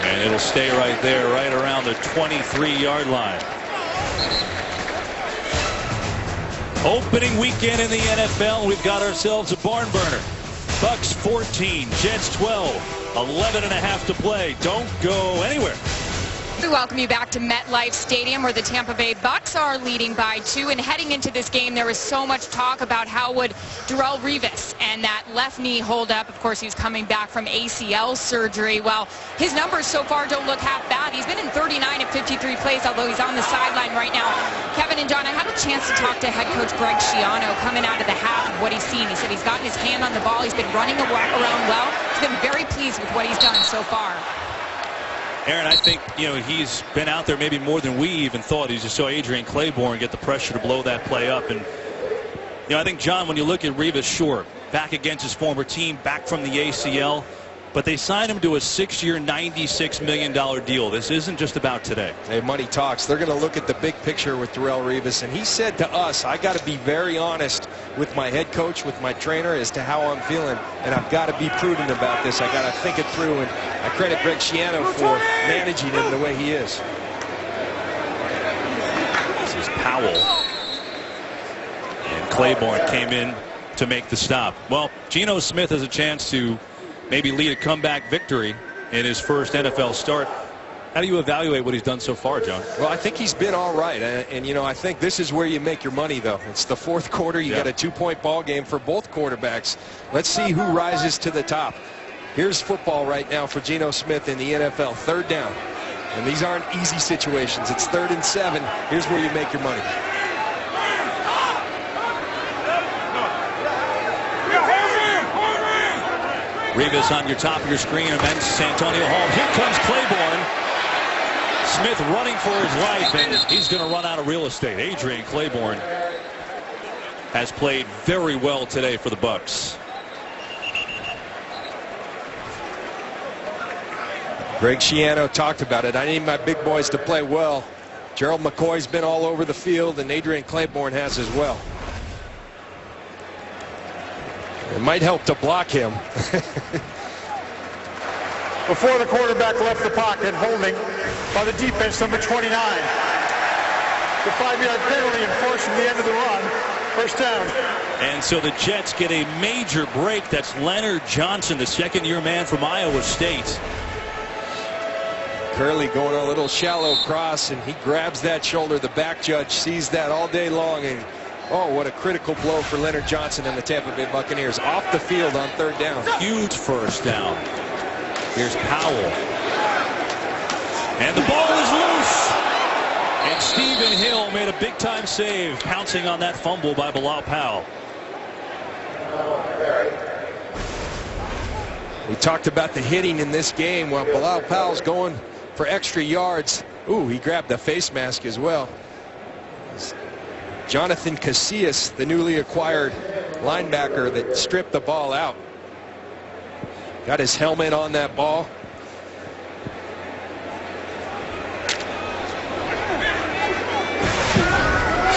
And it'll stay right there, right around the 23-yard line. Opening weekend in the NFL, we've got ourselves a barn burner. Bucks 14, Jets 12, 11.5 to play. Don't go anywhere. We welcome you back to MetLife Stadium, where the Tampa Bay Bucks are leading by 2. And heading into this game, there was so much talk about how would Darrelle Revis and that left knee hold up. Of course, he's coming back from ACL surgery. Well, his numbers so far don't look half bad. He's been in 39 of 53 plays, although he's on the sideline right now. Kevin and John, I had a chance to talk to head coach Greg Schiano coming out of the half of what he's seen. He said he's gotten his hand on the ball. He's been running around well. He's been very pleased with what he's done so far. Aaron, I think, he's been out there maybe more than we even thought. He just saw Adrian Claiborne get the pressure to blow that play up. And, I think, John, when you look at Revis, sure, back against his former team, back from the ACL. But they signed him to a 6-year, $96 million deal. This isn't just about today. Hey, money talks. They're going to look at the big picture with Darrelle Revis. And he said to us, I got to be very honest with my head coach, with my trainer, as to how I'm feeling. And I've got to be prudent about this. I got to think it through. And I credit Greg Schiano for managing him the way he is. This is Powell. And Claiborne came in to make the stop. Well, Geno Smith has a chance to maybe lead a comeback victory in his first NFL start. How do you evaluate what he's done so far, John? Well, I think he's been all right. And you know, I think this is where you make your money, though. It's the fourth quarter. You got a 2-point ball game for both quarterbacks. Let's see who rises to the top. Here's football right now for Geno Smith in the NFL. 3rd down. And these aren't easy situations. It's 3rd and 7. Here's where you make your money. Revis on your top of your screen, and then Santonio Holmes. Here comes Claiborne. Smith running for his life, and he's going to run out of real estate. Adrian Claiborne has played very well today for the Bucs. Greg Schiano talked about it. I need my big boys to play well. Gerald McCoy's been all over the field, and Adrian Claiborne has as well. It might help to block him. Before the quarterback left the pocket, holding by the defense, number 29. The 5-yard penalty enforcing the end of the run. 1st down. And so the Jets get a major break. That's Leonard Johnson, the 2nd-year man from Iowa State. Curley going a little shallow cross, and he grabs that shoulder. The back judge sees that all day long, and oh, what a critical blow for Leonard Johnson and the Tampa Bay Buccaneers. Off the field on 3rd down. Huge 1st down. Here's Powell. And the ball is loose. And Stephen Hill made a big-time save, pouncing on that fumble by Bilal Powell. We talked about the hitting in this game. While Bilal Powell's going for extra yards. Ooh, he grabbed the face mask as well. Jonathan Casillas, the newly acquired linebacker that stripped the ball out. Got his helmet on that ball.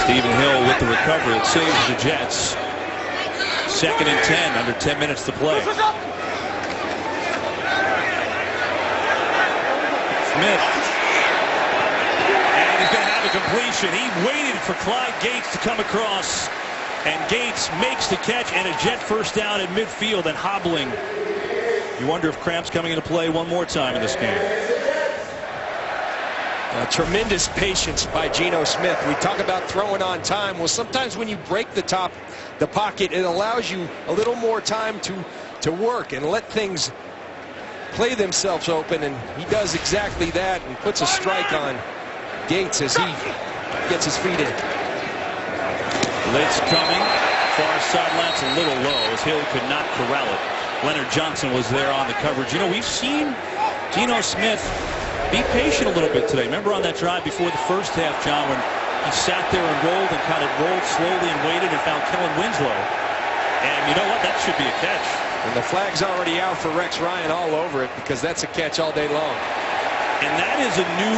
Stephen Hill with the recovery. It saves the Jets. 2nd and 10, under 10 minutes to play. Smith. And he's going to have a completion. He waited for Clyde Gates to come across. And Gates makes the catch, and a Jet 1st down at midfield and hobbling. You wonder if cramps coming into play one more time in this game. Tremendous patience by Geno Smith. We talk about throwing on time. Well, sometimes when you break the pocket, it allows you a little more time to work and let things play themselves open, and he does exactly that and puts a strike on Gates as he gets his feet in. Blitz coming. Far sideline, a little low as Hill could not corral it. Leonard Johnson was there on the coverage. You know, we've seen Geno Smith be patient a little bit today. Remember on that drive before the 1st half, John, when he sat there and rolled and kind of rolled slowly and waited and found Kellen Winslow. And you know what? That should be a catch. And the flag's already out for Rex Ryan all over it, because that's a catch all day long. And that is a new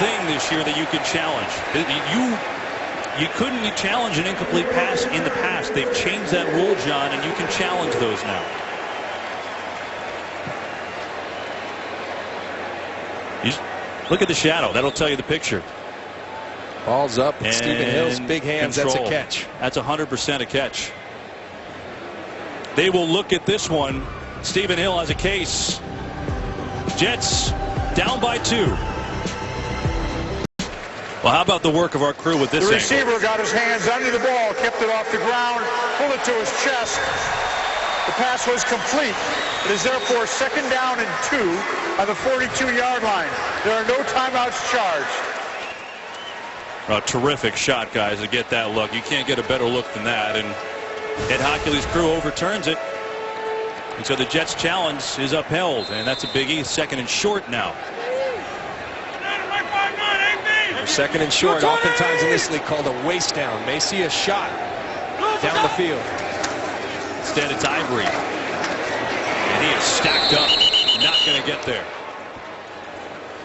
thing this year that you can challenge. You couldn't challenge an incomplete pass in the past. They've changed that rule, John, and you can challenge those now. Look at the shadow. That'll tell you the picture. Ball's up, and Stephen Hill's big hands. Control. That's a catch. That's 100% a catch. They will look at this one. Stephen Hill has a case. Jets down by 2. Well, how about the work of our crew with this? The receiver got his hands under the ball, kept it off the ground, pulled it to his chest. The pass was complete. It is therefore 2nd down and 2 on the 42-yard line. There are no timeouts charged. A terrific shot, guys, to get that look. You can't get a better look than that. And Ed Hockley's crew overturns it. And so the Jets' challenge is upheld. And that's a biggie. 2nd and short now. 2nd and short, oftentimes in this league called a waste down. May see a shot down the field. Instead, it's Ivory. And he is stacked up. Not going to get there.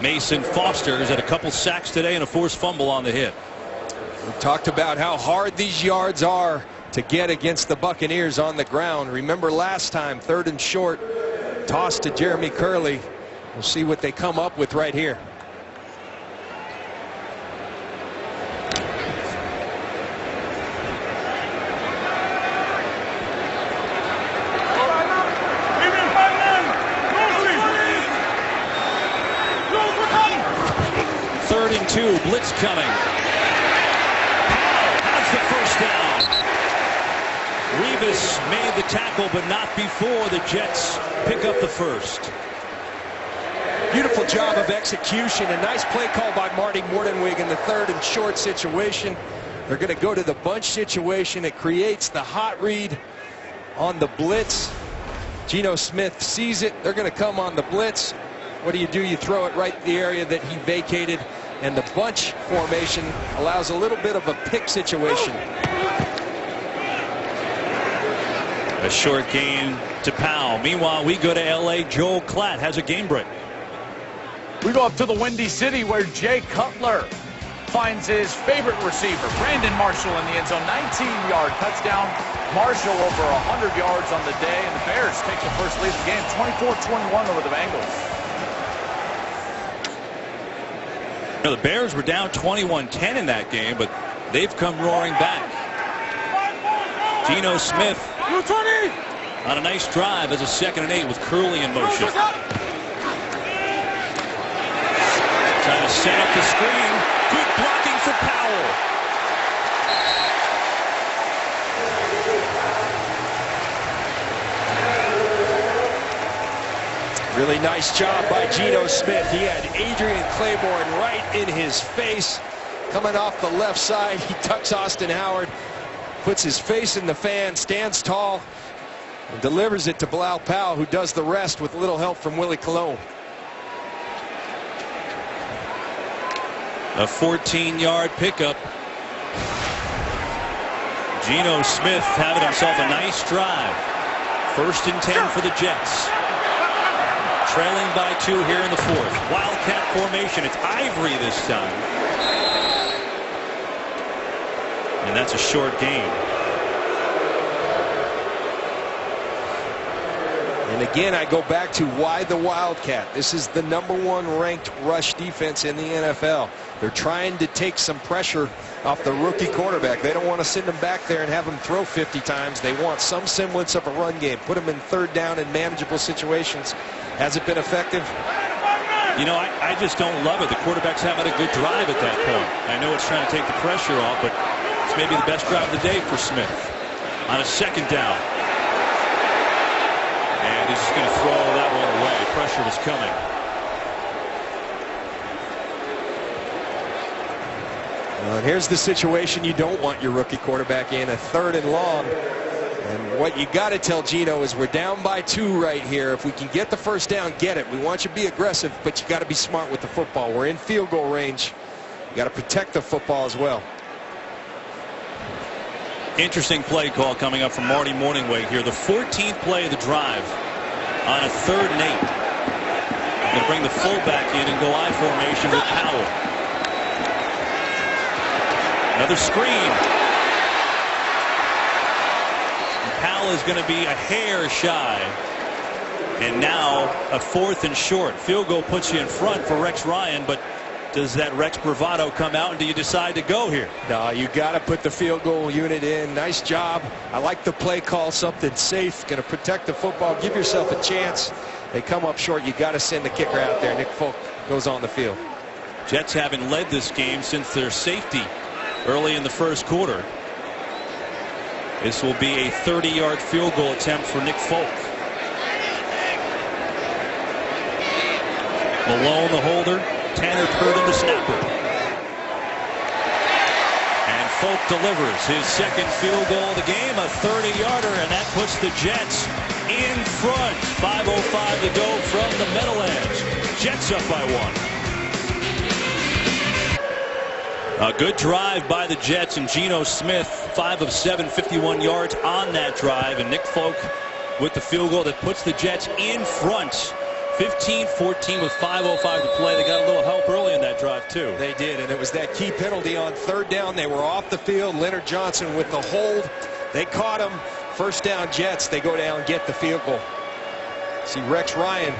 Mason Foster has had a couple sacks today and a forced fumble on the hit. We talked about how hard these yards are to get against the Buccaneers on the ground. Remember last time, 3rd and short, toss to Jeremy Curley. We'll see what they come up with right here. Third and 2, blitz coming. Has the first down. Revis made the tackle, but not before the Jets pick up the first. Beautiful job of execution. A nice play call by Marty Mordenwig in the 3rd and short situation. They're going to go to the bunch situation. It creates the hot read on the blitz. Geno Smith sees it. They're going to come on the blitz. What do? You throw it right in the area that he vacated, and the bunch formation allows a little bit of a pick situation. A short gain to Powell. Meanwhile, we go to L.A. Joel Klatt has a game break. We go up to the Windy City where Jay Cutler finds his favorite receiver, Brandon Marshall, in the end zone. 19-yard touchdown. Marshall over 100 yards on the day, and the Bears take the first lead of the game, 24-21 over the Bengals. You know, the Bears were down 21-10 in that game, but they've come roaring back. Geno Smith on a nice drive as a 2nd and 8 with Curley in motion. Trying to set up the screen. Good blocking for Powell. Really nice job by Geno Smith. He had Adrian Claiborne right in his face. Coming off the left side, he tucks Austin Howard, puts his face in the fan, stands tall, and delivers it to Bilal Powell, who does the rest with a little help from Willie Colon. A 14-yard pickup. Geno Smith having himself a nice drive. 1st and 10 for the Jets. Trailing by 2 here in the 4th. Wildcat formation. It's Ivory this time. And that's a short gain. And again, I go back to why the Wildcat. This is the #1 ranked rush defense in the NFL. They're trying to take some pressure off the rookie quarterback. They don't want to send him back there and have him throw 50 times. They want some semblance of a run game. Put him in 3rd down in manageable situations. Has it been effective? You know, I just don't love it. The quarterback's having a good drive at that point. I know it's trying to take the pressure off, but it's maybe the best drive of the day for Smith. On a 2nd down. And he's just going to throw that one away. Pressure was coming. And here's the situation you don't want your rookie quarterback in, a 3rd and long. And what you got to tell Geno is we're down by 2 right here. If we can get the first down, get it. We want you to be aggressive, but you got to be smart with the football. We're in field goal range. You got to protect the football as well. Interesting play call coming up from Marty Morningway here. The 14th play of the drive on a 3rd and 8. They'll bring the fullback in and go I formation with Powell. Another screen. And Powell is going to be a hair shy. And now a 4th and short. Field goal puts you in front for Rex Ryan, but does that Rex bravado come out, and do you decide to go here? No, you got to put the field goal unit in. Nice job. I like the play call, something safe, going to protect the football, give yourself a chance. They come up short, you got to send the kicker out there. Nick Folk goes on the field. Jets haven't led this game since their safety early in the 1st quarter. This will be a 30-yard field goal attempt for Nick Folk. Malone the holder. Tanner Purdon the snapper. And Folk delivers his 2nd field goal of the game, a 30-yarder, and that puts the Jets in front. 5:05 to go from the Meadowlands. Jets up by 1. A good drive by the Jets, and Geno Smith, 5 of 7, 51 yards on that drive, and Nick Folk with the field goal that puts the Jets in front. 15-14 with 5:05 to play. They got a little help early in that drive, too. They did, and it was that key penalty on 3rd down. They were off the field. Leonard Johnson with the hold. They caught him. 1st down Jets. They go down and get the field goal. See, Rex Ryan,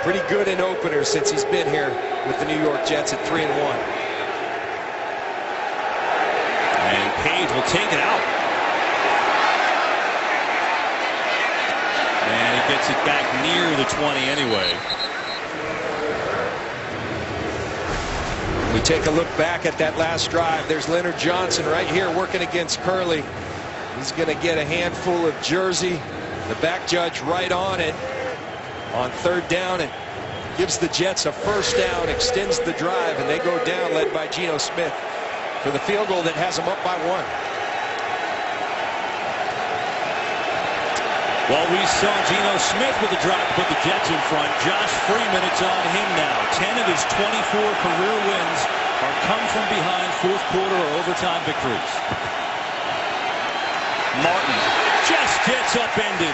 pretty good in openers since he's been here with the New York Jets at 3-1. And Page will take it out. And he gets it back near the 20 anyway. We take a look back at that last drive. There's Leonard Johnson right here working against Curley. He's going to get a handful of jersey. The back judge right on it on 3rd down and gives the Jets a 1st down, extends the drive, and they go down led by Geno Smith for the field goal that has them up by 1. Well, we saw Geno Smith with the drop to put the Jets in front. Josh Freeman, it's on him now. 10 of his 24 career wins are come from behind 4th quarter or overtime victories. Martin just gets upended.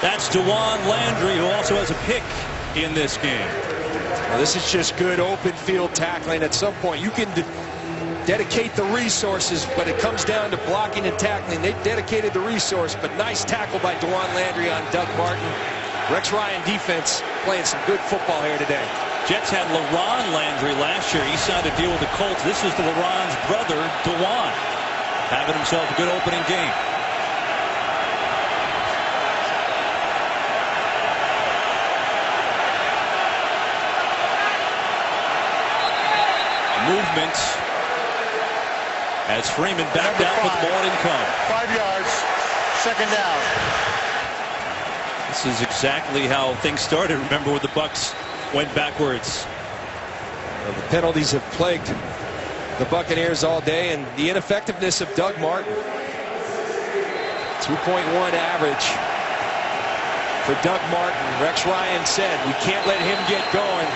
That's DeJuan Landry, who also has a pick in this game. Well, this is just good open field tackling. At some point, you can dedicate the resources, but it comes down to blocking and tackling. They dedicated the resource, but nice tackle by DeJuan Landry on Doug Martin. Rex Ryan defense playing some good football here today. Jets had LaRon Landry last year. He signed a deal with the Colts. This is LaRon's brother, DeJuan, having himself a good opening game. Movement as Freeman backed out with more income. 5 yards, 2nd down. This is exactly how things started. Remember when the Bucs went backwards. Well, the penalties have plagued the Buccaneers all day, and the ineffectiveness of Doug Martin. 2.1 average for Doug Martin. Rex Ryan said, we can't let him get going.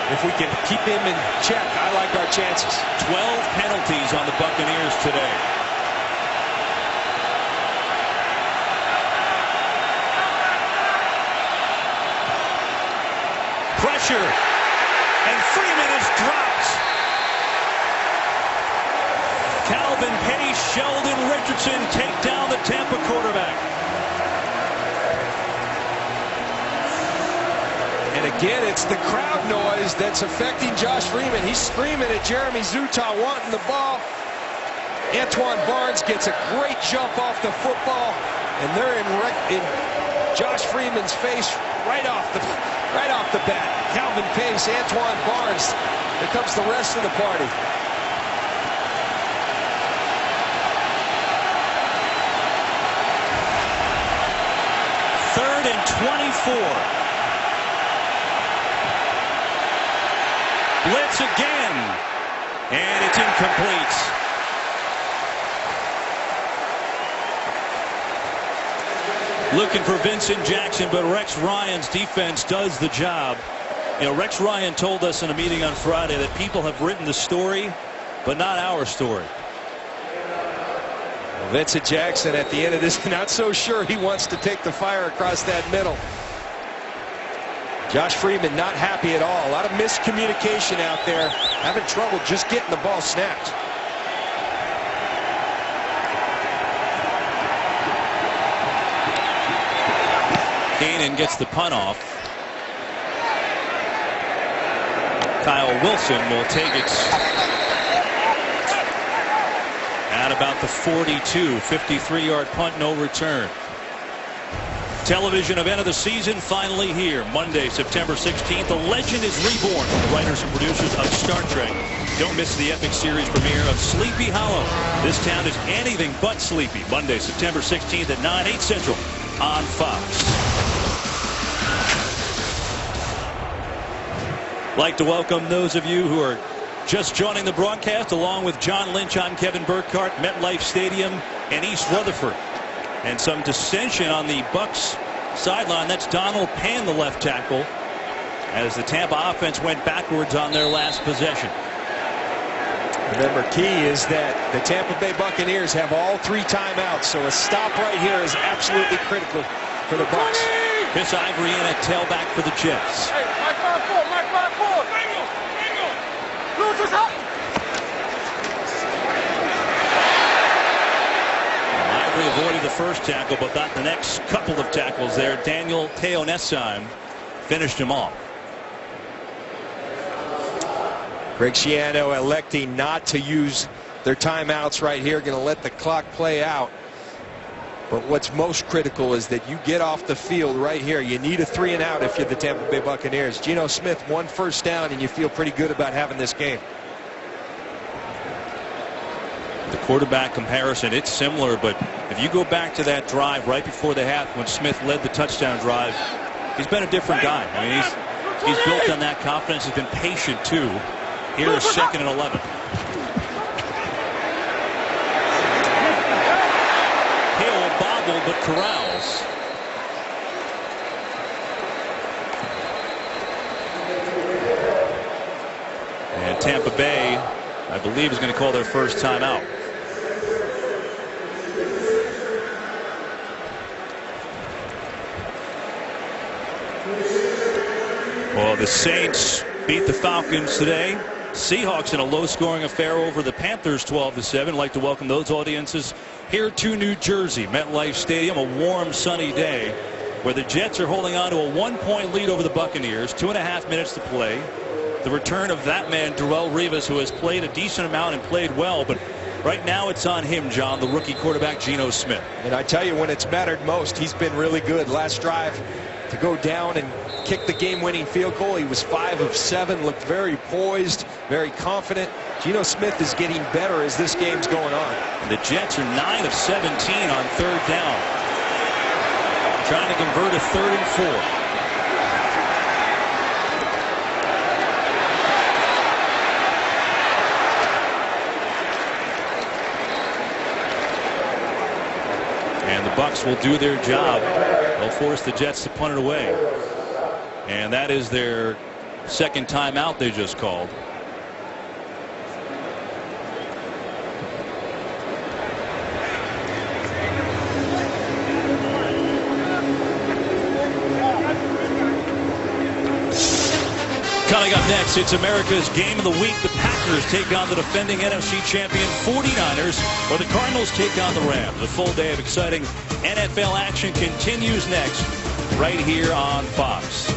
If we can keep him in check, I like our chances. 12 penalties on the Buccaneers today. Pressure, and Freeman is dropped. Calvin Pace, Sheldon Richardson take down the Tampa quarterback. And again, it's the crowd noise that's affecting Josh Freeman. He's screaming at Jeremy Zutaw wanting the ball. Antoine Barnes gets a great jump off the football, and they're in Josh Freeman's face right off the bat. Calvin Pace, Antoine Barnes. Here comes the rest of the party. Third and 24. Blitz again, and it's incomplete. Looking for Vincent Jackson, but Rex Ryan's defense does the job. You know, Rex Ryan told us in a meeting on Friday that people have written the story, but not our story. Well, Vincent Jackson at the end of this, not so sure he wants to take the fire across that middle. Josh Freeman not happy at all. A lot of miscommunication out there. Having trouble just getting the ball snapped. Gannon gets the punt off. Kyle Wilson will take it at about the 42. 53-yard punt, no return. Television event of the season finally here. Monday, September 16th. The legend is reborn from the writers and producers of Star Trek. Don't miss the epic series premiere of Sleepy Hollow. This town is anything but sleepy. Monday, September 16th at 9, 8 Central on Fox. Like to welcome those of you who are just joining the broadcast. Along with John Lynch, I'm Kevin Burkhardt. MetLife Stadium and East Rutherford. And some dissension on the Bucs sideline. That's Donald Penn, the left tackle. as the Tampa offense went backwards on their last possession. Remember, key is that the Tampa Bay Buccaneers have all 3 timeouts, so a stop right here is absolutely critical for the Bucs. Chris Ivory in at tailback for the Jets. Hey, Mike 5-4, Mike 5-4. Lose us up. Ivory avoided the first tackle, but got the next couple of tackles there. Daniel Teonesheim finished him off. Greg Schiano electing not to use their timeouts right here, going to let the clock play out. But what's most critical is that you get off the field right here. You need a 3 and out if you're the Tampa Bay Buccaneers. Geno Smith, 1 first down, and you feel pretty good about having this game. The quarterback comparison, it's similar, but if you go back to that drive right before the half when Smith led the touchdown drive, he's been a different guy. I mean, he's built on that confidence. He's been patient too. Here is 2nd and 11. Hill bobbled but corrals. And Tampa Bay, I believe, is going to call their first timeout. Well, the Saints beat the Falcons today. Seahawks in a low-scoring affair over the Panthers 12-7. I'd like to welcome those audiences here to New Jersey, MetLife Stadium, a warm, sunny day where the Jets are holding on to a 1-point lead over the Buccaneers. 2.5 minutes to play. The return of that man, Darrelle Revis, who has played a decent amount and played well, but right now it's on him, John, the rookie quarterback, Geno Smith. And I tell you, when it's mattered most, he's been really good. Last drive to go down and kick the game-winning field goal. He was 5 of 7, looked very poised, very confident. Geno Smith is getting better as this game's going on. And the Jets are 9 of 17 on 3rd down. Trying to convert a 3rd and 4. And the Bucs will do their job. They'll force the Jets to punt it away. And that is their 2nd timeout they just called. Coming up next, it's America's Game of the Week. The Packers take on the defending NFC champion 49ers, or the Cardinals take on the Rams. A full day of exciting NFL action continues next, right here on Fox.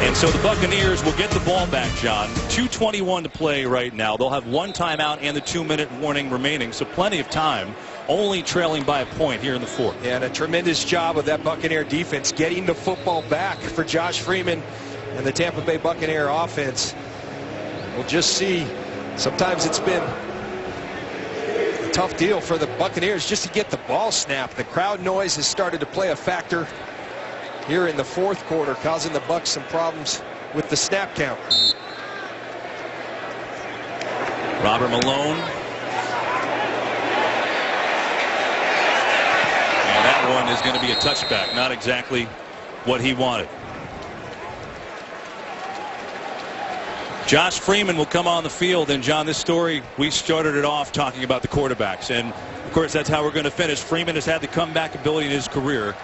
And so the Buccaneers will get the ball back, John. 2:21 to play right now. They'll have 1 timeout and the 2-minute warning remaining, so plenty of time. Only trailing by a point here in the 4th. Yeah, and a tremendous job of that Buccaneer defense getting the football back for Josh Freeman and the Tampa Bay Buccaneer offense. We'll just see. Sometimes it's been a tough deal for the Buccaneers just to get the ball snapped. The crowd noise has started to play a factor here in the 4th quarter, causing the Bucs some problems with the snap count. Robert Malone. And that one is going to be a touchback. Not exactly what he wanted. Josh Freeman will come on the field. And, John, this story, we started it off talking about the quarterbacks. And, of course, that's how we're going to finish. Freeman has had the comeback ability in his career.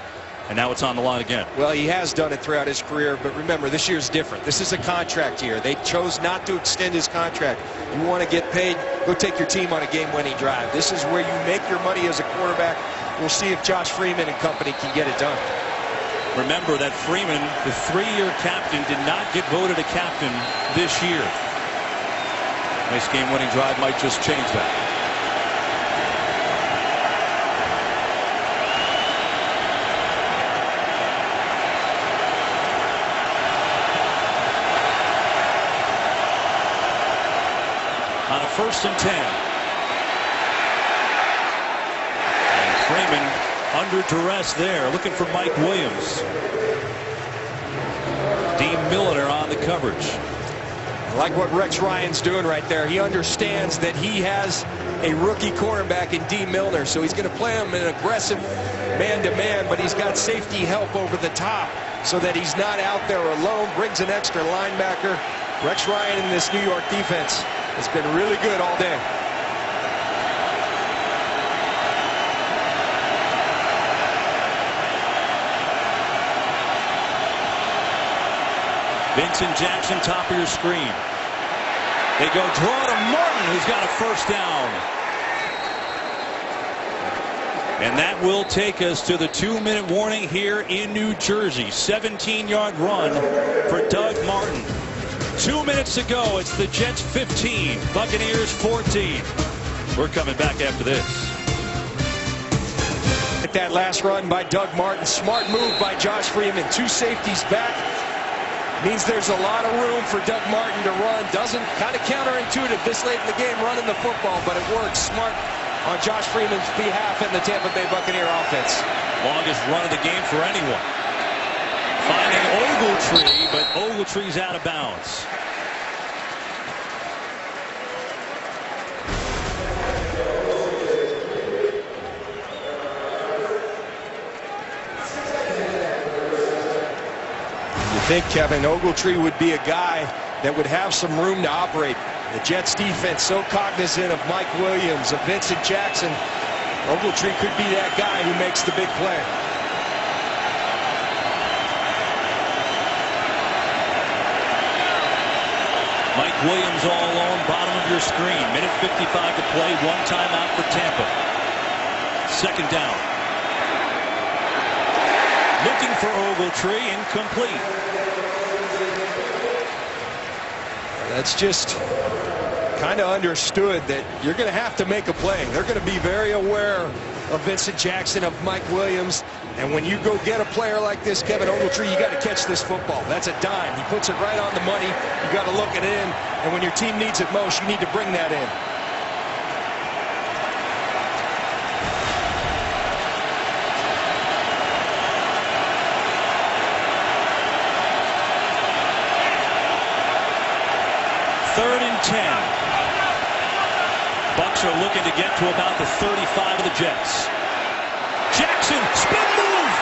And now it's on the line again. Well, he has done it throughout his career, but remember, this year's different. This is a contract year. They chose not to extend his contract. You want to get paid, go take your team on a game-winning drive. This is where you make your money as a quarterback. We'll see if Josh Freeman and company can get it done. Remember that Freeman, the 3-year captain, did not get voted a captain this year. Nice game-winning drive might just change that. On a 1st and 10. And Freeman under duress there, looking for Mike Williams. Dean Milliner on the coverage. like what Rex Ryan's doing right there. He understands that he has a rookie cornerback in D. Milner, so he's going to play him an aggressive man-to-man, but he's got safety help over the top so that he's not out there alone, brings an extra linebacker. Rex Ryan in this New York defense has been really good all day. Vincent Jackson, top of your screen. They go draw to Martin, who's got a first down. And that will take us to the 2-minute warning here in New Jersey. 17-yard run for Doug Martin. 2 minutes to go. It's the Jets 15, Buccaneers 14. We're coming back after this. At that last run by Doug Martin, smart move by Josh Freeman. 2 safeties back. Means there's a lot of room for Doug Martin to run. Doesn't, kind of counterintuitive this late in the game running the football, but it works. Smart on Josh Freeman's behalf in the Tampa Bay Buccaneer offense. Longest run of the game for anyone. Finding Ogletree, but Ogletree's out of bounds. I think Kevin Ogletree would be a guy that would have some room to operate. The Jets defense so cognizant of Mike Williams, of Vincent Jackson. Ogletree could be that guy who makes the big play. Mike Williams all alone, bottom of your screen. Minute 55 to play, 1 timeout for Tampa. Second down. Looking for Ogletree, incomplete. That's just kind of understood that you're going to have to make a play. They're going to be very aware of Vincent Jackson, of Mike Williams. And when you go get a player like this, Kevin Ogletree, you got to catch this football. That's a dime. He puts it right on the money. You got to look it in. And when your team needs it most, you need to bring that in. Third and 10. Bucs are looking to get to about the 35 of the Jets. Jackson, spin move!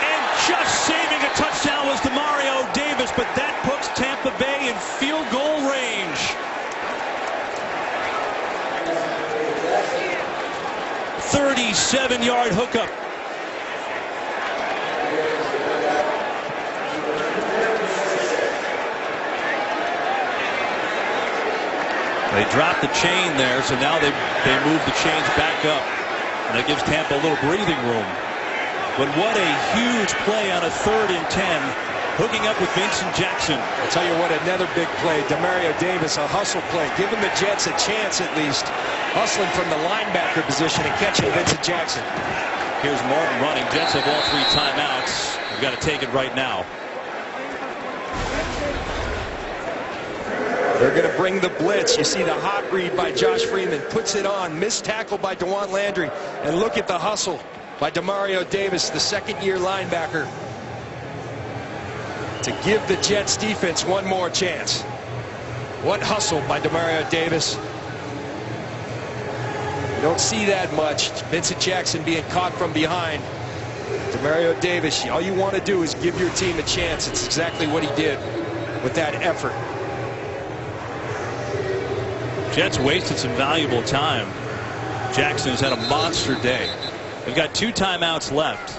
And just saving a touchdown was Demario Davis, but that puts Tampa Bay in field goal range. 37-yard hookup. They dropped the chain there, so now they move the chains back up. And that gives Tampa a little breathing room. But what a huge play on a 3rd and 10, hooking up with Vincent Jackson. I'll tell you what, another big play. Demario Davis, a hustle play. Giving the Jets a chance at least. Hustling from the linebacker position and catching Vincent Jackson. Here's Martin running. Jets have all 3 timeouts. They've got to take it right now. They're going to bring the blitz. You see the hot read by Josh Freeman. Puts it on. Missed tackle by DeJuan Landry. And look at the hustle by Demario Davis, the 2nd-year linebacker, to give the Jets defense one more chance. What hustle by Demario Davis. You don't see that much. Vincent Jackson being caught from behind. Demario Davis, all you want to do is give your team a chance. It's exactly what he did with that effort. Jets wasted some valuable time. Jackson's had a monster day. They've got 2 timeouts left.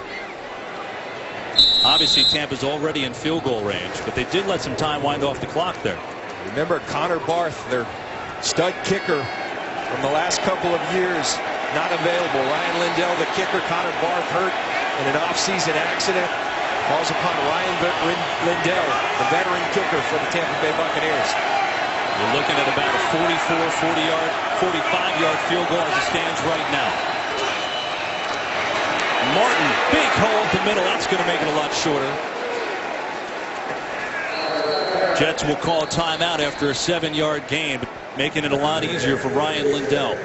Obviously, Tampa's already in field goal range, but they did let some time wind off the clock there. Remember Connor Barth, their stud kicker from the last couple of years, not available. Ryan Lindell, the kicker. Connor Barth hurt in an off-season accident. Falls upon Ryan Lindell, the veteran kicker for the Tampa Bay Buccaneers. We're looking at about a 45-yard field goal as it stands right now. Martin, big hole up the middle. That's going to make it a lot shorter. Jets will call a timeout after a 7-yard gain, making it a lot easier for Ryan Lindell.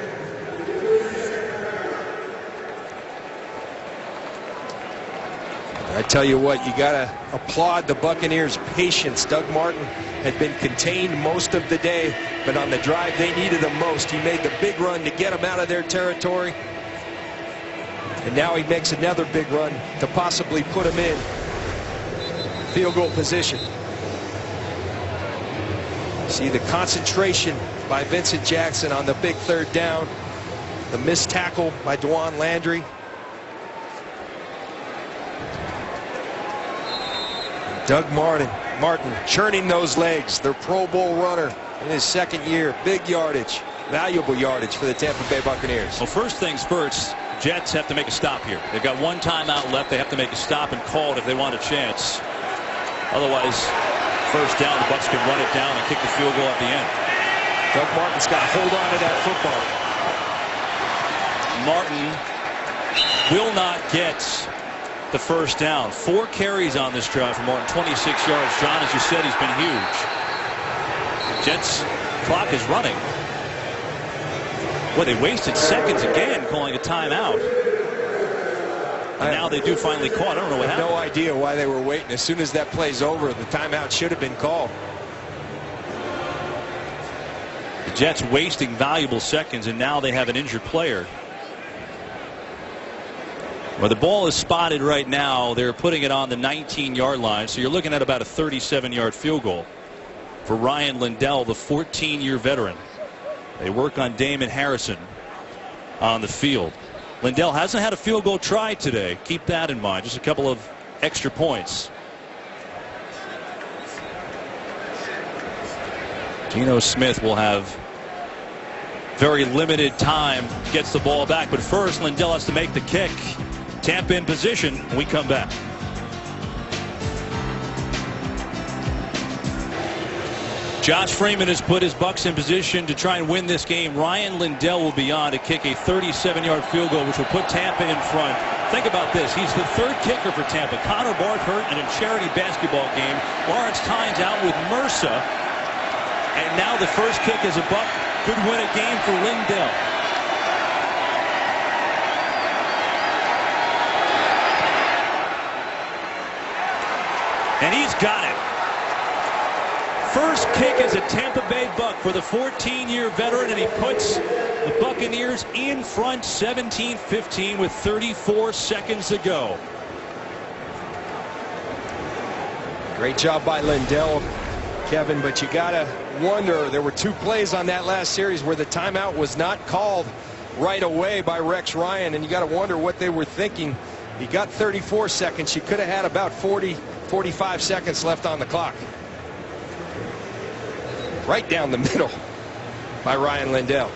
I tell you what, you got to applaud the Buccaneers' patience. Doug Martin had been contained most of the day, but on the drive they needed him most, he made the big run to get them out of their territory. And now he makes another big run to possibly put them in field goal position. See the concentration by Vincent Jackson on the big third down. The missed tackle by Dwan Landry. Doug Martin churning those legs. Their Pro Bowl runner in his second year. Big yardage, valuable yardage for the Tampa Bay Buccaneers. Well, first things first, Jets have to make a stop here. They've got one timeout left. They have to make a stop and call it if they want a chance. Otherwise, first down, the Bucs can run it down and kick the field goal at the end. Doug Martin's got to hold on to that football. Martin will not get the first down. 4 carries on this drive for Martin, 26 yards. John, as you said, he's been huge. Jets clock is running. Well, they wasted seconds again calling a timeout. And now they do finally call. I don't know what happened. No idea why they were waiting. As soon as that play's over, the timeout should have been called. The Jets wasting valuable seconds, and now they have an injured player. Well, the ball is spotted right now. They're putting it on the 19-yard line, so you're looking at about a 37-yard field goal for Ryan Lindell, the 14-year veteran. They work on Damon Harrison on the field. Lindell hasn't had a field goal try today. Keep that in mind. Just a couple of extra points. Geno Smith will have very limited time, gets the ball back. But first, Lindell has to make the kick. Tampa in position when we come back. Josh Freeman has put his Bucs in position to try and win this game. Ryan Lindell will be on to kick a 37-yard field goal, which will put Tampa in front. Think about this. He's the third kicker for Tampa. Connor Barth hurt in a charity basketball game. Lawrence Tynes out with MRSA. And now the first kick as a Buck could win a game for Lindell. And he's got it. First kick is a Tampa Bay Buck for the 14-year veteran, and he puts the Buccaneers in front 17-15 with 34 seconds to go. Great job by Lindell, Kevin, but you gotta wonder, there were 2 plays on that last series where the timeout was not called right away by Rex Ryan, and you gotta wonder what they were thinking. He got 34 seconds. You could have had about 45 seconds left on the clock. Right down the middle by Ryan Lindell.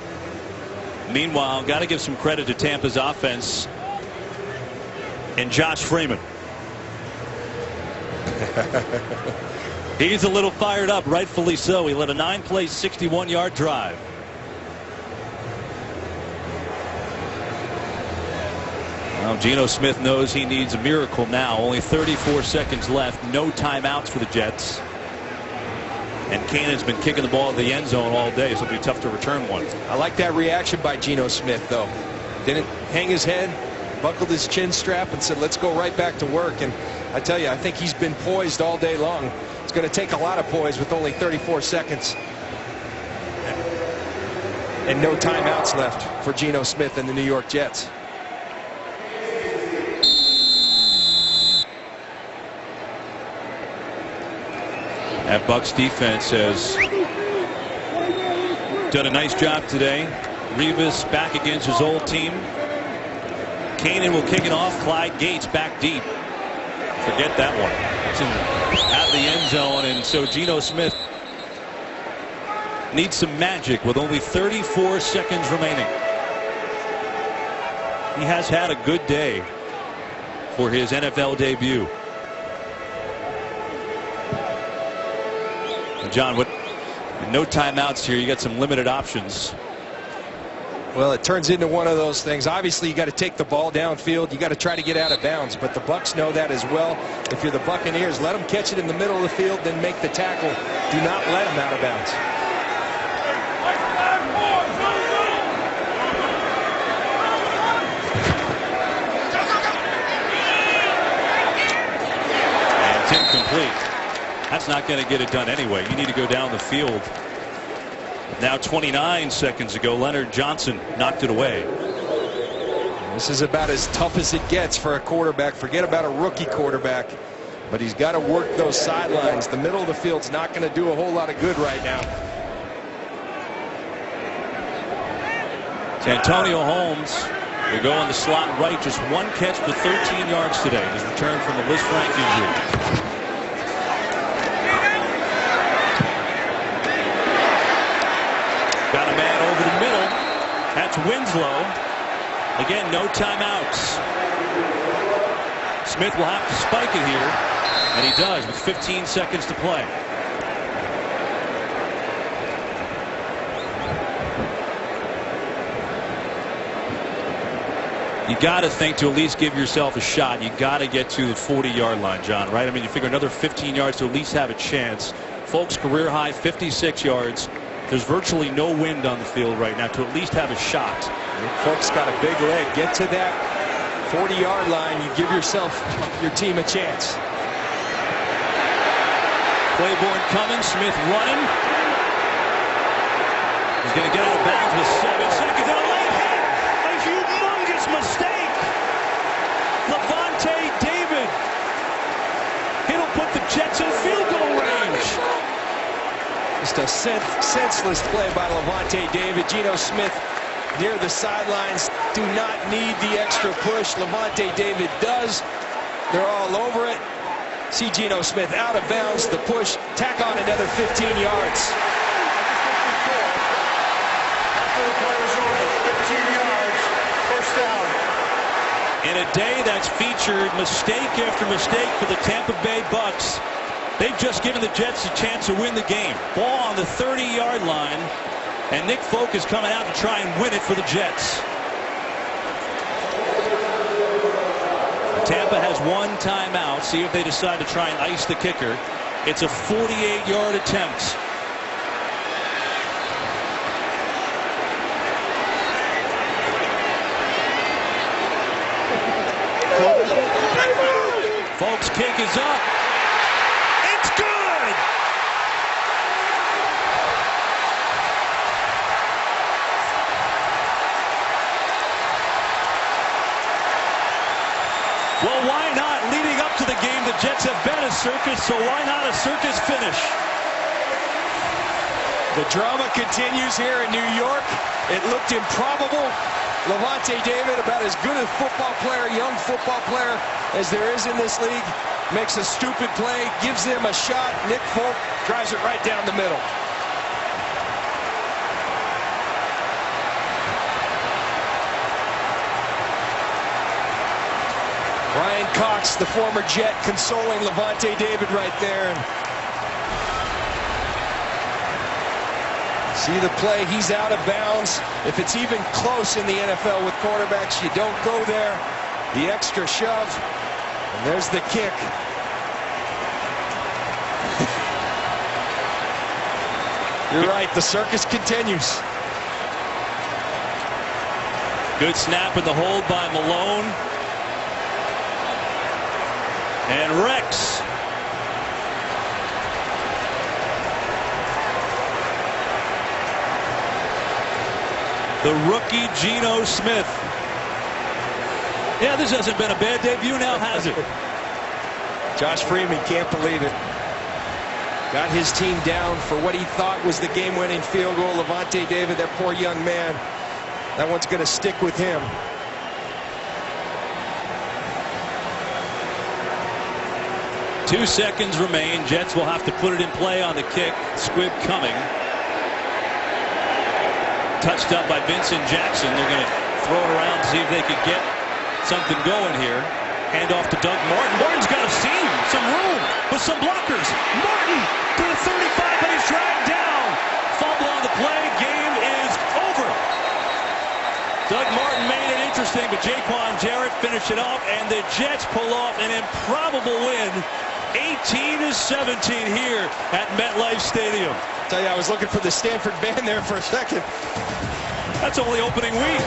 Meanwhile, got to give some credit to Tampa's offense and Josh Freeman. He's a little fired up, rightfully so. He led a 9-play, 61-yard drive. Well, Geno Smith knows he needs a miracle now. Only 34 seconds left. No timeouts for the Jets. And Cannon's been kicking the ball in the end zone all day, so it'll be tough to return one. I like that reaction by Geno Smith, though. Didn't hang his head, buckled his chin strap, and said, let's go right back to work. And I tell you, I think he's been poised all day long. It's going to take a lot of poise with only 34 seconds. And no timeouts left for Geno Smith and the New York Jets. That Bucs defense has done a nice job today. Revis back against his old team. Cannon will kick it off. Clyde Gates back deep. Forget that one. It's out of the end zone, and so Geno Smith needs some magic with only 34 seconds remaining. He has had a good day for his NFL debut. John, with no timeouts here, you got some limited options. Well, it turns into one of those things. Obviously, you got to take the ball downfield. You got to try to get out of bounds. But the Bucs know that as well. If you're the Buccaneers, let them catch it in the middle of the field, then make the tackle. Do not let them out of bounds. shot's not going to get it done anyway. You need to go down the field. Now 29 seconds ago, Leonard Johnson knocked it away. This is about as tough as it gets for a quarterback. Forget about a rookie quarterback. But he's got to work those sidelines. The middle of the field's not going to do a whole lot of good right now. Antonio Holmes will go in the slot right. Just one catch for 13 yards today. His return from the Liz Frank injury. Got a man over the middle. That's Winslow. Again, no timeouts. Smith will have to spike it here, and he does with 15 seconds to play. You got to think to at least give yourself a shot. You got to get to the 40-yard line, John, right? I mean, you figure another 15 yards to at least have a chance. Folks, career high 56 yards. There's virtually no wind on the field right now to at least have a shot. Folks got a big leg. Get to that 40-yard line. You give yourself, your team a chance. Claiborne coming. Smith running. He's going to get out of bounds with 7 seconds. And a late hit. A humongous mistake. Lavonte David. He'll put the Jets in field goal range. Just a senseless play by Lavonte David. Geno Smith near the sidelines. Do not need the extra push. Lavonte David does. They're all over it. See Geno Smith out of bounds. The push. Tack on another 15 yards. 15 yards. First down. In a day that's featured mistake after mistake for the Tampa Bay Bucks, they've just given the Jets a chance to win the game. Ball on the 30-yard line, and Nick Folk is coming out to try and win it for the Jets. Tampa has one timeout. See if they decide to try and ice the kicker. It's a 48-yard attempt. Folks' kick is up. It's good. Well, why not? Leading up to the game, the Jets have been a circus, so why not a circus finish? The drama continues here in New York. It looked improbable. Lavonte David, about as good a football player, young football player, as there is in this league, makes a stupid play, gives them a shot. Nick Folk drives it right down the middle. Brian Cox, the former Jet, consoling Lavonte David right there. See the play, he's out of bounds. If it's even close in the NFL with quarterbacks, you don't go there. The extra shove, and there's the kick. You're right, the circus continues. Good snap in the hold by Malone. And Rex. The rookie Geno Smith. Yeah, this hasn't been a bad debut now, has it? Josh Freeman can't believe it. Got his team down for what he thought was the game-winning field goal. Lavonte David, that poor young man, that one's going to stick with him. Two seconds remain. Jets will have to put it in play on the kick. Squibb coming. Touched up by Vincent Jackson. They're going to throw it around to see if they could get something going here. Hand off to Doug Martin. Martin's got a seam, some room with some blockers. Martin to the 35, but he's dragged down. Fumble on the play. Game is over. Doug Martin made it interesting, but Jaquan Jarrett finished it off, and the Jets pull off an improbable win. 18-17 here at MetLife Stadium. Tell you, I was looking for the Stanford band there for a second. That's only opening week.